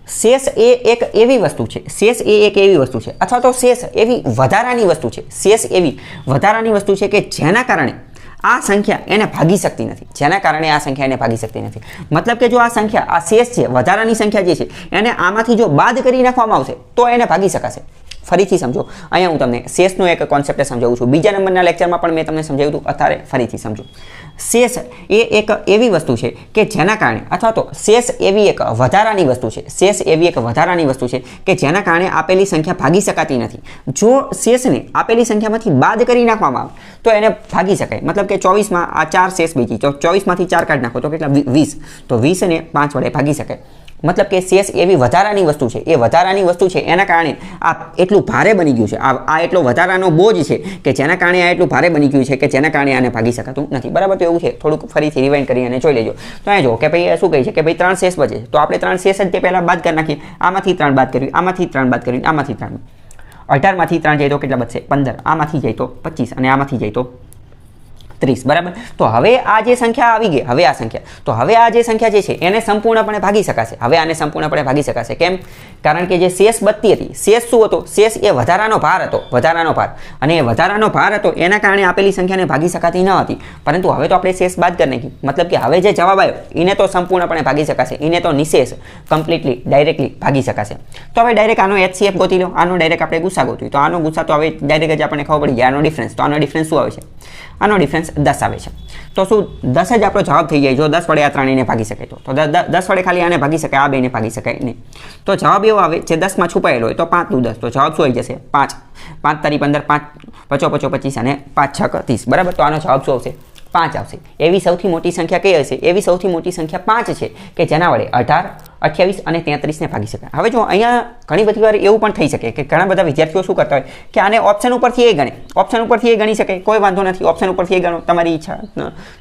શેષ એ એક એવી વસ્તુ છે, અથવા તો શેષ એવી વધારાની વસ્તુ છે, કે જેના કારણે આ સંખ્યા એને ભાગી શકતી નથી. મતલબ કે જો આ સંખ્યા, આ શેષ છે, વધારાની સંખ્યા જે છે એને આમાંથી જો બાદ કરી નાખવામાં આવશે તો એને ભાગી શકાશે. ફરીથી સમજો, અહીંયા હું તમને શેષનો એક કોન્સેપ્ટ સમજાવું છું. બીજા નંબરના લેક્ચરમાં પણ મેં તમને સમજાવ્યું હતું, અત્યારે ફરીથી સમજો. શેષ એ એક એવી વસ્તુ છે કે જેના કારણે, અથવા તો શેષ એવી એક વધારાની વસ્તુ છે કે જેના કારણે આપેલી સંખ્યા ભાગી શકાતી નથી. જો શેષને આપેલી સંખ્યામાંથી બાદ કરી નાખવામાં આવે તો એને ભાગી શકાય. મતલબ કે 24માં આ 4 શેષ બીજી, તો 24માંથી 4 કાઢી નાખો તો કેટલા? 20. તો 20ને 5 વડે ભાગી શકાય. મતલબ કે શેષ એવી વધારાની વસ્તુ છે, એના કારણે આ એટલું ભારે બની ગયું છે, આ એટલો વધારાનો બોજ છે કે જેના કારણે આ એટલું ભારે બની ગયું છે કે જેના કારણે આને ભાગી શકાતું નથી. બરાબર? તો એવું છે, થોડુંક ફરીથી રિવાઇન્ડ કરી અને જોઈ લેજો. તો અહીંયા જો કે ભાઈ શું કહે છે કે ભાઈ 3 શેષ બચે છે, તો આપણે 3 શેષ જ તે પહેલાં બાદ કરી નાખીએ. આમાંથી 3 બાદ કરવી, આમાંથી 3 બાદ કરવી, આમાંથી 3. 18માંથી 3 જાય તો કેટલા બચશે? 15. આમાંથી જાય તો 25 અને આમાંથી જાય તો 30 બરાબર. તો હવે આ જે સંખ્યા આવી ગઈ, હવે આ સંખ્યા, તો હવે આ જે સંખ્યા જે છે એને સંપૂર્ણપણે ભાગી શકાશે. હવે આને સંપૂર્ણપણે ભાગી શકાશે. કેમ? કારણ કે જે શેષ બચતી હતી, શેષ શું હતો? શેષ એ વધારાનો ભાર હતો, વધારાનો ભાર. અને એ વધારાનો ભાર હતો એના કારણે આપેલી સંખ્યાને ભાગી શકાતી ન હતી. પરંતુ હવે તો આપણે શેષ બાદ કરી નાખી. મતલબ કે હવે જે જવાબ આવ્યો એને તો સંપૂર્ણપણે ભાગી શકાશે, એને તો નિશેષ કમ્પ્લીટલી ડાયરેક્ટલી ભાગી શકાશે. તો હવે ડાયરેક્ટ આનો HCF ગોતી લો, આનો ડાયરેક્ટ આપણે ગુસા ગોત્યું. તો આનો ગુસા તો હવે ડાયરેક્ટ જ આપણને ખબર પડી ગયા આનો ડિફરન્સ. તો આનો ડિફરન્સ શું આવે છે? આનો ડિફરન્સ 10 આવે છે. તો શું 10 જ આપણો જવાબ થઈ જાય જો 10 વડે આ ત્રણેયને ભાગી શકાય તો? 10 વડે ખાલી આને ભાગી શકાય, આ બેને ભાગી શકાય નહીં. તો જવાબ એવો આવે જે 10 માં છુપાયેલો હોય. તો 5 દુ 10, તો જવાબ શું આવી જશે? 5. 5 તારી 15, 5 પચો 25 અને 5 6 30 બરાબર. તો આનો જવાબ શું આવશે? 5 આવશે. એવી સૌથી મોટી સંખ્યા કઈ હશે? એવી સૌથી મોટી સંખ્યા 5 છે કે જેના વડે 18, 28 અને 33 ને ભાગી શકાય. હવે જો અહીંયા ઘણી બધી વાર એવું પણ થઈ શકે કે ઘણા બધા વિદ્યાર્થીઓ શું કરતા હોય કે આને ઓપ્શન ઉપરથી એ ગણે, ઓપ્શન ઉપરથી એ ગણી શકે, કોઈ વાંધો નથી, ઓપ્શન ઉપરથી એ ગણો, તમારી ઈચ્છા,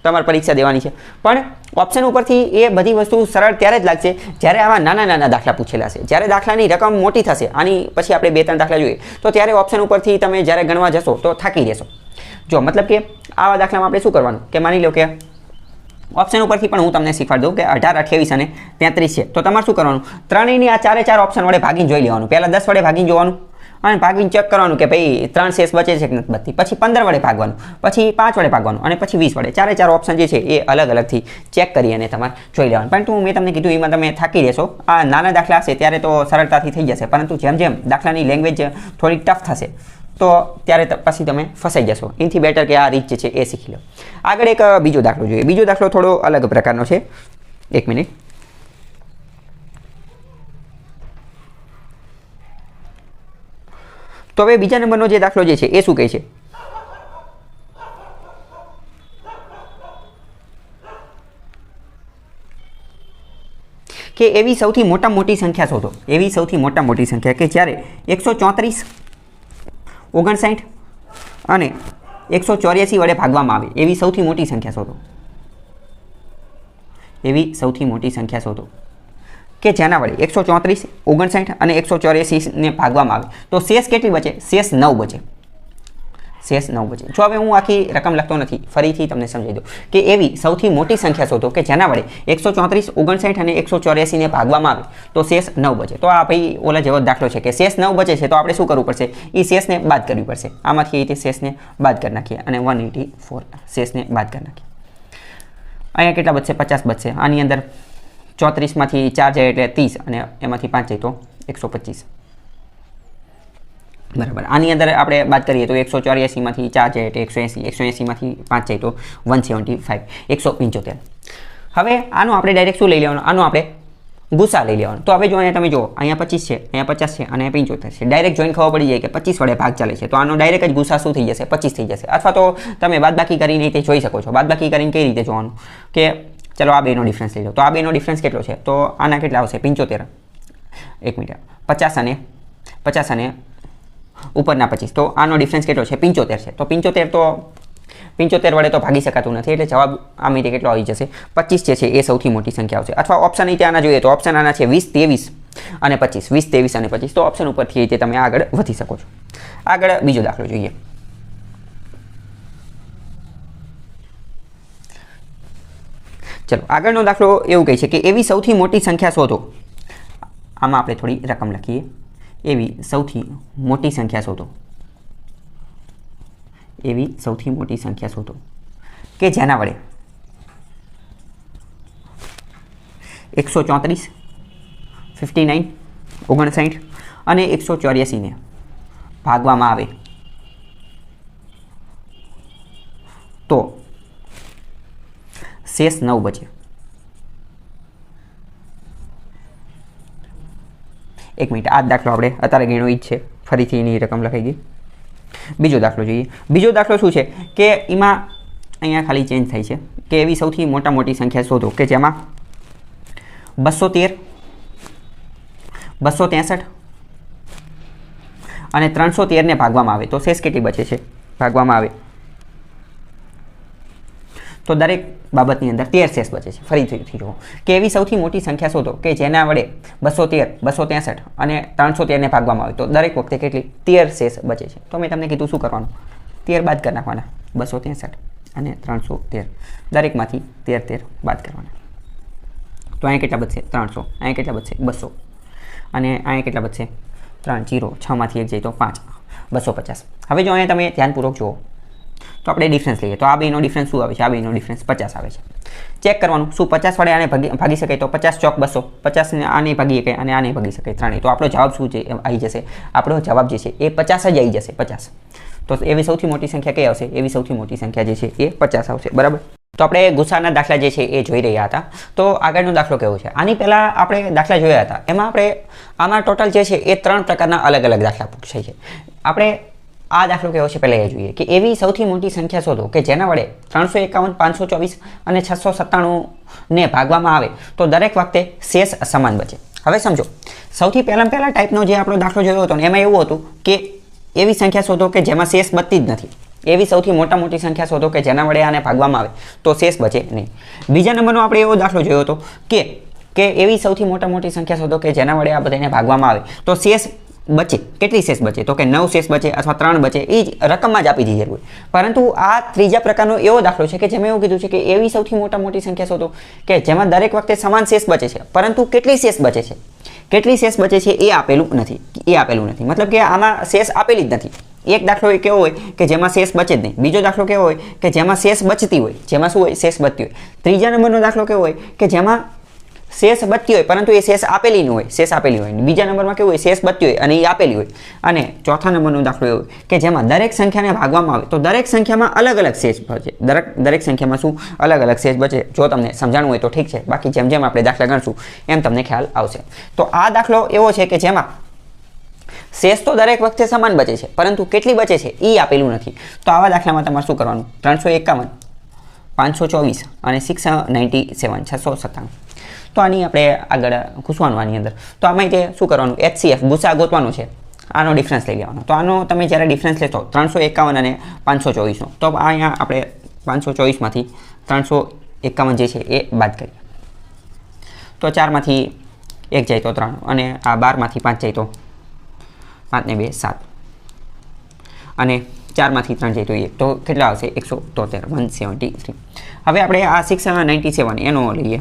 તમારે પરીક્ષા દેવાની છે. પણ ઓપ્શન ઉપરથી એ બધી વસ્તુ સરળ ત્યારે જ લાગશે જ્યારે આવા નાના નાના દાખલા પૂછેલા છે. જ્યારે દાખલાની રકમ મોટી થશે, આની પછી આપણે 2-3 દાખલા જોઈએ, તો ત્યારે ઓપ્શન ઉપરથી તમે જ્યારે ગણવા જશો તો થાકી રહેશો. જો મતલબ કે આવા દાખલામાં આપણે શું કરવાનું કે માની લો કે ઓપ્શન ઉપરથી પણ હું તમને શીખવાડી દઉં કે 18, 28 અને 33 છે. તો તમારે શું કરવાનું? ત્રણેયની આ 4 ઓપ્શન વડે ભાગીને જોઈ લેવાનું. પહેલાં 10 વડે ભાગીને જોવાનું અને ભાગીને ચેક કરવાનું કે ભાઈ 3 શેષ બચે છે કે નથી બચતી. પછી 15 વડે ભાગવાનું, પછી 5 વડે ભાગવાનું અને પછી 20 વડે. 4 ઓપ્શન જે છે એ અલગ અલગથી ચેક કરી અને તમારે જોઈ લેવાનું. પરંતુ મેં તમને કીધું એમાં તમે થાકી રહેશો. આ નાના દાખલા હશે ત્યારે તો સરળતાથી થઈ જશે, પરંતુ જેમ જેમ દાખલાની લેંગ્વેજ થોડીક ટફ થશે તો ત્યારે પછી તમે ફસાઈ જશો. એનાથી બેટર કે આ રીત જે છે એ શીખી લો. આગળ એક બીજો દાખલો જોઈએ. બીજો દાખલો થોડો અલગ પ્રકારનો છે. 1 મિનિટ. તો હવે બીજા નંબરનો જે દાખલો જે છે એ શું કહે છે? કે એવી સૌથી મોટી સંખ્યા શોધો. એવી સૌથી મોટી સંખ્યા કે જ્યારે 134, 59 અને 184 વડે ભાગવામાં આવે એવી સૌથી મોટી સંખ્યા શોધો. એવી સૌથી મોટી સંખ્યા શોધો કે જેના વડે 134, 59 અને 184 ને ભાગવામાં આવે તો શેષ કેટલી બચે? શેષ 9 બચે. શેષ 9 બચે. જો હવે હું આખી રકમ લખતો નથી, ફરીથી તમને સમજાવી દઉં કે એવી સૌથી મોટી સંખ્યા શોધો કે જેના વડે 134, 59 અને 184 ને ભાગવામાં આવે તો શેષ 9 બચે. તો આ ભાઈ ઓલા જેવો દાખલો છે કે શેષ 9 બચે છે તો આપણે શું કરવું પડશે? એ શેષને બાદ કરવી પડશે. આમાંથી એ રીતે શેષને બાદ કરી નાખીએ અને 184 શેષને બાદ કરી નાખીએ. અહીંયા કેટલા બચશે? 50 બચશે. આની અંદર 34માંથી 4 જાય એટલે 30 અને એમાંથી 5 જાય તો 125 બરાબર. આની અંદર આપણે બાદ કરીએ તો 184માંથી 4 જાય એટલે 180, 180માંથી 5 જાય તો 175, 175. હવે આનો આપણે ડાયરેક્ટ શું લઈ લેવાનું? આનો આપણે ગુસા લઈ લેવાનો. તો હવે જો અહીંયા તમે જુઓ, અહીંયા 25 છે, અહીંયા 50 છે અને 75 છે. ડાયરેક્ટ જોઈને ખબર પડી જાય કે 25 વડે ભાગ ચાલે છે તો આનો ડાયરેક્ટ જ ગુસા શું થઈ જશે? 25 થઈ જશે. અથવા તો તમે બાદબાકી કરીને તે જોઈ શકો છો. બાદબાકી કરીને કઈ રીતે જોવાનું કે ચલો આ બેનો ડિફરન્સ લઈ લો. તો આ બેનો ડિફરન્સ કેટલો છે? તો આના કેટલા આવશે? 75. 1 મિનિટ. 50 અને ઉપરના 25. તો આનો ડિફરન્સ કેટલો છે? 75 છે. તો 75 વડે તો ભાગી શકાતું નથી એટલે જવાબ આ રીતે કેટલો આવી જશે? 25 જે છે એ સૌથી મોટી સંખ્યા આવશે. અથવા ઓપ્શન રીતે આના જોઈએ તો ઓપ્શન આના છે 20, 23 અને 25. 20, 23 અને 25. તો ઓપ્શન ઉપરથી રીતે તમે આગળ વધી શકો છો. આગળ બીજો દાખલો જોઈએ. ચલો આગળનો દાખલો એવું કહે છે કે એવી સૌથી મોટી સંખ્યા શોધો. આમાં આપણે થોડી રકમ લખીએ. એવી સૌથી મોટી સંખ્યા શોધો. એવી સૌથી મોટી સંખ્યા શોધો કે જેના વડે 134, 59, 59 અને 184 ને ભાગવામાં આવે તો શેષ 9 બચે. 1 મિનિટ. આ દાખલો આપણે અત્યારે ગણ્યો જ છે, ફરીથી એની રકમ લખાઈ ગઈ. બીજો દાખલો જોઈએ. બીજો દાખલો શું છે કે એમાં અહીંયા ખાલી ચેન્જ થાય છે કે એવી સૌથી મોટી સંખ્યા શોધો કે જેમાં 213, 263 અને 313 ને ભાગવામાં આવે તો શેષ કેટલી બચે છે? ભાગવામાં આવે તો દરેક બાબતની અંદર 13 શેષ બચે છે. ફરીથી જુઓ કે એવી સૌથી મોટી સંખ્યા શોધો કે જેના વડે 213, 263 અને 313 ને ભાગવામાં આવે તો દરેક વખતે કેટલી? 13 શેષ બચે છે. તો મેં તમને કીધું શું કરવાનું? 13 બાદ કરી નાખવાના. 263 અને 313 દરેકમાંથી 13 બાદ કરવાના. તો અહીંયા કેટલા બચશે 300, અહીંયા કેટલા બચશે 200 અને અહીંયા કેટલા બચશે 3 0, 6માંથી 1 જાય તો 5, 250. હવે જો અહીંયા તમે ધ્યાનપૂર્વક જુઓ તો આપણે ડિફરન્સ લઈએ તો આ બેનો ડિફરન્સ શું આવે છે? આ બેનો ડિફરન્સ 50 આવે છે. ચેક કરવાનું શું 50 વડે આને ભાગી શકાય? તો 50 ચોક 200, 50 ને આને ભાગી શકાય અને આને ભાગી શકાય ત્રણેય. તો આપણો જવાબ શું છે આવી જશે? આપણો જવાબ જે છે એ 50 જ આવી જશે. 50 તો એવી સૌથી મોટી સંખ્યા કઈ આવશે? એવી સૌથી મોટી સંખ્યા જે છે એ 50 આવશે. બરાબર. તો આપણે ગુસાના દાખલા જે છે એ જોઈ રહ્યા હતા. તો આગળનો દાખલો કેવો છે? આની પહેલાં આપણે દાખલા જોયા હતા. એમાં આપણે આમાં ટોટલ જે છે એ 3 પ્રકારના અલગ અલગ દાખલા પૂછાય છે. આપણે આ દાખલો કેવો છે પહેલાં એ જોઈએ કે એવી સૌથી મોટી સંખ્યા શોધો કે જેના વડે 351, 524 અને 697 ને ભાગવામાં આવે તો દરેક વખતે શેષ સમાન બચે. હવે સમજો, સૌથી પહેલા ટાઈપનો જે આપણો દાખલો જોયો હતો ને એમાં એવું હતું કે એવી સંખ્યા શોધો કે જેમાં શેષ બચતી જ નથી. એવી સૌથી મોટી સંખ્યા શોધો કે જેના વડે આને ભાગવામાં આવે તો શેષ બચે નહીં. બીજા નંબરનો આપણે એવો દાખલો જોયો હતો કે એવી સૌથી મોટી સંખ્યા શોધો કે જેના વડે આ બધાને ભાગવામાં આવે તો શેષ બચે. કેટલી શેષ બચે? તો કે 9 શેષ બચે અથવા 3 બચે. એ જ રકમમાં જ આપી દીધી હોય. પરંતુ આ ત્રીજા પ્રકારનો એવો દાખલો છે કે જેમાં એવું કીધું છે કે એવી સૌથી મોટી સંખ્યા શોધો કે જેમાં દરેક વખતે સમાન શેષ બચે છે પરંતુ કેટલી શેષ બચે છે? કેટલી શેષ બચે છે એ આપેલું નથી. મતલબ કે આમાં શેષ આપેલી જ નથી. એક દાખલો એ કેવો હોય કે જેમાં શેષ બચે જ નહીં. બીજો દાખલો કેવો હોય કે જેમાં શેષ બચતી હોય. જેમાં શું હોય? શેષ બચતી હોય. ત્રીજા નંબરનો દાખલો કેવો હોય કે જેમાં શેષ બચતી હોય પરંતુ એ શેષ આપેલી ન હોય. શેષ આપેલી હોય. બીજા નંબરમાં કેવું હોય? શેષ બચતી હોય અને એ આપેલી હોય. અને ચોથા નંબરનો દાખલો એવો હોય કે જેમાં દરેક સંખ્યાને ભાગવામાં આવે તો દરેક સંખ્યામાં અલગ અલગ શેષ બચે. દરેક સંખ્યામાં શું? અલગ અલગ શેષ બચે. જો તમને સમજાણું હોય તો ઠીક છે, બાકી જેમ જેમ આપણે દાખલા ગણશું એમ તમને ખ્યાલ આવશે. તો આ દાખલો એવો છે કે જેમાં શેષ તો દરેક વખતે સમાન બચે છે પરંતુ કેટલી બચે છે એ આપેલું નથી. તો આવા દાખલામાં તમારે શું કરવાનું? 351, 524 અને 697, 697. તો આની આપણે આગળ ઘૂસવાનું આની અંદર. તો આમાં જે શું કરવાનું? HCF ગુસા ગોતવાનો છે. આનો ડિફરન્સ લઈ લેવાનો. તો આનો તમે જ્યારે ડિફરન્સ લેશો 351 અને 524નો તો અહીંયા આપણે 524માંથી 351 જે છે એ બાદ કરીએ તો 4માંથી 1 જાય તો 3 અને આ 12માંથી 5 જાય તો 5 ને 2 7 અને 4માંથી 3 જાય તો 1 તો કેટલા આવશે? 173, 173. હવે આપણે આ 697 એનો લઈએ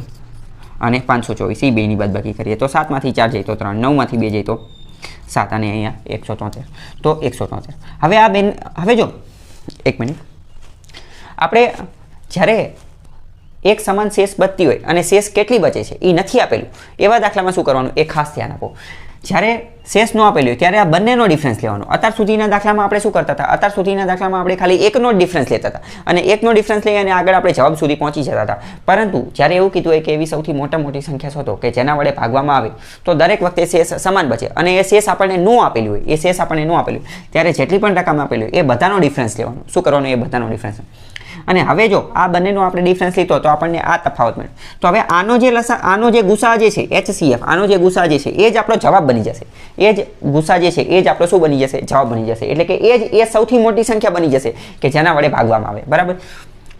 અને 524 એ બેની બાદબાકી કરીએ તો 7માંથી 4 જાય તો 3, 9માંથી 2 જાય તો 7 અને અહીંયા 173 તો 173. હવે આ બેન હવે જો એક મિનિટ, આપણે જ્યારે એક સમાન શેષ બચતી હોય અને શેષ કેટલી બચે છે એ નથી આપેલું એવા દાખલામાં શું કરવાનું એ ખાસ ધ્યાન આપો. જ્યારે શેષ ન આપેલું હોય ત્યારે આ બંનેનો ડિફરન્સ લેવાનો. અત્યાર સુધીના દાખલામાં આપણે શું કરતા હતા? અત્યાર સુધીના દાખલામાં આપણે ખાલી એકનો જ ડિફરન્સ લેતા હતા અને એકનો ડિફરન્સ લઈ અને આગળ આપણે જવાબ સુધી પહોંચી જતા હતા. પરંતુ જ્યારે એવું કીધું હોય કે એવી સૌથી મોટી સંખ્યા શોધો કે જેના વડે ભાગવામાં આવે તો દરેક વખતે શેષ સમાન બચે અને એ શેષ આપણને ન આપેલું હોય ત્યારે જેટલી પણ રકમ આપેલી હોય એ બધાનો ડિફરન્સ લેવાનો. શું કરવાનું? એ બધાનો ડિફરન્સ. અને હવે જો આ બંનેનો આપણે ડિફરન્સ લીધો તો આપણને આ તફાવત મળે. તો હવે આનો જે ગુસા જે છે HCF, આનો જે ગુસા જે છે એ જ આપણો જવાબ બની જશે. એ જ ગુસા જે છે એ જ આપણો શું બની જશે? જવાબ બની જશે. એટલે કે એ સૌથી મોટી સંખ્યા બની જશે કે જેના વડે ભાગવામાં આવે. બરાબર.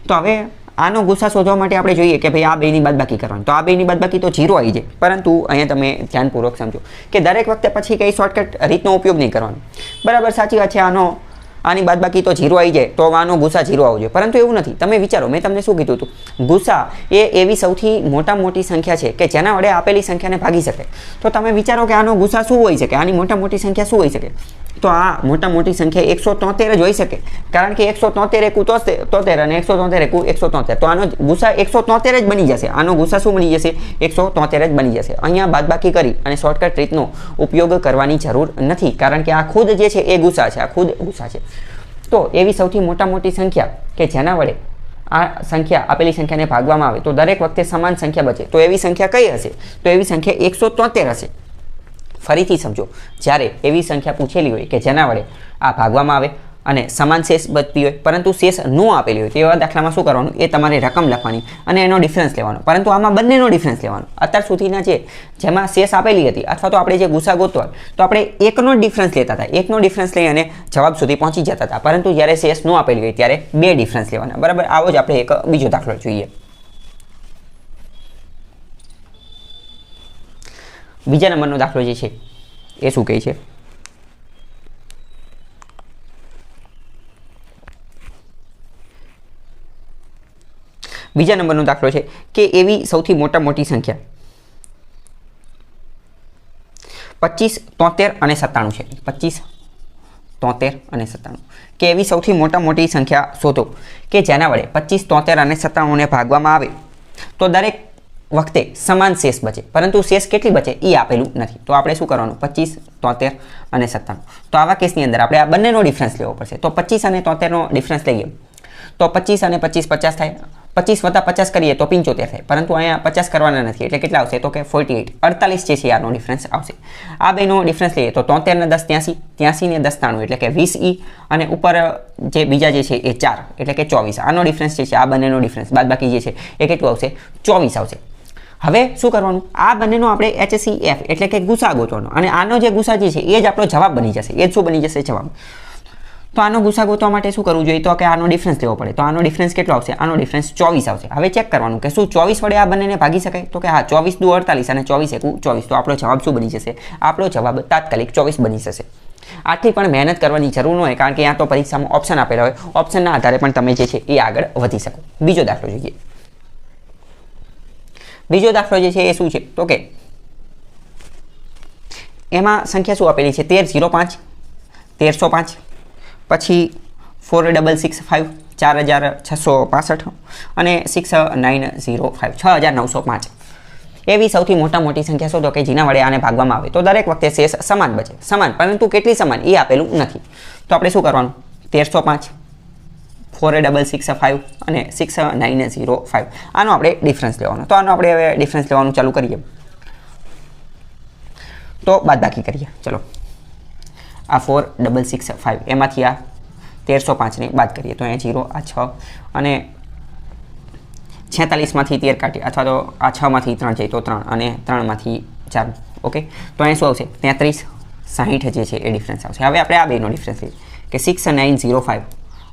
તો હવે આનો ગુસા શોધવા માટે આપણે જોઈએ કે ભાઈ આ બેની બાદબાકી કરવાની. તો આ બેની બાદબાકી તો 0 આવી જાય. પરંતુ અહીંયા તમે ધ્યાનપૂર્વક સમજો કે દરેક વખતે પછી કંઈ શોર્ટકટ રીતનો ઉપયોગ નહીં કરવાનો. બરાબર, સાચી વાત છે. આની બાદબાકી તો 0 આવી જાય તો આનો ગુસા 0 આવવો જોઈએ. પરંતુ એવું નથી. તમે વિચારો, મેં તમને શું કીધું હતું? ગુસા એ એવી સૌથી મોટી સંખ્યા છે કે જેના વડે આપેલી સંખ્યાને ભાગી શકે. તો તમે વિચારો કે આનો ગુસા શું હોઈ શકે? આની મોટી સંખ્યા શું હોઈ શકે? તો આ મોટી સંખ્યા 173 જ હોઈ શકે. કારણ કે 173 એકુ 73 અને 173 એકુ 173. તો આનો ગુસા 173 જ બની જશે. આનો ગુસા શું બની જશે? 173 જ બની જશે. અહીંયા બાદબાકી કરી અને શોર્ટકટ રીતનો ઉપયોગ કરવાની જરૂર નથી. કારણ કે આ ખુદ જે છે એ ગુસા છે. આ ખુદ ગુસા છે. તો એવી સૌથી મોટી સંખ્યા કે જેના વડે આ સંખ્યા આપેલી સંખ્યાને ભાગવામાં આવે તો દરેક વખતે સમાન સંખ્યા બચે. તો એવી સંખ્યા કઈ હશે? તો એવી સંખ્યા 173 હશે. ફરીથી સમજો, જ્યારે એવી સંખ્યા પૂછેલી હોય કે જેના વડે આ ભાગવામાં આવે અને સમાન શેષ બચતી હોય પરંતુ શેષ ન આપેલી હોય તેવા દાખલામાં શું કરવાનું? એ તમારે રકમ લખવાની અને એનો ડિફરન્સ લેવાનો. પરંતુ આમાં બંનેનો ડિફરન્સ લેવાનો. અત્યાર સુધીના જેમાં શેષ આપેલી હતી અથવા તો આપણે જે ગુસા ગોતવા તો આપણે એકનો ડિફરન્સ લેતા હતા. એકનો ડિફરન્સ લઈ અને જવાબ સુધી પહોંચી જતા હતા. પરંતુ જ્યારે શેષ ન આપેલી હોય ત્યારે 2 ડિફરન્સ લેવાના. બરાબર. આવો જ આપણે એક બીજો દાખલો જોઈએ. બીજા નંબરનો દાખલો જે છે એ શું કહે છે?
બીજા નંબરનો દાખલો છે કે એવી સૌથી મોટી સંખ્યા 25, 73 અને 97 છે. 25, 73 અને 97 કે એવી સૌથી મોટી સંખ્યા શોધો કે જેના વડે 25, 73 અને 97 ને ભાગવામાં આવે તો દરેક વખતે સમાન શેષ બચે, પરંતુ શેષ કેટલી બચે એ આપેલું નથી. તો આપણે શું કરવાનું? 25, 73 અને 97. તો આવા કેસની અંદર આપણે આ બંનેનો ડિફરન્સ લેવો પડશે. તો 25 અને 73 નો ડિફરન્સ લઈએ તો 25 અને 25 50 થાય. 25 + 50 કરીએ તો 75 થાય, પરંતુ અહીંયા 50 કરવાના નથી એટલે કેટલા આવશે? તો કે 48, 48 જે છે આનો ડિફરન્સ આવશે. આ બેનો ડિફરન્સ લઈએ તો 73 ને 10 83, 83 ને 10 93 એટલે કે 20 અને ઉપર જે બીજા જે છે એ 4 એટલે કે 24. આનો ડિફરન્સ જે છે આ બંનેનો ડિફરન્સ બાદબાકી જે છે એ કેટલું આવશે? 24 આવશે. હવે શું કરવાનું? આ બંનેનો આપણે HCF એટલે કે ગુસા ગોતવાનો, અને આનો જે ગુસા જે છે એ જ આપણો જવાબ બની જશે. એ જ શું બની જશે? જવાબ. તો આનો ગુસા ગોતવા માટે શું કરવું જોઈએ? તો કે આનો ડિફરન્સ લેવો પડે. તો આનો ડિફરન્સ કેટલો આવશે? આનો ડિફરન્સ 24 આવશે. હવે ચેક કરવાનું કે શું 24 વડે આ બંનેને ભાગી શકાય? તો કે હા, 24 દુ 48 અને 24 એકુ 24. તો આપણો જવાબ શું બની જશે? આપણો જવાબ તાત્કાલિક 24 બની જશે. આટલી પણ મહેનત કરવાની જરૂર ન હોય, કારણ કે ત્યાં તો પરીક્ષામાં ઓપ્શન આપેલા હોય, ઓપ્શનના આધારે પણ તમે જે છે એ આગળ વધી શકો. બીજો દાખલો જોઈએ. બીજો દાખલો જે છે એ શું છે? તો કે એમાં સંખ્યા શું આપેલી છે? 1305, 1305, પછી 4665, 4665 અને 6905, 6905. એવી સૌથી મોટી સંખ્યા શોધો કે જેના વડે આને ભાગવામાં આવે તો દરેક વખતે શેષ સમાન બચે. સમાન, પરંતુ કેટલી સમાન એ આપેલું નથી. તો આપણે શું કરવાનું? 1305, 4665 અને 6905. આનો આપણે ડિફરન્સ લેવાનો. તો આનો આપણે હવે ડિફરન્સ લેવાનું ચાલુ કરીએ. તો બાદબાકી કરીએ. ચલો, આ 4665 એમાંથી આ 1305 ને બાદ કરીએ તો અહીંયા 0, આ 6 અને 46માંથી 13 કાઢીએ, અથવા તો આ 6માંથી 3 જાય તો 3 અને 3માંથી 4. ઓકે, તો અહીંયા શું આવશે? 33, 60 જે છે એ ડિફરન્સ આવશે. હવે આપણે આ બેનો ડિફરન્સ લઈએ કે 6905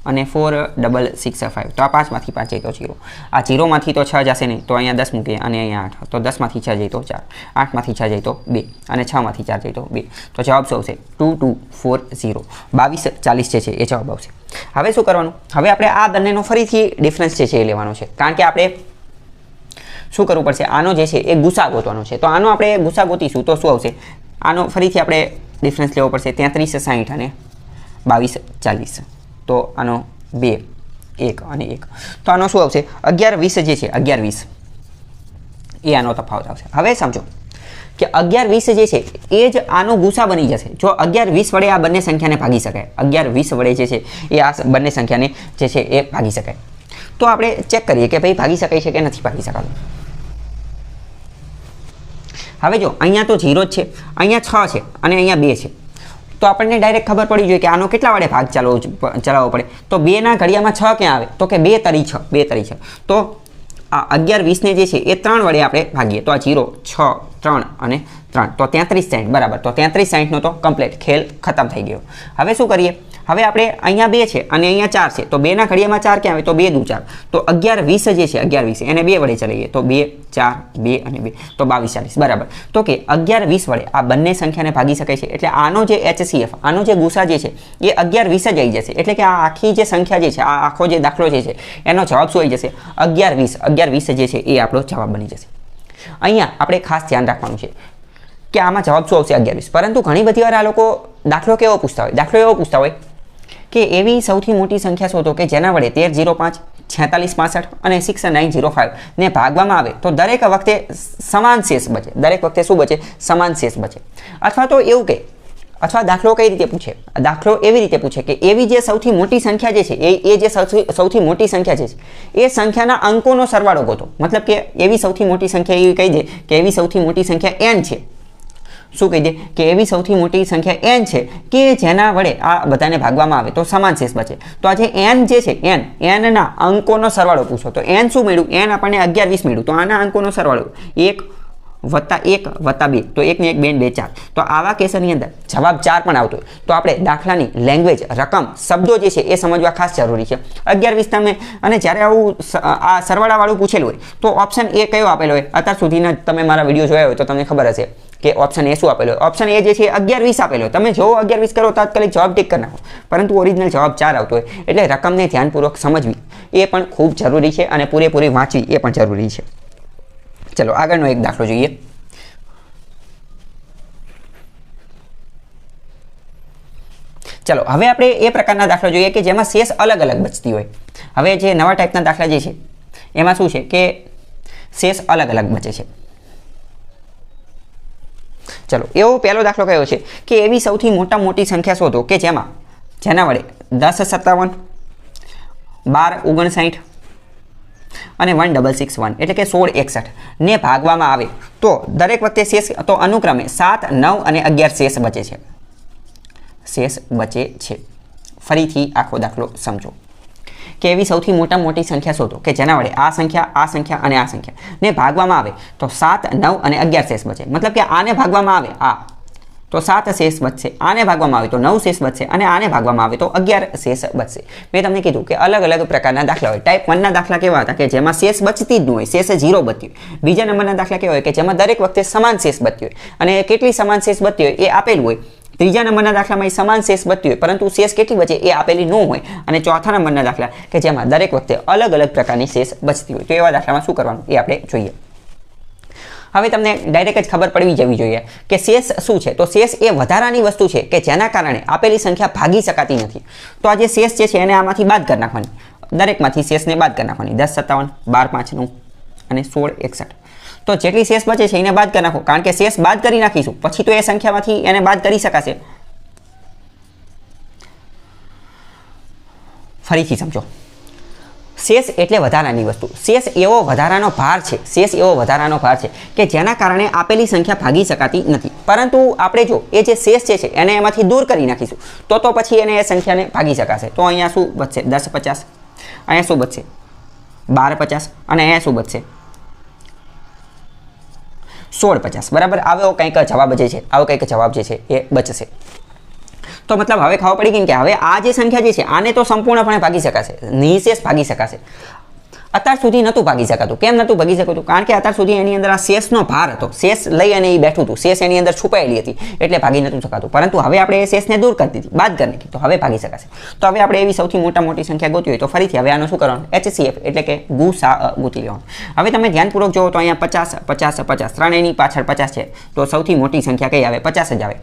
અને 4665. તો આ 5માંથી 5 જાય તો 0, આ 0માંથી તો 6 જશે નહીં, તો અહીંયા 10 મૂકીએ અને અહીંયા 8. તો 10માંથી 6 જાય તો 4, 8માંથી 6 જાય તો 2 અને 6માંથી 4 જાય તો 2. તો જવાબ શું આવશે? 2240, 2240 જે છે એ જવાબ આવશે. હવે શું કરવાનું? હવે આપણે આ બંનેનો ફરીથી ડિફરન્સ જે છે એ લેવાનો છે, કારણ કે આપણે શું કરવું પડશે? આનો જે છે એ ગુસા ગોતવાનો છે. તો આનો આપણે ગુસા ગોતીશું તો શું આવશે? આનો ફરીથી આપણે ડિફરન્સ લેવો પડશે. 3360 અને 2240. તો આનો 2, 1 અને 1. તો આનો શું આવશે? 1120 જે છે, 1120 એ આનો તફાવત આવશે. હવે સમજો કે 1120 જે છે એ જ આનો ગુસા બની જશે જો 1120 વડે આ બંને સંખ્યાને ભાગી શકાય. 1120 વડે જે છે એ આ બંને સંખ્યાને જે છે એ ભાગી શકાય. તો આપણે ચેક કરીએ કે ભાઈ ભાગી શકાય છે કે નથી ભાગી શકાતું. હવે જો અહીંયા તો 0 જ છે, અહીંયા 6 છે અને અહીંયા 2 છે. તો આપણને ડાયરેક્ટ ખબર પડી જોઈએ કે આનો કેટલા વડે ભાગ ચલાવવો પડે. તો 2 ના ઘડિયામાં 6 ક્યાં આવે? તો કે 2 તરી 6, 2 તરી 6. તો આ 1120 ને જે છે એ 3 વડે આપણે ભાગીએ તો આ 0, 6, 3 અને 3. તો 3360 બરાબર. તો 3360 નો તો કમ્પ્લીટ ખેલ ખતમ થઈ ગયો. હવે શું કરીએ? હવે આપણે અહીંયા 2 છે અને અહીંયા 4 છે. તો 2 ના ઘડિયામાં 4 ક્યાં આવે? તો 2 દુ 4. તો 1120 જે છે 1120 એને 2 વડે ચલાવીએ તો 2, 4, 2 અને 2 તો 2240 બરાબર. તો કે 1120 વડે આ બંને સંખ્યાને ભાગી શકાય છે. એટલે આનો જે HCF, આનો જે ગુસા જે છે એ 1120 જ આવી જશે. એટલે કે આ આખી જે સંખ્યા જે છે, આ આખો જે દાખલો જે છે એનો જવાબ શું આવી જશે? 1120. 1120 જે છે એ આપણો જવાબ બની જશે. અહીંયા આપણે ખાસ ધ્યાન રાખવાનું છે કે આમાં જવાબ શું આવશે? 1120. પરંતુ ઘણી બધી વાર આ લોકો દાખલો કેવો પૂછતા હોય? દાખલો એવો પૂછતા હોય કે એવી સૌથી મોટી સંખ્યા શોધો કે જેના વડે 1305, 4665 અને 6905 ને ભાગવામાં આવે તો દરેક વખતે સમાન શેષ બચે. દરેક વખતે શું બચે? સમાન શેષ બચે. અથવા તો એવું કે અથવા દાખલો કઈ રીતે પૂછે? દાખલો એવી રીતે પૂછે કે એવી જે સૌથી મોટી સંખ્યા જે છે એ જે સૌથી મોટી સંખ્યા છે એ સંખ્યાના અંકોનો સરવાળો ગોતો. મતલબ કે એવી સૌથી મોટી સંખ્યા એવી કહી દે કે એવી સૌથી મોટી સંખ્યા n છે. શું કહી દે કે એવી સૌથી મોટી સંખ્યા n છે કે જેના વડે આ બધાને ભાગવામાં આવે તો સમાન શેષ બચે. તો આ જે n જે છે n ના અંકોનો સરવાળો પૂછો. તો n શું મળ્યું? n આપણને 1120 મળ્યું. તો આના અંકોનો સરવાળો 1, વત્તા 1 વત્તા 2 તો 1 ને 1 2 ને 2 4 તો આવા કેસની અંદર જવાબ 4 પણ આવતો હોય તો આપણે દાખલાની લેંગ્વેજ રકમ શબ્દો જે છે એ સમજવા ખાસ જરૂરી છે 11 20 તમે અને જ્યારે આવું આ સરવાળાવાળું પૂછેલું હોય તો ઓપ્શન એ કયો આપેલો હોય અત્યાર સુધીના તમે મારા વિડીયો જોયા હોય તો તમને ખબર હશે કે ઓપ્શન એ શું આપેલો હોય ઓપ્શન એ જે છે 11 20 આપેલો હોય તમે જો 11 20 કરો તાત્કાલિક જવાબ ટીક કરી નાખો પરંતુ ઓરિજિનલ જવાબ 4 આવતો હોય એટલે રકમને ધ્યાનપૂર્વક સમજવી એ પણ ખૂબ જરૂરી છે અને પૂરેપૂરી વાંચવી એ પણ જરૂરી છે ચલો આગળનો એક દાખલો જોઈએ ચલો હવે આપણે એ પ્રકારના દાખલા જોઈએ કે જેમાં શેષ અલગ અલગ બચતી હોય હવે જે નવા ટાઈપના દાખલા જે છે એમાં શું છે કે શેષ અલગ અલગ બચે છે ચલો એવો પહેલો દાખલો કયો છે કે એવી સૌથી મોટી સંખ્યા શોધો કે જેના વડે 10 57 12 59 અને 1661 એટલે કે 16 61 ને ભાગવામાં આવે તો દરેક વખતે શેષ તો અનુક્રમે 7 9 અને 11 શેષ બચે છે ફરીથી આખો દાખલો સમજો કે એવી સૌથી મોટી સંખ્યા શોધો કે જેના વડે આ સંખ્યા અને આ સંખ્યા ને ભાગવામાં આવે તો 7 9 અને 11 શેષ બચે મતલબ કે આને ભાગવામાં આવે આ તો 7 શેષ બચશે આને ભાગવામાં આવે તો 9 શેષ બચશે અને આને ભાગવામાં આવે તો 11 શેષ બચશે મેં તમને કીધું કે અલગ અલગ પ્રકારના દાખલા હોય ટાઈપ 1 ના દાખલા કેવા હતા કે જેમાં શેષ બચતી જ ન હોય શેષ 0 બચતી હોય બીજા નંબરના દાખલા કેવા હોય કે જેમાં દરેક વખતે સમાન શેષ બચતી હોય અને કેટલી સમાન શેષ બચતી હોય એ આપેલું હોય ત્રીજા નંબરના દાખલામાં સમાન શેષ બચતી હોય પરંતુ શેષ કેટલી બચે એ આપેલી ન હોય અને ચોથા નંબરના દાખલા કે જેમાં દરેક વખતે અલગ અલગ પ્રકારની શેષ બચતી હોય તો એવા દાખલામાં શું કરવાનું એ આપણે જોઈએ હવે તમને ડાયરેક્ટ જ ખબર પડવી જવી જોઈએ કે શેષ શું છે તો શેષ એ વધારાની વસ્તુ છે કે જેના કારણે આપેલી સંખ્યા ભાગી શકાતી નથી તો આ જે શેષ છે એને આમાંથી બાદ કરી નાખવાની દરેકમાંથી શેષને બાદ કરી નાખવાની 10 57 12 5 9 અને 16 61 તો જેટલી શેષ બચે છે એને બાદ કરી નાખો કારણ કે શેષ બાદ કરી નાખીશું પછી તો એ સંખ્યામાંથી એને બાદ કરી શકાશે ફરીથી સમજો શેષ એટલે વધારાની વસ્તુ શેષ એવો વધારાનો ભાર છે કે જેના કારણે આપેલી સંખ્યા ભાગી શકાતી નથી પરંતુ આપણે જો એ જે શેષ છે એને એમાંથી દૂર કરી નાખીશું તો પછી એને એ સંખ્યાને ભાગી શકાશે તો અહીંયા શું બચશે 10 50 અહીંયા શું બચશે 12 50 અને અહીંયા શું બચશે 16 50 બરાબર આવો કંઈક જવાબ જે છે એ બચશે તો મતલબ હવે ખબર પડી ગઈ કે હવે આ જે સંખ્યા જે છે આને તો સંપૂર્ણપણે ભાગી શકાશે નિશેષ ભાગી શકાશે અત્યાર સુધી નહોતું ભાગી શકાતું કેમ નહોતું ભાગી શકાતું કારણ કે અત્યાર સુધી એની અંદર આ શેષનો ભાર હતો શેષ લઈ અને એ બેઠું હતું શેષ એની અંદર છુપાયેલી હતી એટલે ભાગી નહોતું શકાતું પરંતુ હવે આપણે એ શેષને દૂર કરી દીધી બાદ કરી નાખી તો હવે ભાગી શકાશે તો હવે આપણે એવી સૌથી મોટી સંખ્યા ગોતી હોય તો ફરીથી હવે આનું શું કરવાનું HCF એટલે કે ગુસા ગોતી લેવાનું હવે તમે ધ્યાનપૂર્વક જોવો તો અહીંયા 50 50 50 ત્રણેયની પાછળ 50 છે તો સૌથી મોટી સંખ્યા કઈ આવે 50 જ આવે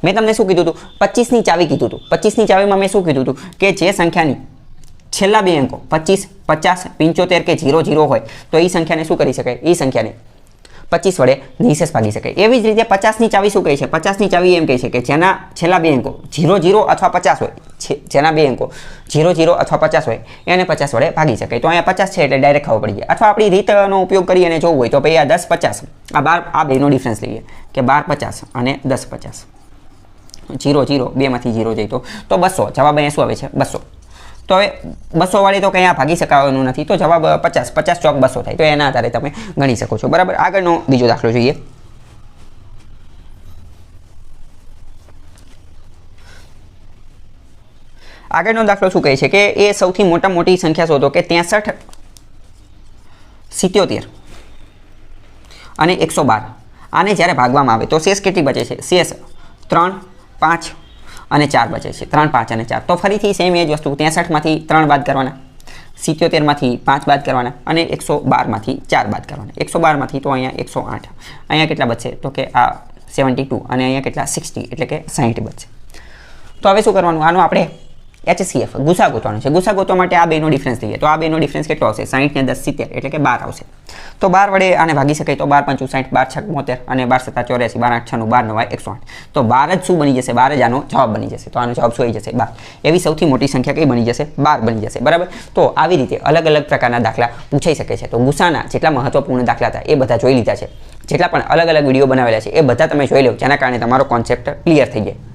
મેં તમને શું કીધું હતું 25ની ચાવી કીધું હતું 25ની ચાવીમાં મેં શું કીધું હતું કે જે સંખ્યાની છેલ્લા બે અંકો 25 50 75 કે 00 હોય તો એ સંખ્યાને શું કરી શકાય એ સંખ્યાને 25 વડે નિશેષ ભાગી શકાય એવી જ રીતે 50ની ચાવી શું કહે છે 50ની ચાવી એમ કહે છે કે જેના છેલ્લા બે અંકો 00 અથવા 50 હોય જેના બે અંકો 00 અથવા 50 હોય એને 50 વડે ભાગી શકાય તો અહીંયા 50 છે એટલે ડાયરેક્ટ ખબર પડી જાય અથવા આપણી રીતનો ઉપયોગ કરી અને જોવું હોય તો ભાઈ આ 10 50 આ 12 આ બેનો ડિફરન્સ લઈએ કે 12 50 અને 10 50 0 બેમાંથી 0 જાય તો 200 જવાબ અહીંયા શું આવે છે 200 તો હવે 200 વાળી તો કંઈ આ ભાગી શકાવાનું નથી તો જવાબ 50 ચોક 200 થાય તો એના આધારે તમે ગણી શકો છો બરાબર આગળનો બીજો દાખલો જોઈએ આગળનો દાખલો શું કહે છે કે એ સૌથી મોટી સંખ્યા શોધો કે 63 77 અને 112 આને જ્યારે ભાગવામાં આવે તો શેષ કેટલી બચે છે શેષ 3 5 અને 4 બચે છે 3 5 અને 4 તો ફરીથી સેમ એ જ વસ્તુ 63માંથી 3 બાદ કરવાના 77માંથી 5 બાદ કરવાના અને 112માંથી 4 બાદ કરવાના 112માંથી તો અહીંયા 108 અહીંયા કેટલા બચશે તો કે આ 72 અને અહીંયા કેટલા 60 એટલે કે 60 બચશે તો હવે શું કરવાનું આનો આપણે HCF ગુસા ગોતવાનું છે ગુસા ગોતવા માટે આ બેનો ડિફરન્સ લઈએ તો આ બેનો ડિફરન્સ કેટલો આવશે 60 ને 10 70 એટલે કે 12 આવશે તો 12 વડે આને ભાગી શકાય તો 12 5 60 12 6 72 અને 12 7 84 12 8 96 12 9 108 તો 12 જ શું બની જશે 12 જ આનો જવાબ બની જશે તો આનો જવાબ શું આવી જશે 12 એવી સૌથી મોટી સંખ્યા કઈ બની જશે 12 બની જશે બરાબર તો આવી રીતે અલગ અલગ પ્રકારના દાખલા પૂછાઈ શકે છે તો ગુસાના જેટલા મહત્વપૂર્ણ દાખલા હતા એ બધા જોઈ લીધા છે જેટલા પણ અલગ અલગ વિડીયો બનાવેલા છે એ બધા તમે જોઈ લો જેના કારણે તમારો કોન્સેપ્ટ ક્લિયર થઈ જાય